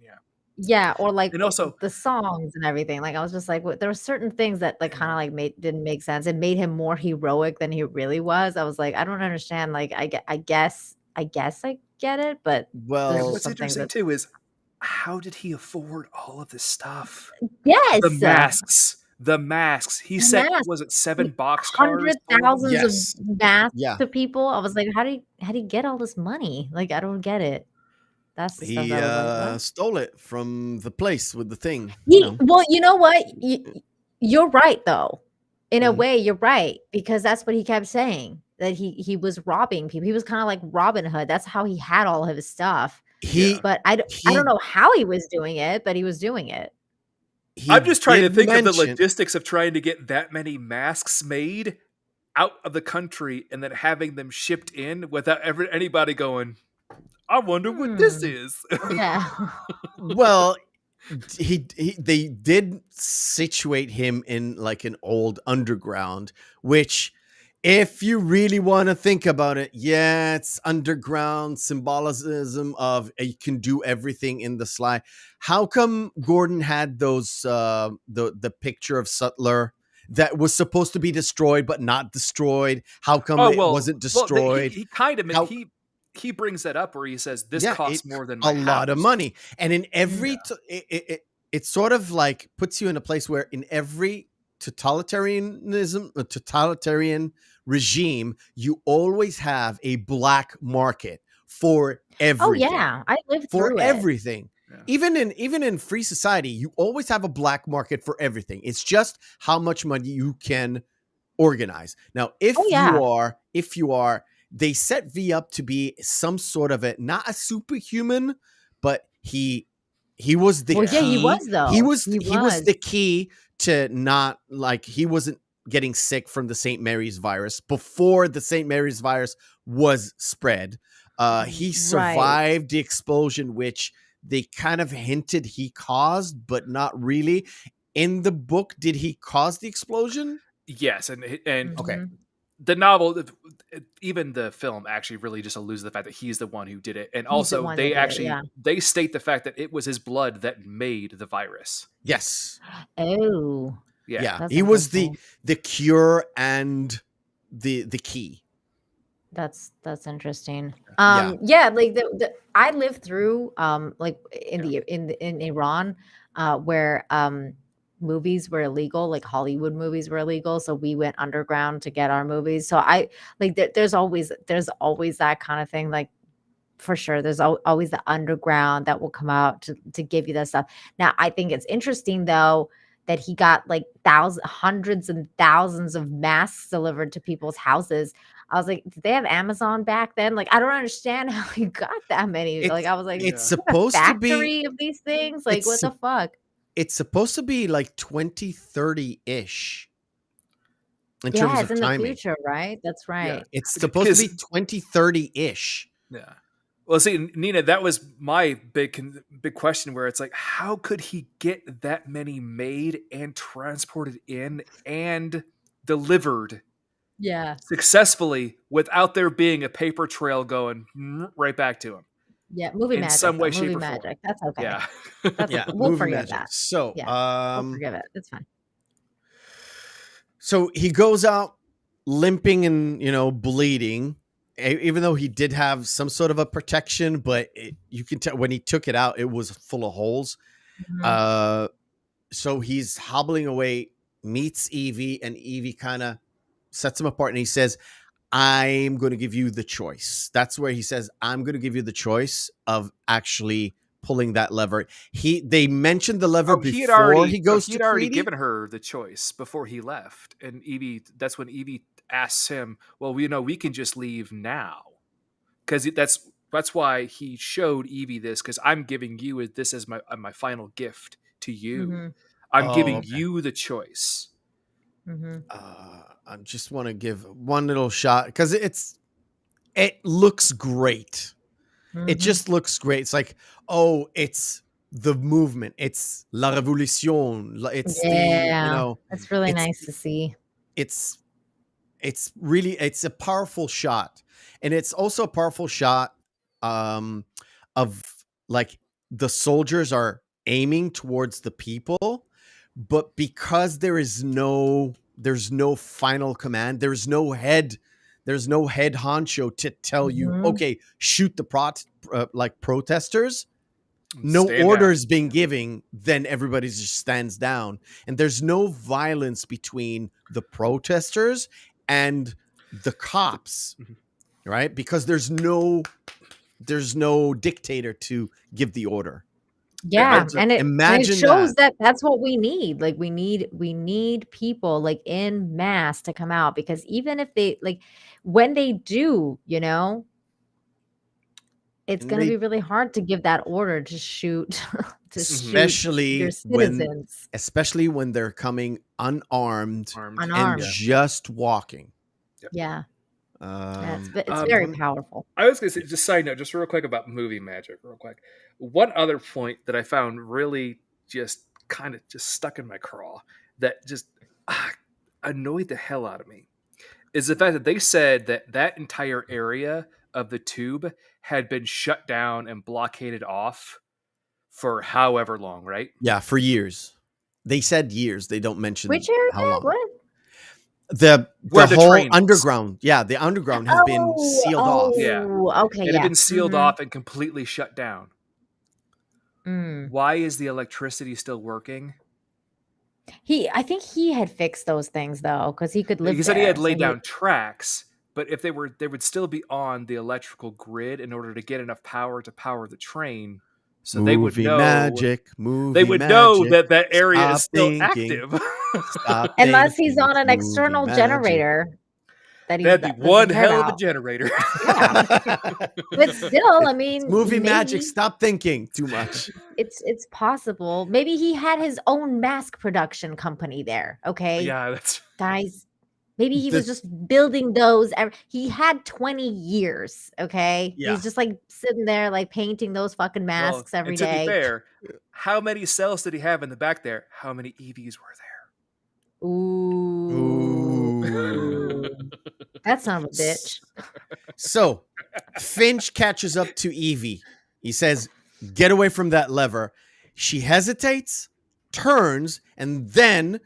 Yeah, or like and also the songs and everything. Like I was just like, there were certain things that like kind of like didn't make sense. It made him more heroic than he really was. I was like, I don't understand. Like I guess I get it, but what's interesting too is how did he afford all of this stuff? Yes, the masks. He said, was it 7 box cars? Thousands of masks to people. I was like, how did he get all this money? Like I don't get it. That's the stuff that was like, stole it from the place with the thing. Well, you know what? You're right though. In a way, you're right, because that's what he kept saying. That he was robbing people. He was kind of like Robin Hood. That's how he had all of his stuff. But I don't know how he was doing it, but he was doing it. I'm just trying to think of the logistics of trying to get that many masks made out of the country and then having them shipped in without anybody going, I wonder what this is. Yeah. Well, they did situate him in like an old underground, which, if you really want to think about it, it's underground symbolism of you can do everything in the sly. How come Gordon had those the picture of Sutler that was supposed to be destroyed but not destroyed? How come it wasn't destroyed? He kind of he brings that up where he says this costs more than a lot of money, and in every it sort of like puts you in a place where in every totalitarian regime, you always have a black market for everything. Oh yeah, I lived for through everything. Yeah. Even in free society, you always have a black market for everything. It's just how much money you can organize. Now, if you are, they set V up to be some sort of not a superhuman, but he was the key. Yeah, he was though. He was the key to not like he wasn't getting sick from the St. Mary's virus before the St. Mary's virus was spread. He survived the explosion, which they kind of hinted he caused, but not really. In the book, did he cause the explosion? Yes, and Okay. the novel, even the film, actually really just alludes to the fact that he's the one who did it, and also they state the fact that it was his blood that made the virus. Yes. Oh, Yeah. He was the cure and the key. That's interesting. Yeah. Like I lived through like in Iran where movies were illegal, like Hollywood movies were illegal, so we went underground to get our movies. So I like there's always that kind of thing, like for sure there's always the underground that will come out to give you that stuff. Now I think it's interesting though that he got like hundreds and thousands of masks delivered to people's houses. I was like, did they have Amazon back then? Like, I don't understand how he got that many. Like, I was like, it's supposed to be of these things. Like, what the fuck? It's supposed to be like 2030-ish. In terms of in timing. The future, right? That's right. Yeah. It's supposed to be 2030-ish. Yeah. Well, see, Nina, that was my big question where it's like, how could he get that many made and transported in and delivered successfully without there being a paper trail going right back to him? Yeah, movie in magic. Some way, shape, movie or magic. Form. That's okay. Yeah. That's we'll forgive that. So, we'll forgive it. It's fine. So he goes out limping and, bleeding, even though he did have some sort of a protection, but you can tell when he took it out, it was full of holes. Mm-hmm. So he's hobbling away, meets Evie, and Evie kind of sets him apart, and he says, I'm going to give you the choice. That's where he says, I'm going to give you the choice of actually pulling that lever. They mentioned the lever before he goes to Creedy. He had already given her the choice before he left. And Evie, that's when Evie asks him, well, we can just leave now. Because that's why he showed Evie this, because I'm giving you this as my final gift to you. Mm-hmm. I'm giving you the choice. Mm-hmm. I just want to give one little shot because it looks great. Mm-hmm. It just looks great. It's like, it's the movement. It's la révolution. It's it's really nice to see. It's a powerful shot, and it's also a powerful shot of like the soldiers are aiming towards the people, but because there's no final command, there's no head honcho to tell you, okay, shoot the protesters. No orders being given, then everybody just stands down, and there's no violence between the protesters and the cops, right? Because there's no dictator to give the order. Yeah, and it shows that that's what we need. Like we need people like in mass to come out, because even if they when they do, it's going to be really hard to give that order to shoot especially your citizens. Especially when they're coming unarmed. And just walking. Yep. Yeah. It's very powerful. I was going to say, just side note, just real quick about movie magic, real quick. One other point that I found really just kind of just stuck in my craw that just annoyed the hell out of me is the fact that they said that entire area of the tube had been shut down and blockaded off for however long, right? Yeah, for years. They said years. They don't mention which area. How long. What? The whole underground. Yeah, the underground has been sealed off. Yeah. Okay. It had been sealed off and completely shut down. Why is the electricity still working? I think he had fixed those things though, because he could live. He said he had laid down tracks, but if they would still be on the electrical grid in order to get enough power to power the train. So they would know know that area is still active. Unless he's on an external generator. That'd be one hell of a generator. Yeah. But still, I mean, it's movie magic. Stop thinking too much. It's possible. Maybe he had his own mask production company there. Okay. Yeah, that's guys. Maybe he was just building those. He had 20 years. Okay. Yeah. He's just like sitting there, like painting those fucking masks every day. To be fair, how many cells did he have in the back there? How many EVs were there? Ooh. That son of a bitch. So Finch catches up to Evie. He says, "Get away from that lever." She hesitates, turns, and then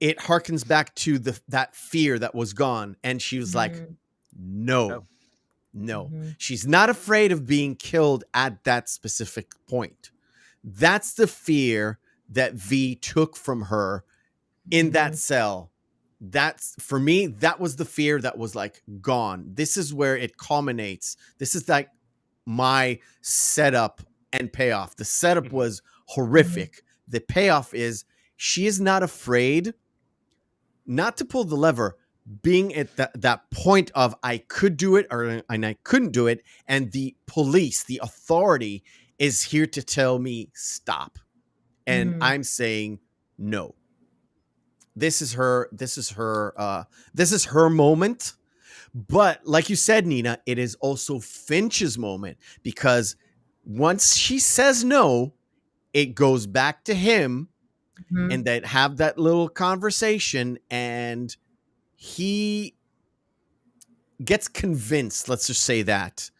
it harkens back to that fear that was gone. And she was like, no. She's not afraid of being killed at that specific point. That's the fear that V took from her in that cell. That's, for me, that was the fear that was like gone. This is where it culminates. This is like my setup and payoff. The setup was horrific. The payoff is she is not afraid not to pull the lever, being at that point of I could do it and I couldn't do it. And the police, the authority is here to tell me stop. And I'm saying no. This is her moment. But like you said, Nina, it is also Finch's moment, because once she says no, it goes back to him and they have that little conversation, and he gets convinced, let's just say that,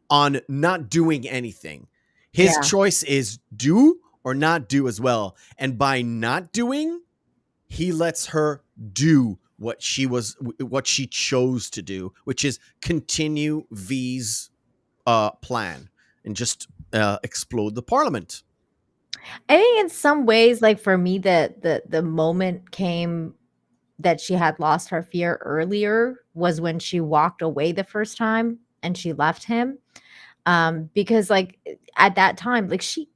on not doing anything. His choice is do or not do as well. And by not doing, he lets her do what she chose to do, which is continue V's plan and just explode the parliament. I think in some ways, like for me, the moment came that she had lost her fear earlier was when she walked away the first time and she left him. Because like at that time, like she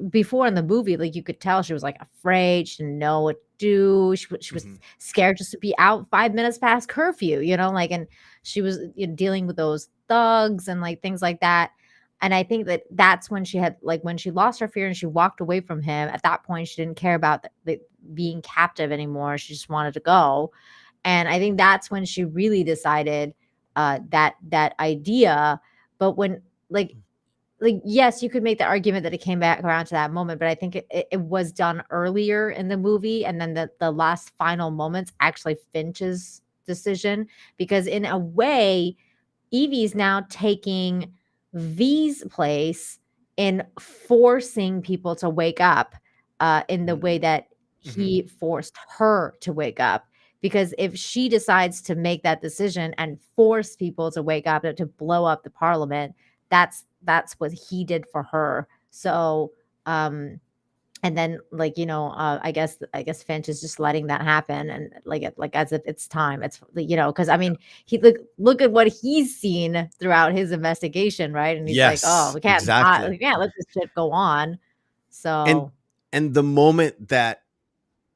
before in the movie, like you could tell she was like afraid, she didn't know what to do. She was scared just to be out 5 minutes past curfew, like, and she was dealing with those thugs and like things like that. And I think that's when she had, like, when she lost her fear and she walked away from him. At that point, she didn't care about the being captive anymore. She just wanted to go. And I think that's when she really decided that idea. But when like yes, you could make the argument that it came back around to that moment, but I think it was done earlier in the movie, and then the last final moments actually Finch's decision, because in a way, Evie's now taking V's place in forcing people to wake up in the way that he forced her to wake up. Because if she decides to make that decision and force people to wake up, to blow up the parliament, that's what he did for her. So and then like I guess Finch is just letting that happen, and like as if it's time. It's because I mean he look at what he's seen throughout his investigation, right? And he's like, oh, we can't we can't let this shit go on. So and the moment that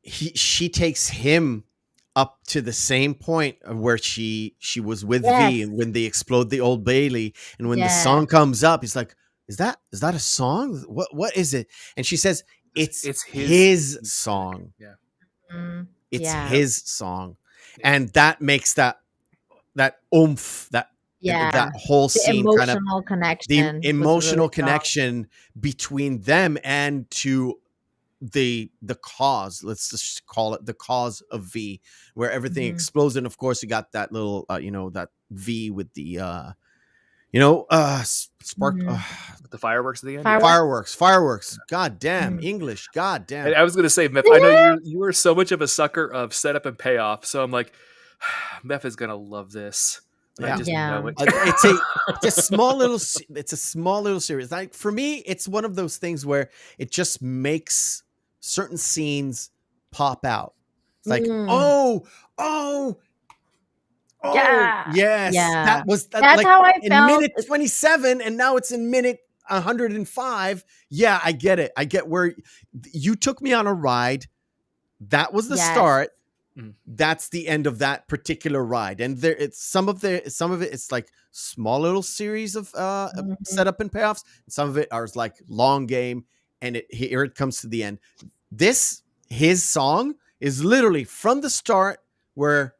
she takes him up to the same point of where she was with V, and when they explode the Old Bailey, and when the song comes up, he's like, is that a song? What is it? And she says, it's his song. It's his song. And that makes that oomph, that whole scene, kind of connection, the emotional connection between them and to the cause. Let's just call it the cause of V, where everything explodes. And of course you got that little that V with the spark the fireworks at the end. Fireworks. God damn English. God damn. I was gonna say, Meph, I know you are so much of a sucker of setup and payoff, so I'm like, Meph is gonna love this. I just know it. It's a small little series. Like for me, it's one of those things where it just makes certain scenes pop out. It's like, yes, that was that's like, how I in felt. Minute 27, and now it's in minute 105. Yeah, I get it. I get where you took me on a ride. That was the start. That's the end of that particular ride, and there it's some of it. It's like small little series of setup and payoffs. And some of it are like long game, and here it comes to the end. His song is literally from the start, where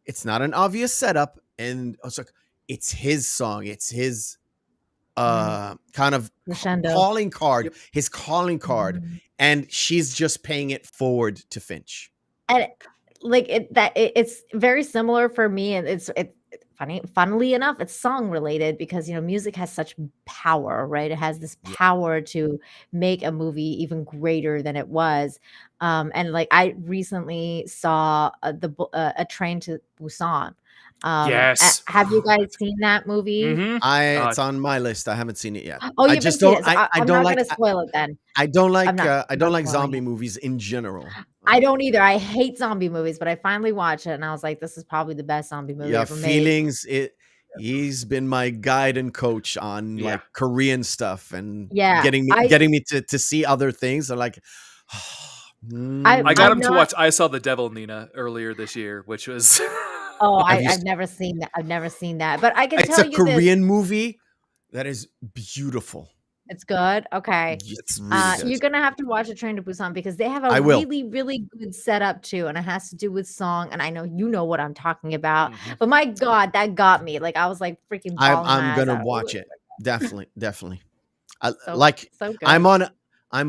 it's not an obvious setup, and it's like it's his song. It's his kind of calling card. His calling card, and she's just paying it forward to Finch. And like it's very similar for me, and funnily enough, it's song related because music has such power, right? It has this power to make a movie even greater than it was. And like I recently saw a Train to Busan. Yes. Have you guys seen that movie? Mm-hmm. It's on my list. I haven't seen it yet. Oh, you I haven't just seen don't. it. So I I'm don't not like. going to spoil it then. I don't like. I'm I don't not like spoiling zombie it. movies in general. I don't either. I hate zombie movies, but I finally watched it and I was like, this is probably the best zombie movie ever made. Feelings. He's been my guide and coach on like Korean stuff and getting me to see other things. I'm like, I got him to watch I Saw the Devil, Nina, earlier this year, which was I've never seen that. I've never seen that. But I can tell you it's a Korean movie that is beautiful. It's good. Okay. It's really good. You're gonna have to watch A Train to Busan because they have a really, really good setup too, and it has to do with song. And I know you know what I'm talking about. Mm-hmm. But my God, that got me. Like I was like freaking. I'm gonna watch it. Definitely. So good. I'm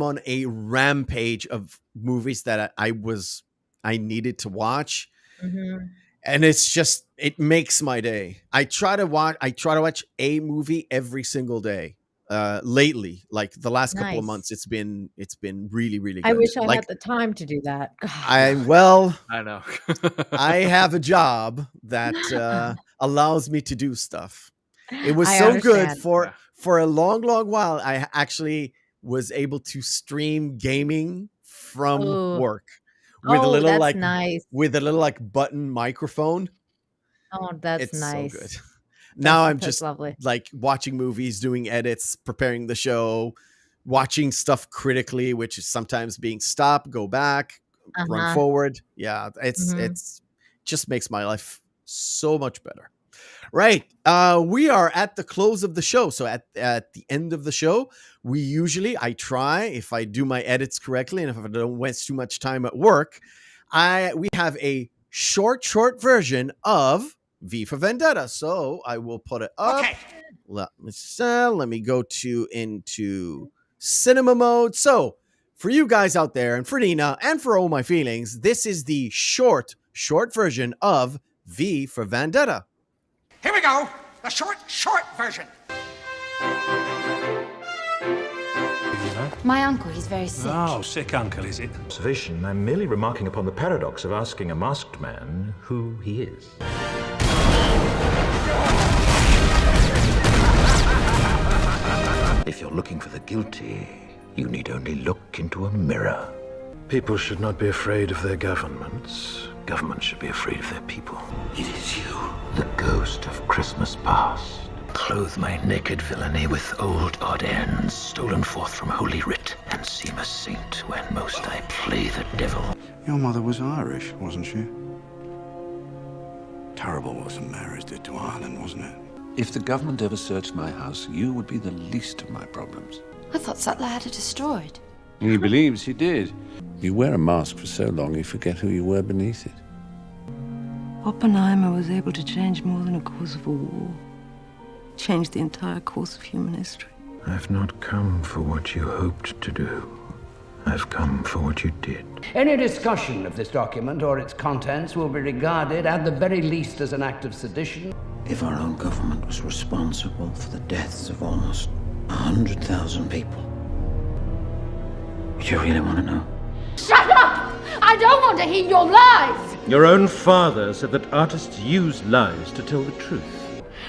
on a rampage of movies that I needed to watch. Mm-hmm. And it makes my day. I try to watch a movie every single day. Lately, like the last couple of months, it's been really, really good. I wish I had the time to do that. I know. I have a job that allows me to do stuff. It was so good for a long while. I actually was able to stream gaming from work with a little nice. with a little like button microphone. Oh, that's nice. So good. Now I'm just lovely. Like watching movies, doing edits, preparing the show, watching stuff critically, which is sometimes being stopped, go back, run forward. Yeah, it's just makes my life so much better. Right. We are at the close of the show. So at the end of the show, I try, if I do my edits correctly and if I don't waste too much time at work, we have a short version of V for Vendetta. So I will put it up. Okay. Let me go into cinema mode. So for you guys out there and for Nina and for All My Feelings, this is the short version of V for Vendetta. Here we go. The short version. My uncle, he's very sick. Oh, sick uncle, is it? Observation. I'm merely remarking upon the paradox of asking a masked man who he is. If you're looking for the guilty, you need only look into a mirror. People should not be afraid of their governments. Governments should be afraid of their people. It is you, the ghost of Christmas past. Clothe my naked villainy with old odd ends, stolen forth from Holy Writ, and seem a saint when most I play the devil. Your mother was Irish, wasn't she? Terrible what St. Mary's did to Ireland, wasn't it? If the government ever searched my house, you would be the least of my problems. I thought Sutler had it destroyed. He believes he did. You wear a mask for so long, you forget who you were beneath it. Oppenheimer was able to change more than a course of a war. Change the entire course of human history. I've not come for what you hoped to do. I've come for what you did. Any discussion of this document or its contents will be regarded at the very least as an act of sedition. If our own government was responsible for the deaths of almost 100,000 people, would you really want to know? Shut up! I don't want to hear your lies! Your own father said that artists use lies to tell the truth.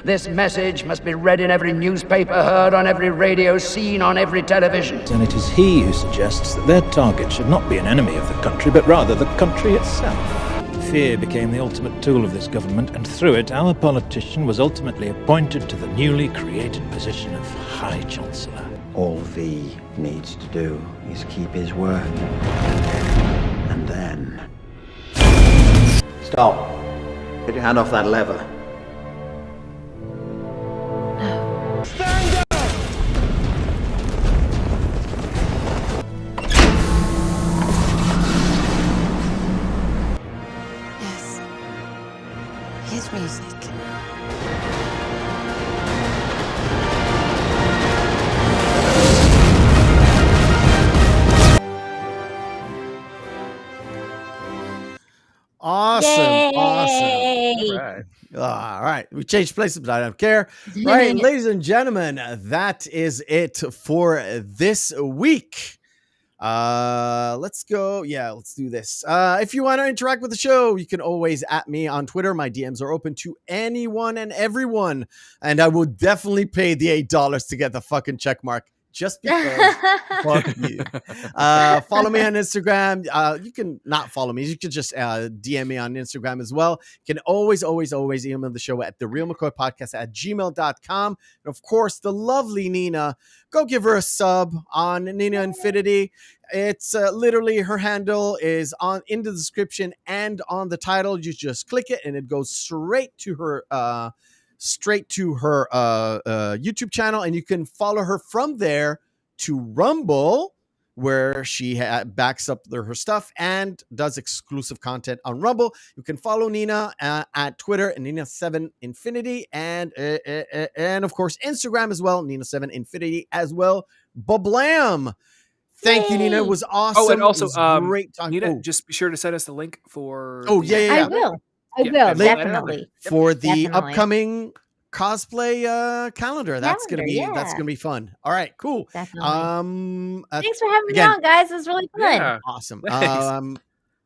This message must be read in every newspaper, heard on every radio, seen on every television. And it is he who suggests that their target should not be an enemy of the country, but rather the country itself. Fear became the ultimate tool of this government, and through it, our politician was ultimately appointed to the newly created position of High Chancellor. All V needs to do is keep his word. And then... Stop. Get your hand off that lever. Stand up! Yes. His music. Awesome. Yay! Awesome. All right. All right, we changed places, but I don't care. Right, ladies and gentlemen, that is it for this week. Let's go. Yeah, let's do this. If you want to interact with the show, you can always at me on Twitter. My DMs are open to anyone and everyone, and I will definitely pay the $8 to get the fucking check mark. Just because. Fuck you. Follow me on Instagram. You can not follow me. You can just DM me on Instagram as well. You can always email the show at the Reel McCoy podcast at gmail.com. And of course, the lovely Nina. Go give her a sub on Nina Infinity. It's literally her handle is in the description and on the title. You just click it and it goes straight to her YouTube channel, and you can follow her from there to Rumble, where she backs up her stuff and does exclusive content on Rumble. You can follow Nina at Twitter and Nina7Infinity, and of course Instagram as well, Nina7Infinity as well. Bablam! Thank you, Nina. It was awesome. Oh, and also, great talking. Nina, just be sure to send us the link for. Oh, yeah. I will. I will, definitely. For the upcoming cosplay calendar. That's gonna be fun. All right, cool. Definitely. Thanks for having me on, guys. It was really fun. Yeah. Awesome.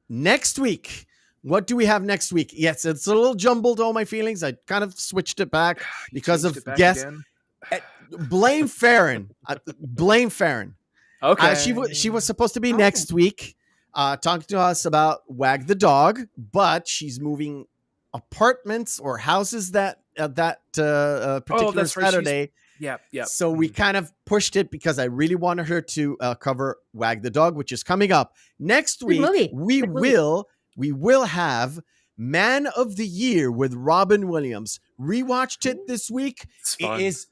Next week. What do we have next week? Yes, it's a little jumbled, all my feelings. I kind of switched it back because of guests. Blame Farron. Blame Farron. Okay. She was supposed to be next week talking to us about Wag the Dog, but she's moving apartments or houses that particular Saturday. Yep. So we kind of pushed it because I really wanted her to cover Wag the Dog, which is coming up next week. We will have Man of the Year with Robin Williams. Rewatched it this week. It is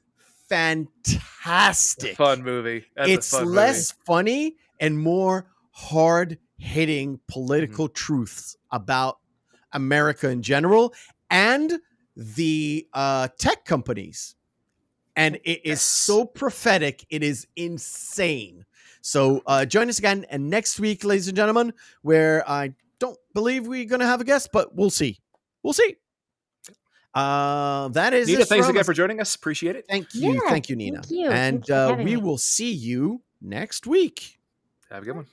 fantastic. Fun movie. It's less funny and more hard-hitting political truths about America in general and the tech companies. And it is so prophetic. It is insane. So join us again and next week, ladies and gentlemen, where I don't believe we're going to have a guest, but we'll see. That is Nina, thanks again for joining us. Appreciate it. Thank you, Nina. Thank you. And we will see you next week. Have a good one.